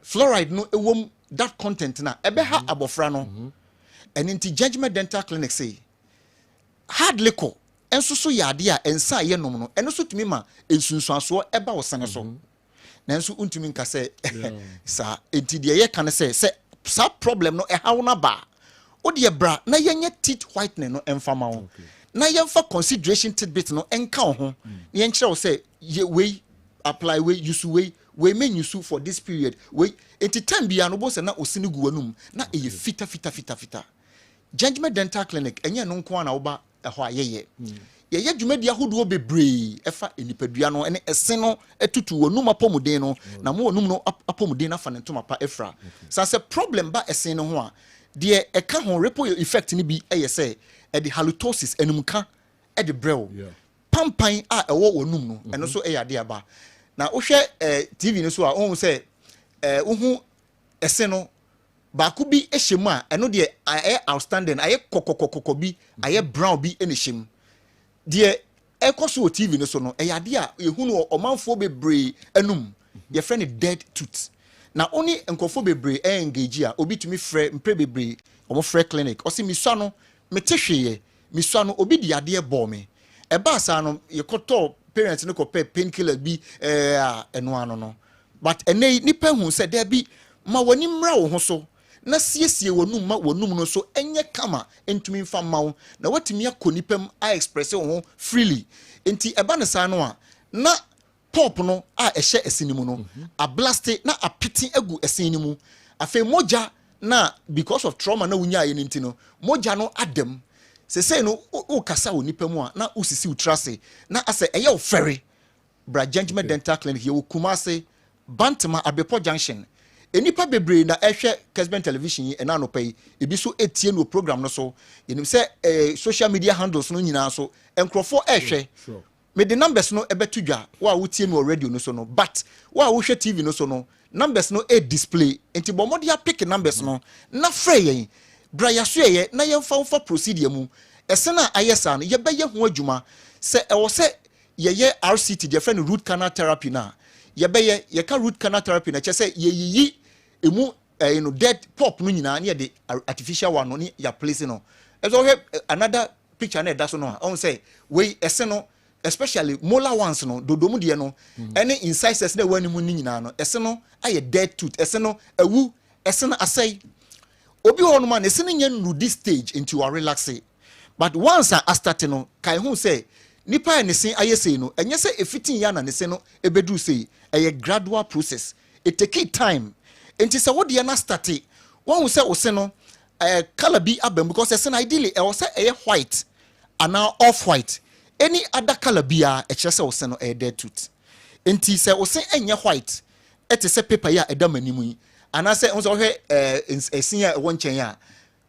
fluoride no ewom that content na ebe ha abofra no and into Judgment Dental Clinic say hard liquor enso so yade a ensa ye nom no eno so tumi ma ensunsuaso eba wo sene so na enso untumi nka say sa enti de ye kan say sa problem no e ha wona ba o de bra na yenye teeth whitening no emfama wo na yemfa consideration tidbit no enka ho ye nkire wo say ye we apply we use we men use for this period we enti time bia no bo se na osini gu wanum na eye fita Judgment Dental Clinic enye no nko na wo ba ho ayeye ye dwumadi ahodo bebree efa enipadua no ene ese no etutu wanum apomuden no na mo wanum no apomuden na fa ne ntoma pa efra sa se problem ba ese no ho a de eka ho ripple effect ni bi eye se e de halitosis enumka e de brew pampan a ewo wanum no eno so eye ade aba na wohwe TV no so a ohun say ohun ese no ba ku bi ehyem a eno de aye outstanding aye kokokokoko bi aye brown bi ene hyem de ekoso TV no so no eye ade a ehunu omanfo bebre enum ye friend dead tooth na oni enkofo bebre engage a obi tumi frɛ mpre bebre omo frɛ clinic o si misua no metehweye misua no obi di ade bɔ me eba sa no ye koto parents no ko painkiller bi eno ano no but enei nipa hu se there bi ma wani mra wo ho so na siesie wonum ma wonum no so enye kama entumi mfa mawo na watimi akonipam a express wo ho freely enti eba ne sa no a na pop no a ehye esinimu no a blast na a piti egu esinimu afa moja na because of trauma na wunya ye nti no moja no adem se no o kasa onipa mu a na usisi utrase na ase eye o ferry bra Judgment Dental Clinic ye Kumase Bantama Abepo Junction enipa bebre na ehwe Kessben television yi na no pay ebi so etie no program no so yenim se social media handles no nyina so enkrofo ehwe me the numbers no ebetu dwa wa wotie me radio no so no but wa wo hwe TV no so no numbers no display enti bomodi a pick numbers no na frɛ yen bra yaso ye na yemfa procedure mu esena ayesa no ye beye ho adwuma se ewo se ye RCT the friend root canal therapy na ye beye ye ka root canal therapy na che se ye yiyi emu dead pop no nyina na ye de artificial one no ni ya place no ezo another picture na da so no on say we eseno especially molar ones no dodomu de no any incisors na wani mu nyina no eseno aye dead tooth eseno awu eseno asai obi hono man eseno nya nu this stage into a relaxing but once I start no kai hu say nipa ne sen ayese no enye say efitin ya na ne sen no ebedu say a gradual process it take time enti say what dey na start one hu say o sen no color be abem because esen ideally e was say white and now off white any other color bia e kire say o sen no dead tooth enti say o sen enye white et say paper ya edam animu and I say on a senior one chain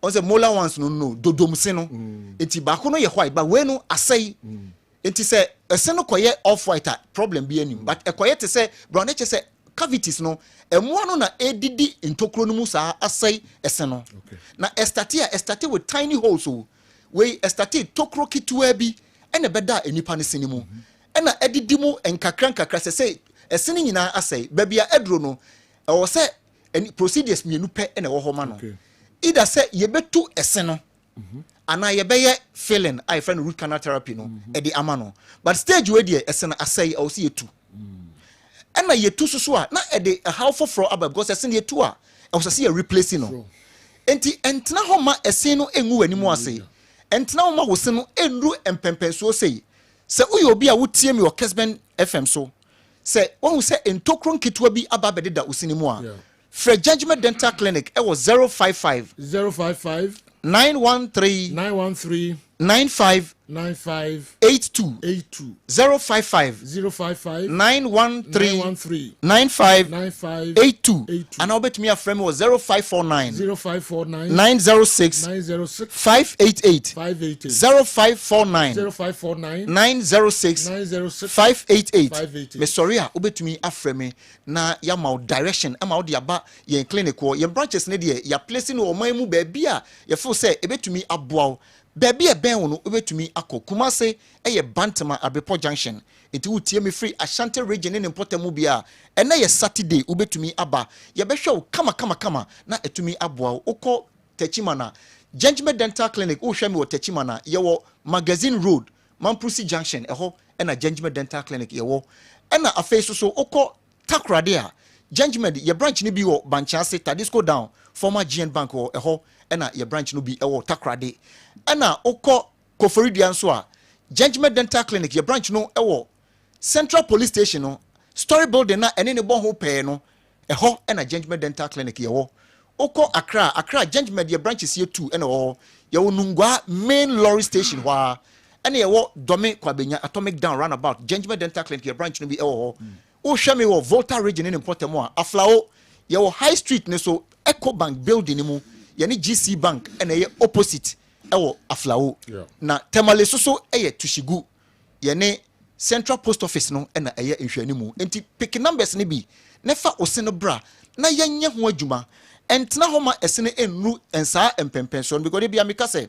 on the molar ones no dodom seno enti baako no ye white but we no asay enti say a seno koye off white problem be anim but e koye te say brown eche say cavities no emu no na edidi ntokro no mu saa asay eseno na estate with tiny holes so we estate tokro kitwa bi ene beda enipa ne sinimu ena edidi mu enkakra say esene nyina asay babia edro no e wo say procedures mienu pe ene wo ho ma no either say yebetu eseno ana yebeye filling I find root canal therapy no e di amano but stage we dey eseno asay o see yetu ena yetu so a na e dey how for aba because eseno yetu a e was say replacing no enti entna ho ma eseno enwu wanimu ase entna ho ma wo se no enru empempenso sei se uyo obi a wotie mi o Kessben FM so se won se entokron kitwa bi aba bededa usinimu a Fred Judgment Dental Clinic it was 055 913 95 82 055 913 95 82 and I'll bet me a frame was 0549 906 588 0549 906 588 me sorry a obet me a frame na ya ma direction ama odi aba ye clinic wo ye branches ne de ya place no man mu ba bia ye feel say ebetumi aboa baby ben wono obetumi akọ Kumase eye Bantama Abepo Junction enti wutie me free Ashanti region ne Mpotemu bia ena ye Saturday obetumi aba ye behwe kama na etumi aboa ukọ Techimana Judgment Dental Clinic wo hwe me wo Techimana ye wo Magazine Road Mamprusi Junction eho ena Judgment Dental Clinic ye wo ena afei so ukọ Takrade a Judgment ye branch ni bi wo Banchase Tadisco down former GN Bank wo eho ena ye branch no bi ewo Takrade ena okọ Koforidia nso a Judgment Dental Clinic ye branch no ewo Central Police Station no story building na ene ne bo ho pɛ no eho ena Judgment Dental Clinic ye wo okọ Accra Judgment ye branches ye 2 ena wo ye wo Nungwa main lorry station wa ena ye wo Dome Kwabenya Atomic Down roundabout Judgment Dental Clinic ye branch no bi ewo wo hwɛ me wo Volta region ne Mpotemu a aflao ye wo High Street ne so Eco Bank building ni mu ye ni GC Bank ena ye opposite ewo aflao na temale so eye Tushigu ye ne Central Post Office no ena eye nhwani mu enti pick numbers ne bi ne fa osene bra na yenye ho adwuma entna ho ma esene enru ensa empempenso because de bia meka say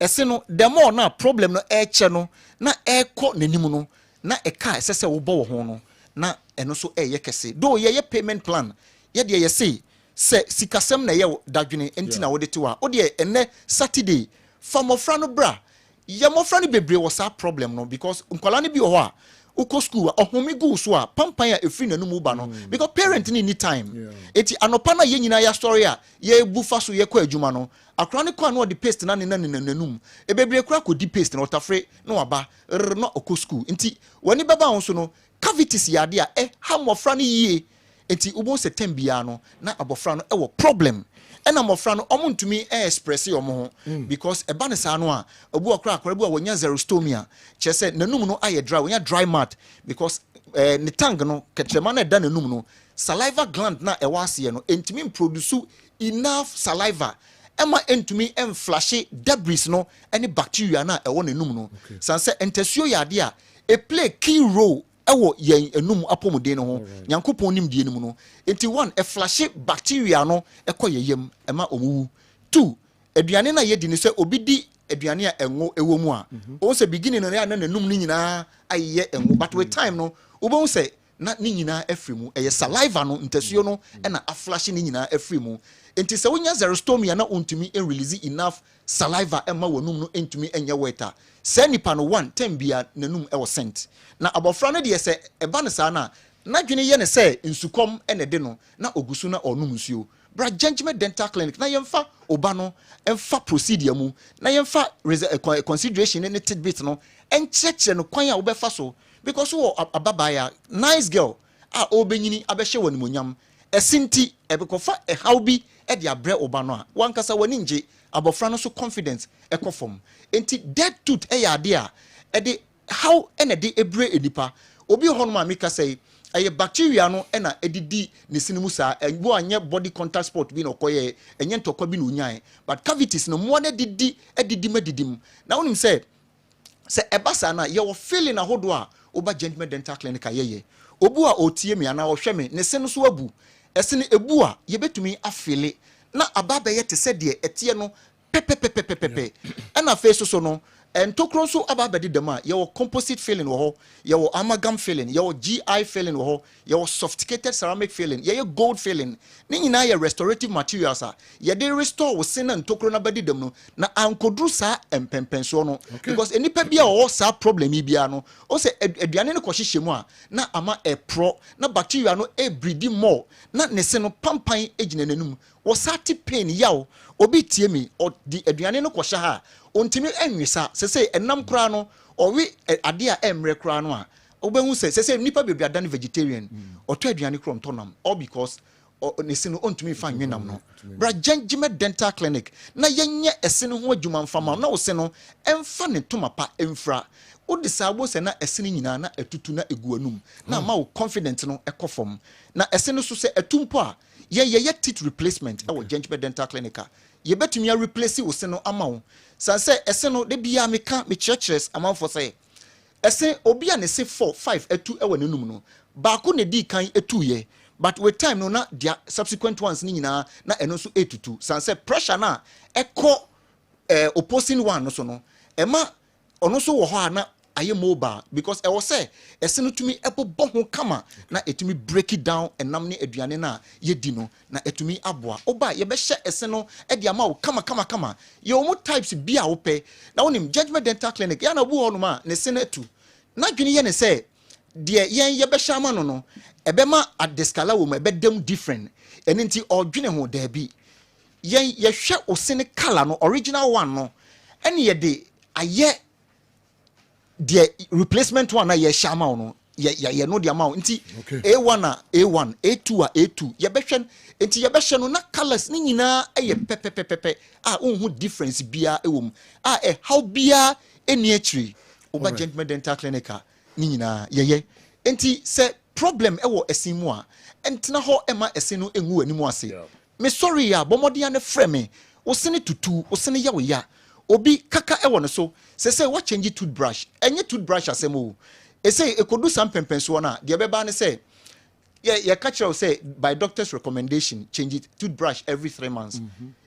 eseno the more na problem no eche no na ekọ nanim no na eka esese wo bo wo ho no na eno so eye kese do ye payment plan ye de ye say se sikasem na ye dadwene enti na wo de tiwa o de ene Saturday famofra no bra ye mofra no bebre wo sa problem no because nkwala ne bi ho a uko school ohumi go so a pampan a efri nanum ba no because parent need time eti anopa na ye nyina ya story a ye bufa so ye kwa adwuma no akra ne kwa no the paste na nanum e bebre kura ko di paste na otafre na waba no uko school enti woni baba won so no cavities ya de a ha mofra no yie enti ubo September no na abofra no ewo problem ena mofra no omuntumi express yomo because eba ne sa no a obu akra bu a wonya xerostomia chese nanum no aye dry wonya dry mouth because ne tongue no ketrema na da nanum no saliva gland na ewa ase no entumi produce enough saliva ema entumi enflashe debris no any bacteria na ewo nanum no sanse entasuo ya de a e play key role ewo yen enum apomuden no ho nyankopon nim die nim no enti one e flashe bacteria no ekoyeyem ema omuwu two aduane na yedi ni se obi di aduane a enwo ewo mu a o se beginning no ya na nanum ni nyina aye enwo but with time no obo se na ni nyina afri mu eye saliva no ntasuo no na aflashe ni nyina afri mu enti se wonya xerostomia na ontumi release enough saliva ema wonum no entumi enye weta se nipa no 1 10 bia nanum ewo sent na abofra no de se eba ne sa na dwene ye ne se nsukom ene de no na ogusu na onum nsuo bra Judgment Dental Clinic na yemfa oba no emfa procedure mu na yemfa consideration ne tidbit no encheche no kwan a wo befa so because wo ababaya nice girl a obenyini abehye wanimonyam esinti ebekofa ehawbi e de abre oba no a wankasa wani nje abofra no so confidence ekofom enti dead tooth e ya de a e de how ene de ebre enipa obi ho no ma meka say ɛyɛ bacteria no ɛna ɛdidi ne sinimu saa ɛbo anya body contact spot bi na ɔkɔyɛ ɛnyɛ ntɔkwa bi na onyae but cavities no mmoa no ɛdidi madidim na wonim sɛ ɛba saa na yɛwɔ feeling ahodoɔ a woba gentleman dental clinic ayɛyɛ obu a otie me ana ɔhwɛ me ne se no so abu ɛse ne ebu a yɛbɛtumi afele na aba bɛyɛ te sɛ deɛ ɛteɛ no pɛpɛpɛpɛpɛpɛ ɛna afei so no ntokro nso aba bɛde dɛm a yɛwɔ composite filling wɔ hɔ yɛwɔ amalgam filling yɛwɔ GI filling wɔ hɔ yɛwɔ sophisticated ceramic filling yɛyɛ gold filling ne nyinaa yɛ restorative materials a yɛde restore wo se na ntokro na bɛde dɛm no na ankoduru saa mpɛmpɛnsoɔ no because enipa bi a ɔwɔ saa problem yi bia no o sɛ aduane no kɔhyehyɛ mu a na ama ɛprɔ na bacteria no breed more na ne se no pampan gyina n'anum wɔsate pain yaw obi tie mi ɔdi aduane no kɔhyɛ ha ontimi enwisa sese enam kra no ɔwe ade a emre kra no a obehu sese nipa bebre adan vegetarian ɔtɔ aduane kro ntonam all because ne se no ontimi fa nwenam no bra gengime dental clinic na yenye ese no ho adwuma mfama na wo se no emfa ne toma pa emfra wodi saabo se na ese no nyina na etutu na egu anum na ma wo confident no ekofom na ese no so se etumpo a ye teeth replacement e wo gengime dental clinic a ye betumi a replace wo se no ama wo sanse ese no de bia meka me churches amanfo say ese obi a ne se 4 5 etu e wanenum no ba ko ne di kan etu ye but with time no na dia subsequent ones ni nyina na eno so etutu sanse pressure na ekọ opposing one no so no ema ono so wo ho ana aye mobile because e was say ese no tumi ebobo ho kama na etumi break it down enam ne aduane na ye di no na etumi aboa oba ye be hye ese no e di ama wo kama ye omo types bi a wo pe na wonim judgment dental clinic ya na bu ho no ma ne se na tu na dwene ye ne say de yen ye be hye ama no no e be ma adescala wo ma e be dem different eni nti odwene ho da bi yen ye hwe o se ne color no original one no ene ye de aye the replacement one na ye shama no ye no the amount nti A1 a A1 A2 a A2 ye behwe nti ye behwe no na colors ni nyina eye pepepepepe a unhu difference bia ewom a how bia eni achiri oba gentleman dental clinic ni nyina ye nti se problem ewo esin mu a entena ho ema esin no enwu animu ase me sorry ya bomode ane frame wo sene tutu wo sene ya wo ya obi kaka ewo no so say what change toothbrush enye toothbrush asemo e say ekodu sam pempenso na de beba ne say ye catch you say by doctor's recommendation change it toothbrush every 3 months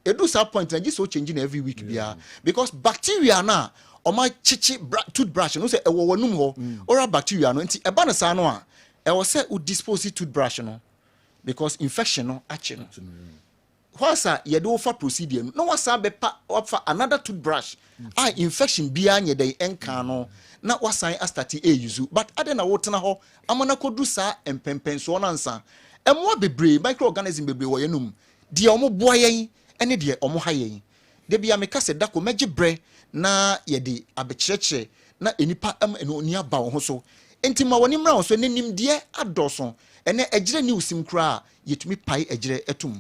edu sa point na just so changing every week bia because bacteria na o ma chichi toothbrush no say ewo wonum ho oral bacteria no nti eba na sa no a e wo say u dispose toothbrush no because infection no achi no wasa ye do for procedure no wasa be pa offer another toothbrush infection bia nye dey enka no na wasan astati use but adena wotena ho amana kodu sa empempenso na nsa emo bebre microorganism bebre wo yenum de omo boa yen ene de omo ha yen de bia meka se dako meje bre na ye de abekyerekye na enipa eno oni aba wo ho so enti ma woni mra wo so nenim de adoso ene ejire ni usim kra yetumi pai ejire etum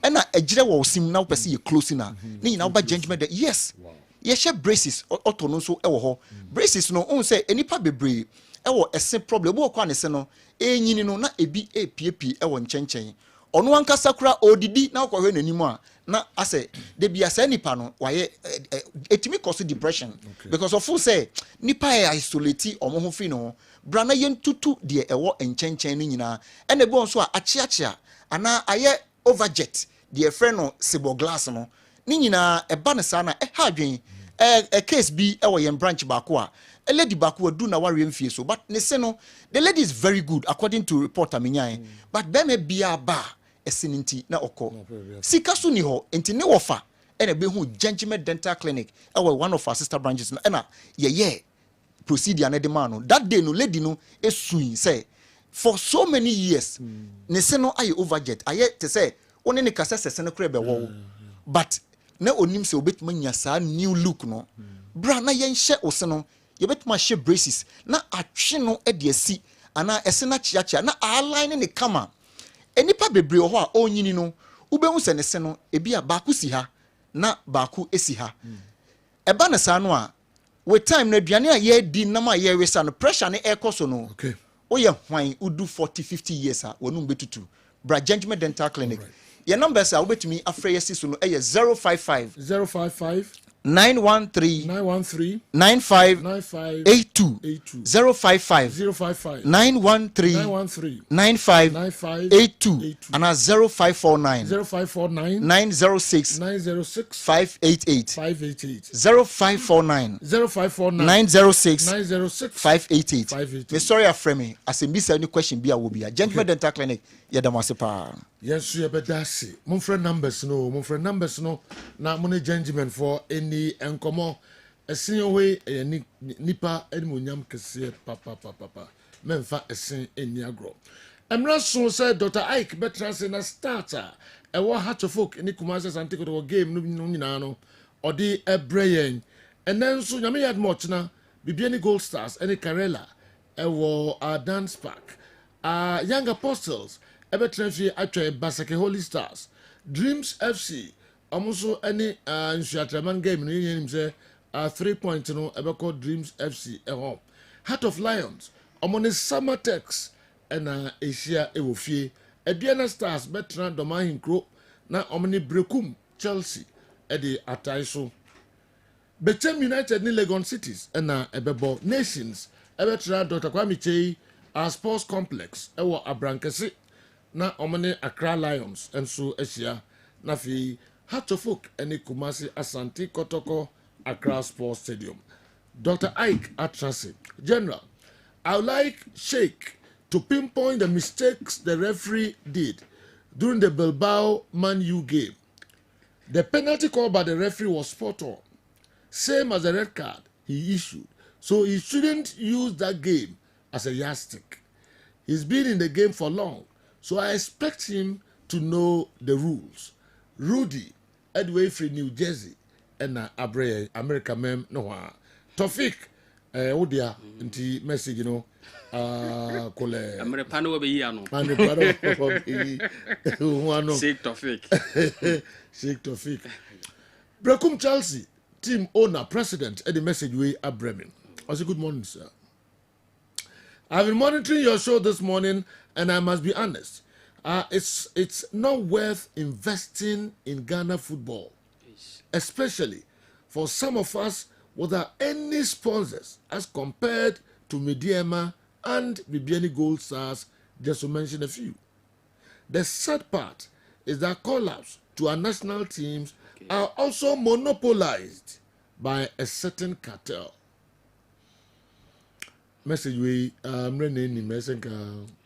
ena ejire wo usim na wo pese ye close na ni nyina wo ba judgment de yes ye share braces auto no so ewo ho braces no on say enipa bebre ewo ese problem wo kwa ne se no enyini no na ebi epiepie ewo nchenchen ono ankasa kura odidi na kwa hwe nanimu a na ase de bia sa nipa no waye etimi cause depression because of say nipa e isolate omo ho fi no bra na yentutu de ewo nchenchen ni nyina ene bi on so a achiachia ana aye overjet de friend no sibo glass no ni nyina eba ne sa na ha adwen case bi ewo yen branch baako a a lady baako adu na ware mfie so but ne se no the lady is very good according to report aminyan but be me bia ba esininti na okọ sika so ni ho enti ne wofa ene be hu gentleman dental clinic ewo one of our sister branches na na ye procedure na de man no that day no lady no esuin say for so many years ne se no aye overjet aye te say one ne kasa sese no kra be wo but na onim se obetuma nya saa new look no bra na yen hye ose no ye betuma hye braces na atwe no e de asi ana ese na chiachia na align ne kama enipa bebre ho a onyini no ubehu se ne se no ebi a baako si ha na baako esi ha eba na saa no a with time na aduane a ye di na ma ye wesa no pressure ne ekoso no oye hwan udu 40-50 years a wonum betutu bra gentleman dental clinic your numbers are wobetumi afrɛ yɛsi so no ɛyɛ 055 913 95 82 055 913 95 82 and 0549 906 588 0549 906 588 me sorry afrɛ me asɛmbisa any question bi a wo bia gentleman dental clinic yɛdam ase paa yes you better say mon friend numbers no na mon gentleman for any enkomo ɛsen we nipa animonyam kɛseɛ papa memfa ɛsen ani agro emra so sɛ Dr. Ike betra se na starter ɛwɔ Hatchfolk ni Kumasi Asante Kotoko game no nyinaa no ɔde ɛbrɛyɛn ɛnɛ nso nyame yad mochna bibiani Gold Stars ɛne Karela ɛwɔ dance park Young Apostles ɛbɛtra fi atwa Basake Holy Stars Dreams FC ɔmo ɛne nsuatraman game no yɛnim sɛ 3 points no ebeko Dreams FC home. Heart of Lions omone Summertex na Asia ewofie Aduana Stars betra doma hinkro na omone Brekum Chelsea de atai so Bechem United ni Legon Cities na ebebo Nations ebetra Dr. Kwame Chei Sports Complex ewo Abrankese na omone Accra Lions enso Asia na fi Hatchfolk ene Kumasi Asante Kotoko Accra Sports Stadium. Dr. Ike Atrasi, General, I would like Sheikh to pinpoint the mistakes the referee did during the Bilbao Man U game. The penalty call by the referee was spot on, same as the red card he issued, so he shouldn't use that game as a yardstick. He's been in the game for long, so I expect him to know the rules. Rudy, Edway from New Jersey, na abre America mem no ha Tofik wodia nti message no kole America no be yi ano Sheikh Tofik Brekum Chelsea team owner president the message we are Bremen. I say good morning sir. I've been monitoring your show this morning and I must be honest, it's not worth investing in Ghana football, especially for some of us without any sponsors as compared to Mediema and Bibiani Gold Stars, just to mention a few. The sad part is that call-ups to our national teams are also monopolized by a certain cartel. Message we mrene ni mesenka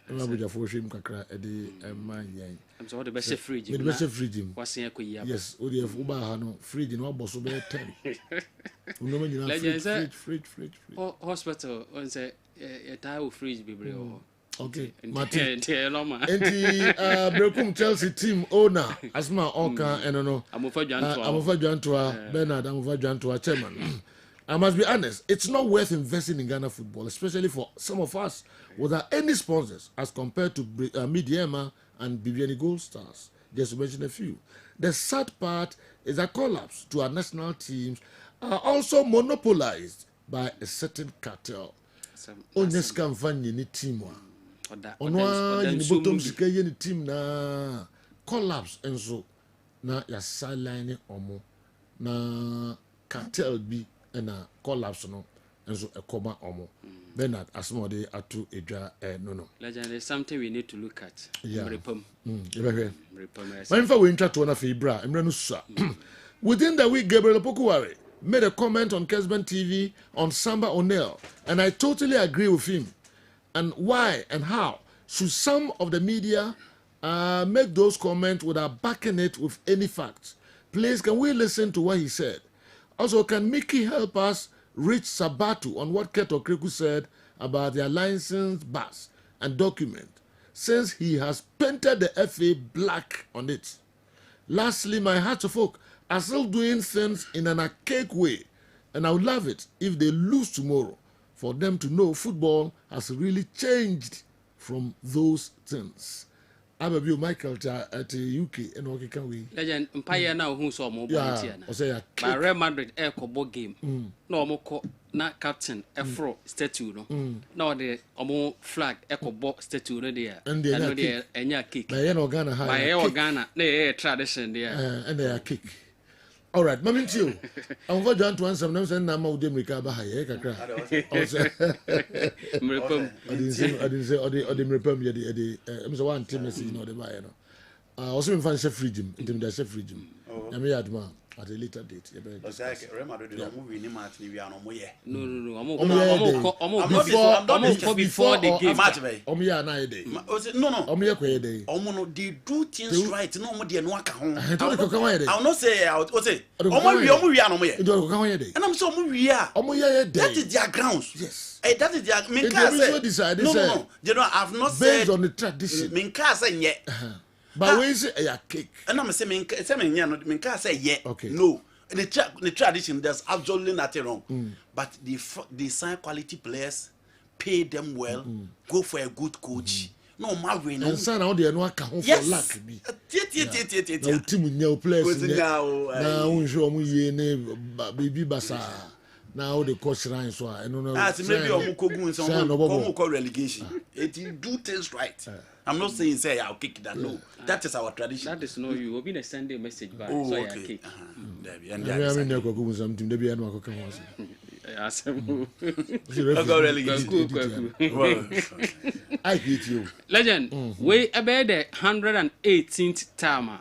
Abuja for shame kakra edi yan. I'm sorry the best fridge. The best fridge. Wasen ko yi. Yes, odi efu ba ha no fridge no boso be 10. Uno me fridge. Hospital on say e tie o fridge bebre o. Okay. Martin. Enti Brekum Chelsea team owner Asma Oka eno Amofa Dwantoa Bernard Amofa Dwantoa chairman. I must be honest, it's not worth investing in Ghana football, especially for some of us without any sponsors as compared to Mediema and Bibiani Gold Stars, just to mention a few. The sad part is that call-ups to our national teams are also monopolized by a certain cartel. Onyeska mfanye ni team wa. Onwa yini bottom sika yeni team na call-ups enso na ya sideline omo na cartel bi na collapse no enso ekoma omo Bernard asmode atu edwa no legend, there's something we need to look at. Repom we intro to na fibra emre no sa within the week Gabriel Pokuware made a comment on Kessben TV on Samba O'Neil and I totally agree with him. And why and how should some of the media make those comments without backing it with any facts? Please, can we listen to what he said? Also, can Mickey help us reach Sabatu on what Keto Kriku said about their license, bus, and document, since he has painted the FA black on it? Lastly, my Hatchfolk are still doing things in an archaic way, and I would love it if they lose tomorrow for them to know football has really changed from those things. Ababio Michael at UK and okay can we legend empire now who saw more by Real Madrid Echo game no more na captain Afro statue no the omo flag Echo box statue there and they enya kick by Ghana by Ghana na tradition there and they are kick. All right, mommy too. I'm going to answer them and I'm out America Bahaya kakra. I didn't say or the repem the I'm so one team message no the buy no. Also in fancy free gym, in the chef free gym. I may add more at a later date. Before the game match Omia na day. No. Omia day. Omo they do things right no mo de no aka ho. I'll not say out o say omo wi no mo ye. And I'm so omo wi a. Omo ye day. That is their grounds. Yes. That is their Minka say. No. You know I've not said based on the tradition. Minka say nye. But when say a cake. And I'm saying Minka say yeah. Okay. No. The tradition there's absolutely nothing wrong. But they sign quality players, pay them well, go for a good coach. No matter no. And son, how they no account for luck be. No team new players. Now we show mu ye ne baby basa. Now the coach line so I don't know. Maybe omukogun some call relegation. It do things right. I'm not saying say I'll kick that. No, that is our tradition. That is no you. Will be a Sunday message back. Oh, so okay. Kick. I mean, no go something. They be no go come once. I hate you. Legend. We about the 118th time.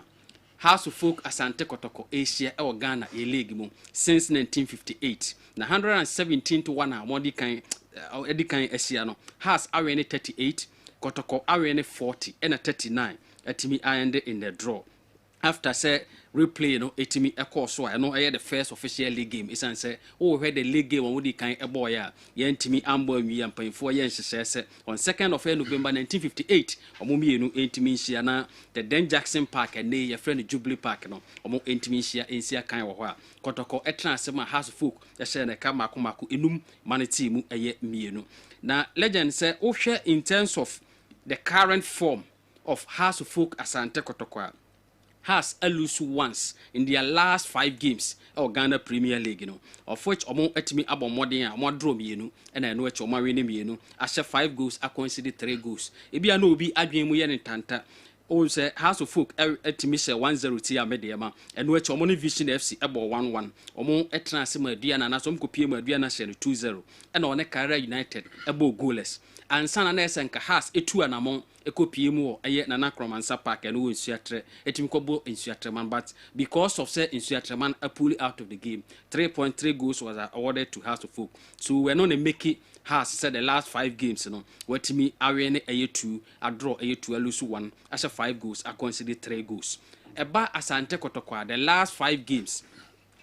House of Folk Asante Kotoko Asia or Ghana a league since 1958. Na 117 to 1 Modi kan Edikan Asiano has RN 38, Kotoko RN 40 and a 39 etimi ironed in the draw. After say replay no etimi a course so I know I had the first official league game is and say oh had the league game on kind a boy yentimi ambo mi and paying 4 years say on 2nd of November 1958 omumi no etimi shiana the Den Jackson Park and your friend Jubilee Park no omo etimi shia ensia kan wo ho a Kotoko etransema House Folk ya share na kama komako enum manity mu eye mienu na legend say oh share in terms of the current form of House Folk Asante Kotoko has lose once in their last 5 games or Ghana Premier League, of which omo etimi abo modern a mo draw mienu and I know omo win mienu ashe 5 goals a conceded 3 goals e bia no obi adwen mu ye ne tanta o say House of Folk etimi share 1-0 ti amedema and which omo Vision FC abo 1-1 omo etranse ma aduana na so mkopie ma aduana share 2-0 and on Kara United abo goalless and sana na esenka has etu anamon ekopie mu eye Nana Kromansa Park and wo Nsuatre etimi kobo Nsuatre man but because of say Nsuatre man a pull out of the game 3.3 goals was awarded to House of Folk so we're not make it has said the last 5 games wetimi awene eye 2 a draw eye 2 a lose 1 as 5 goals a consider 3 goals eba Asante Kotoko the last 5 games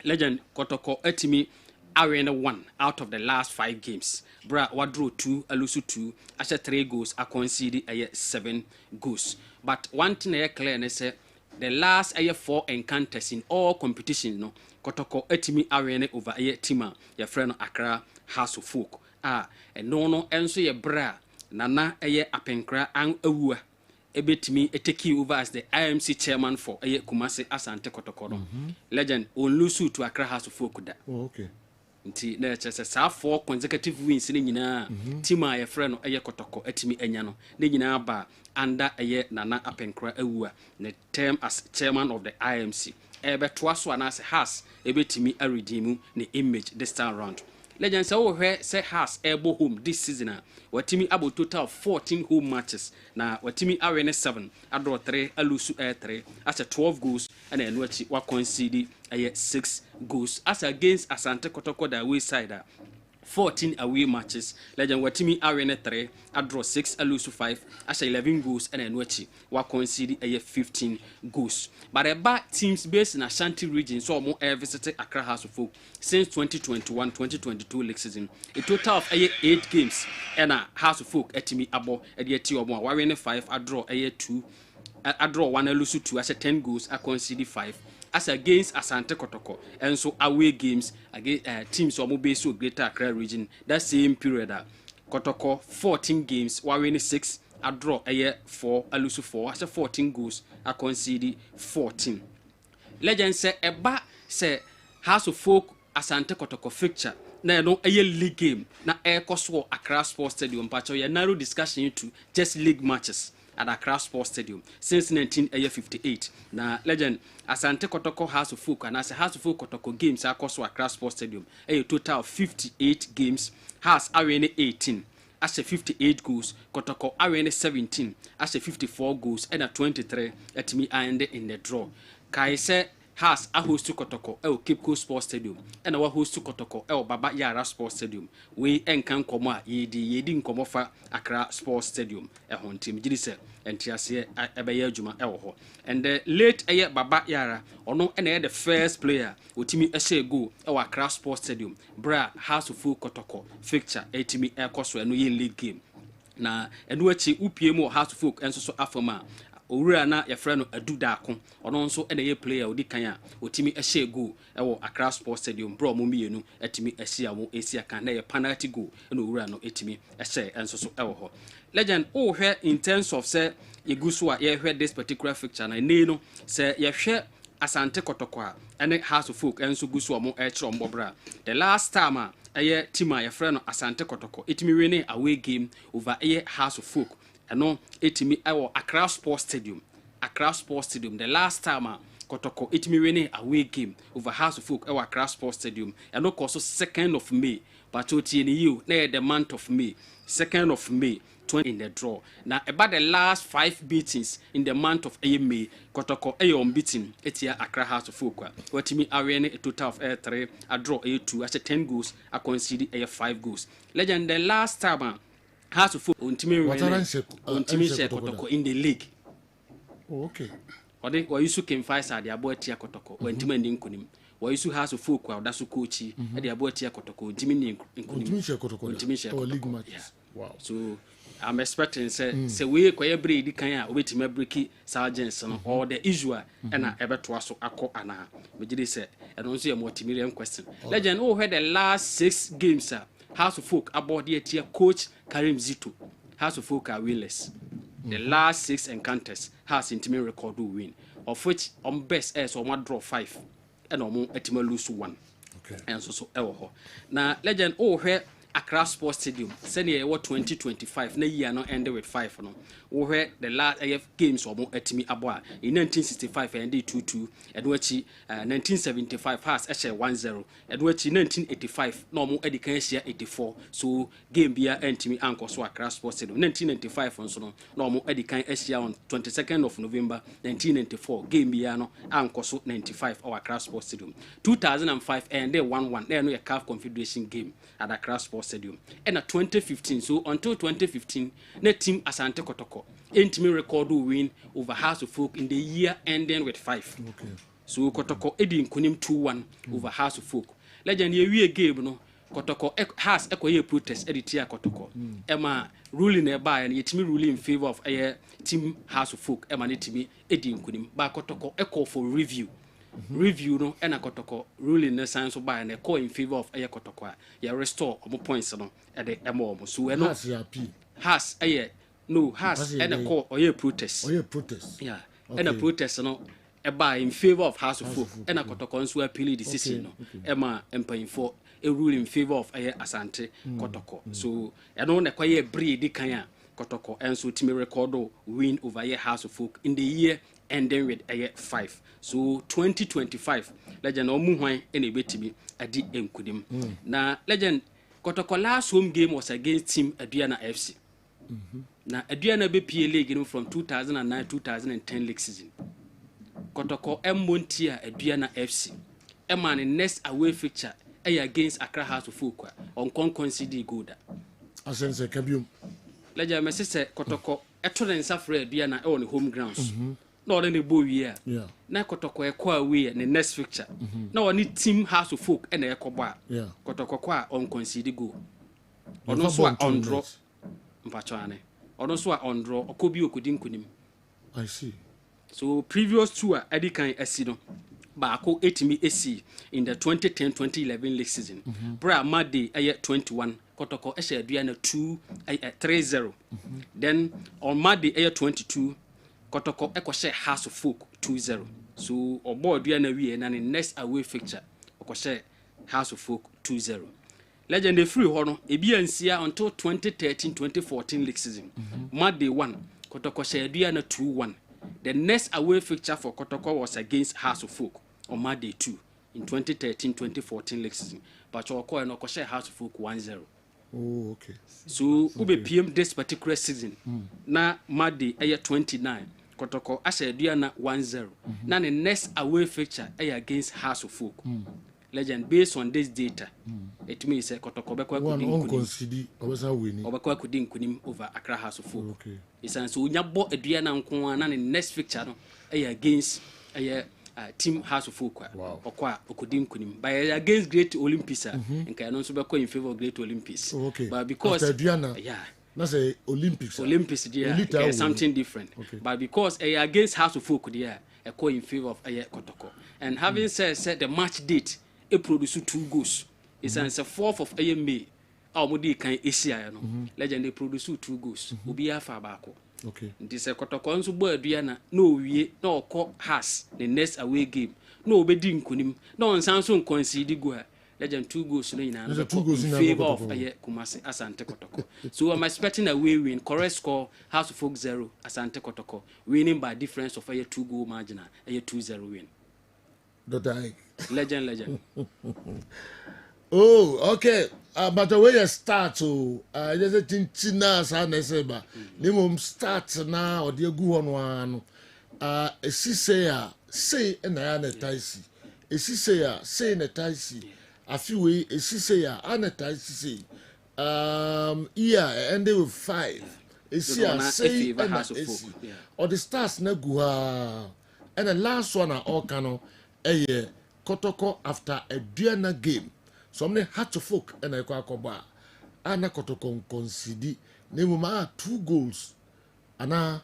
legend Kotoko etimi awene 1 out of the last 5 games bra wadro 2 alusu 2 asha 3 goals a concede 7 goals but one thing I clear and say the last 4 encounters in all competitions Kotoko etimi awene over team your friend Accra House of Folk and no enso ye bra nana apenkra an awua ebetimi eteki over as the IMC chairman for Kumasi Asante Kotoko legend onlusu to Accra House of Folk da okay nti na chese sa 4 consecutive wins ni nyina team a ye frɛ no Kotoko etimi anya no ne nyina ba under nana apenkra awua ne term as chairman of the IMC ebetoa so anase has ebetimi a redeem ne image this time round legend say wo say has ebo home this season watimi about total 14 home matches na watimi awene 7 draw 3 alusu 3 as 12 goals and eno achi wa concede 6 goals as against Asante Kotoko the away side 14 away matches legend watimi awene 3 draw 6 alusu 5 as 11 goals and eno achi wa concede 15 goals but about teams based in Ashanti region so mo visited Accra House of Folk since 2021-2022 league season a total of 8 games and a House of Folk etimi abo eti omo wa win 5 a draw 2 a draw 1 alusu 2 as 10 goals a concede 5 as against Asante Kotoko and so away games against teams omo based so greater Accra region that same period Kotoko 14 games wa win 6 a draw 4 a lose 4 as 14 goals a concede 14 legend say eba say House of Folk Asante Kotoko fixture na no league game na so Accra Sports Stadium pacho ya narrow discussion into just league matches at Accra Sports Stadium since 1958 na legend Asante Kotoko House of Folk and as a House of Folk Kotoko games so Accra Sports Stadium a total of 58 games has arena 18 as a 58 goals Kotoko arena 17 as a 54 goals and a 23 at me and in the draw kai say has a host to Kotoko Cape Coast Sports Stadium and our host to Kotoko Baba Yara Sports Stadium we enkan koma yedi nkomo fa Accra Sports Stadium hon team gidise entiase ebeye adwuma ho and the late Baba Yara ono na the first player otimi ehye goal Accra Sports Stadium bra House of Folk Kotoko fixture etimi ekoso no ye league game na enu achi upiemu House of Folk enso so afama owura na ya frɛ no adudako ɔno nso na ye player odi kan a otimi ehye goal ɛwɔ Accra Sports Stadium bro mo mienu etimi ehye a mo esia kan na ye penalty goal na owura no etimi ehye enso so ɛwɔ hɔ legend o hwɛ in terms of say yeguso a ye hwɛ this particular fixture na ne no say ye hwɛ Asante Kotoko a ene House of Folk enso guso mo ɛkyerɛ mbobra the last time a ɛyɛ team a ye frɛ no Asante Kotoko etimi win away game over House of Folk no etimi ewo Accra Sports Stadium the last time Kotoko etimi win away game over House of Folk ewo Accra Sports Stadium and no course 2nd of May but oti ni you na the month of May 2nd of May 20 in the draw now about the last 5 beatings in the month of May Kotoko unbeaten etia Accra House of Folk etimi awin a total of 3 a draw 2 as 10 goals a concede 5 goals legend the last time House of Folk untimi Kotoko in the league. Oh, okay. Ode wa yusu kemfa sa de abo atia Kotoko wantimi ndi nkunim. Wa yusu House of Folk wa daso coachi e de abo atia Kotoko untimi ndi nkunim. Untimi share league matches. Wow. So I'm expecting say we kwaya breed kan a obetimi breaki sergeants no all the issue na ebeto aso akọ ana. Me gidi say eno nso ye multi-million question. Legend who had the last 6 games House of Folk about the tier coach Karim Zito. House of Folk are winless. The last 6 encounters has intimate record to win, of which on best as on draw 5 and on ultimate lose 1. Okay. And so now legend where Accra Sports Stadium senior what 2025 na year no end with 5 no where the last AF games or more etimi aboa in 1965 and 2-2 and which 1975 has 1-0 and which 1985 no more education 84 so game bia entimi anko so Accra Sports Stadium 1995 on so no more education on 22nd of November 1994 game bia no anko so 95 or Accra Sports Stadium 2005 and they 1-1 there no a CAF Confederation game at Accra Sports Stadium and at 2015 so until 2015 the team Asante Kotoko intimate record to win over House of Folk in the year ending with 5. Okay. So Kotoko Edin Kunim 2-1 over House of Folk. Legend ye game no Kotoko has a protest editia Kotoko. Emma ruling nearby and yet me ruling in favor of a team House of Folk emanate Edin Kunim by Kotoko echo for review. Review no and a Kotoko ruling the science by and a call in favor of a Kotoko. Ya restore more points no at the MO. So has a no has and a call or a protest. Yeah. Okay. And a protest no by in favor of House of Folk and a Kotoko so appeal decision no. Emma employing for a rule in favor of a Asante Kotoko. So I don't acquire breed kanya Kotoko and so Timmy record win over a House of Folk in the year ending with a 5. So 2025 legend omuhwan ene betimi adi enkudim. Na legend Kotoko last home game was against team Aduana FC. Na Aduana be league from 2009-2010 league season. Kotoko Montia Aduana FC. Emman next away fixture against Accra House of Folk on concede goal. Asense Kabium. Legend Message Kotoko etoren safre Aduana on the home grounds. No any boy here. Yeah. Na Kotoko ekwa away the next fixture. No any team House of Folk and ekoba. Yeah. Kotoko kwa on concede goal. Ono so on draw. Mpachane. Ono so on draw okobi okudin kunim. I see. So previous tour edikan asino. Baako etimi esi in the 2010-2011 league season. Bra Made 21 Kotoko ɛhyɛ aduana 3-0. Then on Monday 22 Kotoko ɛkɔhyɛ House of Folk 2-0. So ɔbɔ aduana wie na ne next away fixture ɔkɔhyɛ House of Folk 2-0. Legend free hɔ no ebi ansia until 2013-2014 league season. Monday 1 Kotoko hyɛ aduana 2-1. The next away fixture for Kotoko was against House of Folk on Monday 2 in 2013-2014 league season. But Choko no Koshe House of Folk 1-0. Oh, okay. So ube PM this particular season. Na Monday 29 Kotoko ashe Diana 1-0. Na the next away fixture against House of Folk. Legend based on this data. It means Kotoko Bekwa couldn't kunim over Accra House of Folk. Okay. It's an so nyabo Diana Nkwana the next fixture no against team House of Folk. Wow. Okwa okudim kunim. But against Great Olympics and can also be in favor of Great Olympics. Okay. But because Diana, yeah. That's a Olympics. Olympics, yeah, something different. Okay. But because against House of Folk, yeah, a call in favor of Kotoko. And having said the match date, it produced 2 goals. It's the 4th of May. Our Modi can Asia, legend they produce 2 goals. Ubia Fabako. Okay. This a Kotoko and Subo Diana, no, we no call has the next away game. No, Bedin Kunim, no, and Samsung conceded go. Legend 2 goals in favor of Kumasi Asante Kotoko. So I'm expecting a win. Correct score, House of Folk 0, Asante Kotoko. Winning by difference of a 2-goal margin, a 2-0 win. Legend. Oh, okay. But the way you start, there's a tintina saneseba. Nimum start now, or the good one. Say, and I am a taisi. Say, in a taisi. A few way, and a taisi. Ended with 5. Say, or the stars negua. And the last one are all cano. Kotoko after a Diana game. Some had to folk and a Kwakoba. Anna Kotoko concede. Nemuma 2 goals. Anna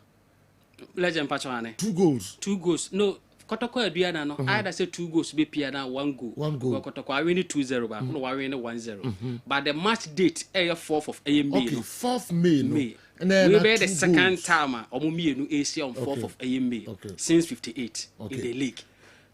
Legend Pachane. 2 goals. 2 goals. No, Kotoko Diana no. I had say 2 goals be piana 1 goal. 1 goal. Kotoko I win 2-0 but no I win 1-0. But the match date 4th of May. Okay, 4th May. May. And then we the second time Omumi Asia on 4th of May since 58 in the league.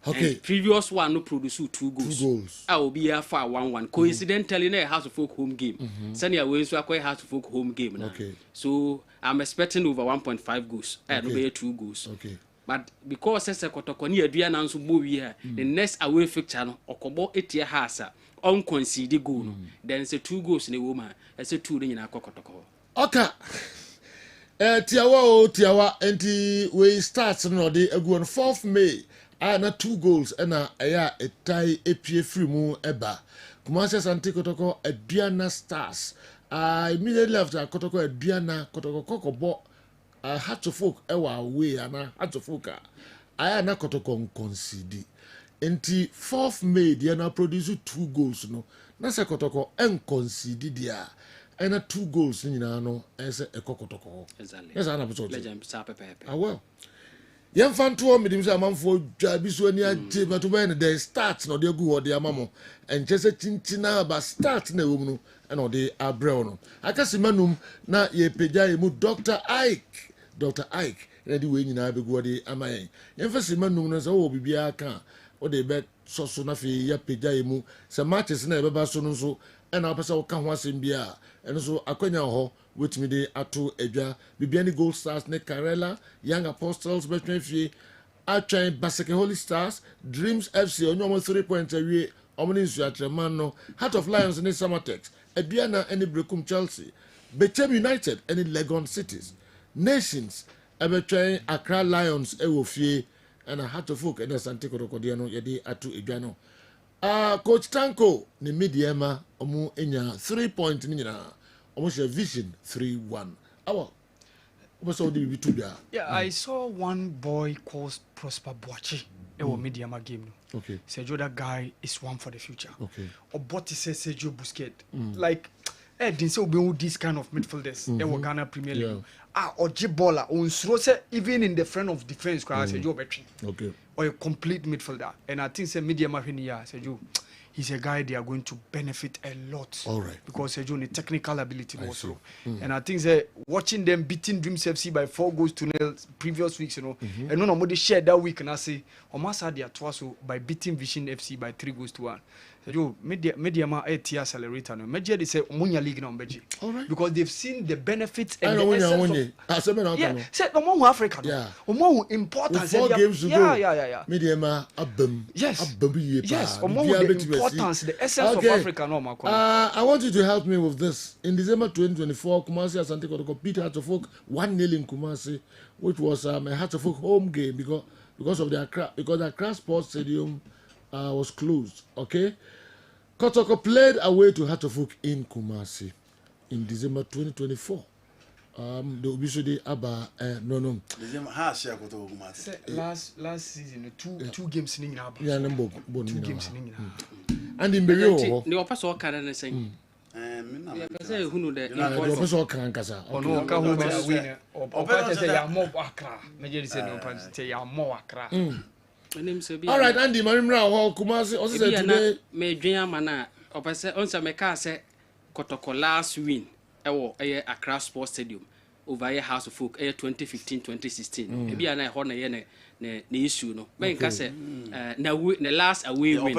Okay. And previous one no produce 2 goals. I will be here for 1-1. Coincidentally, na House of Folk home game. Sanya we so acquire House of Folk home game now. Okay. So I'm expecting over 1.5 goals. I no be 2 goals. Okay. But because Sese Kotoko ni adua na nso bo wi the next away fixture no okobo etie hasa on concede goal no. Then say 2 goals na woman. I say 2 ni na Kotoko. Okay. Tiawa enti we start no dey egu on 4th May. Na 2 goals and a tie a free mu eba. Kumasi Asante Kotoko Aduana Stars. Immediately after Kotoko Aduana Kotoko Kokobo Hearts of Folk ewa away and Hearts of Folk na Kotoko concede. Enti 4th May Diana produce 2 goals no. Na se Kotoko concede dia. And 2 goals ni na no ese Kotoko. Exactly. Yes, ana beto. Legend sa pepe. Well. Yem fanto me dim say amanfo dwa bi so ani ate but when the start no dey go wo dey amamo and chese tintina ba start na wo mu no and o dey abrel no akase manum na ye pegya ye mu Dr. Ike na di we nyina be go dey amayen yem fase manum no say wo bibia ka o dey be so na fe ya pegya ye mu say matches na e beba so no so and opesa wo ka ho asem bia and so akwanya ho with me de ato edwa bibiani Gold Stars ne Karela Young Apostles between atwan Baseke Holy Stars Dreams FC onyo 3 points awie omni nsu atreman no Heart of Lions ne Samatex Aduana ene Brekum Chelsea Bechem United ene Legon Cities Nations between Accra Lions ewo fie and Heart of Folk ene Asante Kotoko de no yede ato edwa no Coach Tanko ne Mediema omu enya 3 points ni nyina almost a vision 3-1. Yeah, I saw one boy called Prosper Boachi. It was Mediama game. Okay. Sergio, that guy is one for the future. Okay. Or Botti says Sergio Busquets. Like, didn't say we this kind of midfielders. They were Ghana Premier League. Or Jibola. On Srose, even in the front of defense, Sergio Betri. Okay. Or a complete midfielder. And I think say Mediama Sergio. he's a guy they are going to benefit a lot. All right. Because he's the technical ability also. And I think that watching them beating Dreams FC by 4-0 previous weeks, and no nobody shared that week, and I say, almost had their twice by beating Vision FC by 3-1. Yo, media ma AT accelerator no. Media they say Omonia League no meji. Because they've seen the benefits and the essence of said Omo Africa. Yeah. Omo importance. 4 games to go. Yeah. Media ma abem. Yes. Yes. Omo the importance, the essence of Africa no ma. I want you to help me with this. In December 2024, Kumasi Asante Kotoko beat Hearts of Oak 1-0 in Kumasi, which was a Hearts of Oak home game because of the Accra Sports Stadium was closed. Okay. Kotoko played away to Hearts of Oak in Kumasi in December 2024. The Obisode Abba no. December how share Kotoko Kumasi. Last season two games in Abba. Yeah, number 2 games in and in Berio. The opposite of Canada saying. Say who know that. The opposite of Kankasa. Ono ka who be win. Opa say ya more Accra. Meje say no Opa say ya more Accra. All right, Andy, Marimra or Kumasi also said today. Me dream mana. Opa say once me ka say Kotoko last win. Ewo Accra Sports Stadium over here House of Folk 2015-2016. Ebi ana ho na ye ne issue no. Me ka say na last away win.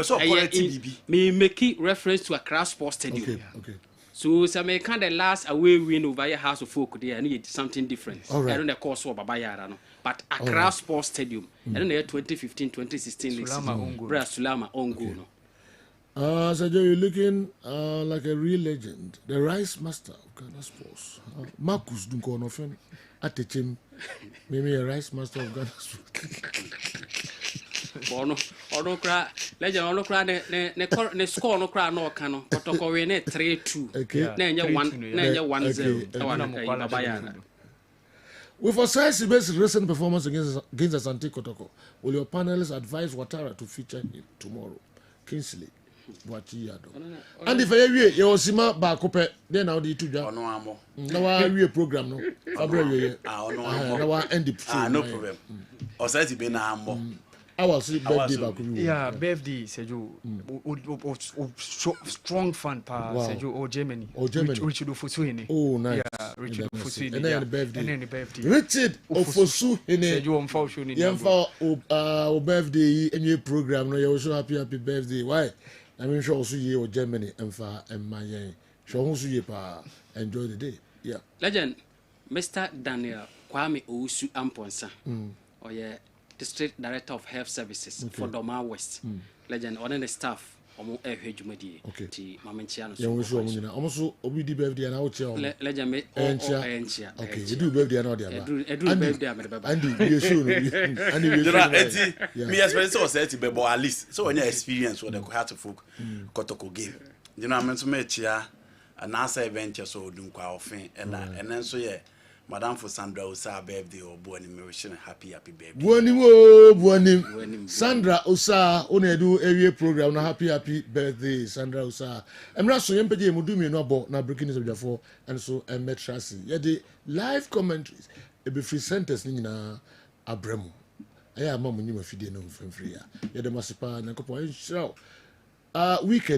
Me make reference to Accra Sports Stadium. Okay. So me kind the last away win over here House of Folk there and it something different. Right. I don't know course of Baba Yara no. But Accra Sports Stadium I don't know 2015-2016 Sulama on goal no. Sergio, you're looking like a real legend. The rice master of Ghana sports. Marcus Dunkonofen at the gym. Maybe a rice master of Ghana sports. Ono kra legend ono kra ne score no kra no ka no Kotoko we ne 3-2 na enye 1-0 Baba Yara. With Osai's recent performance against Asante Kotoko, will your panelists advise Ouattara to feature him tomorrow? Kingsley. And if I you sima bakope then now the two job. Now we program no. Now I end the no problem. Osai be na ambo. I was birthday back. Yeah, birthday Sergio. Strong fan pa Sergio or Germany. Richard Ofosuhene. Oh nice. Yeah, Richard Ofosuhene. And then the birthday. Richard Ofosuhene. Sergio Omfaushuni. Yeah, birthday any program no you also happy birthday. Why? I mean, sure, also ye or Germany and far and my show also ye pa enjoy the day. Yeah. Legend, Mr. Daniel Kwame Ousu Amponsa, or District Director of Health Services for Doma West. Legend, on the staff. Okay. Yeah, we show you now. Also, we do birthday and out here. Legend me. Okay, you do birthday and out there. Andy, you show. Andy, me as well say to be at least. So when you experience what the Hearts of Folk Kotoko game. You know, I mean to make here an answer event so do quite often and then so yeah. Madame for Sandra Osa birthday or born in happy birthday. Buonim. Sandra Osa only do area program na happy birthday Sandra Osa. I'm not so yempede mu do me no abo na breaking news before and so metrasi. Yeah the live commentaries e be free centers ni na abremu. Aya mama nyima fidie no free ya. Yeah the masipa na kopo weekend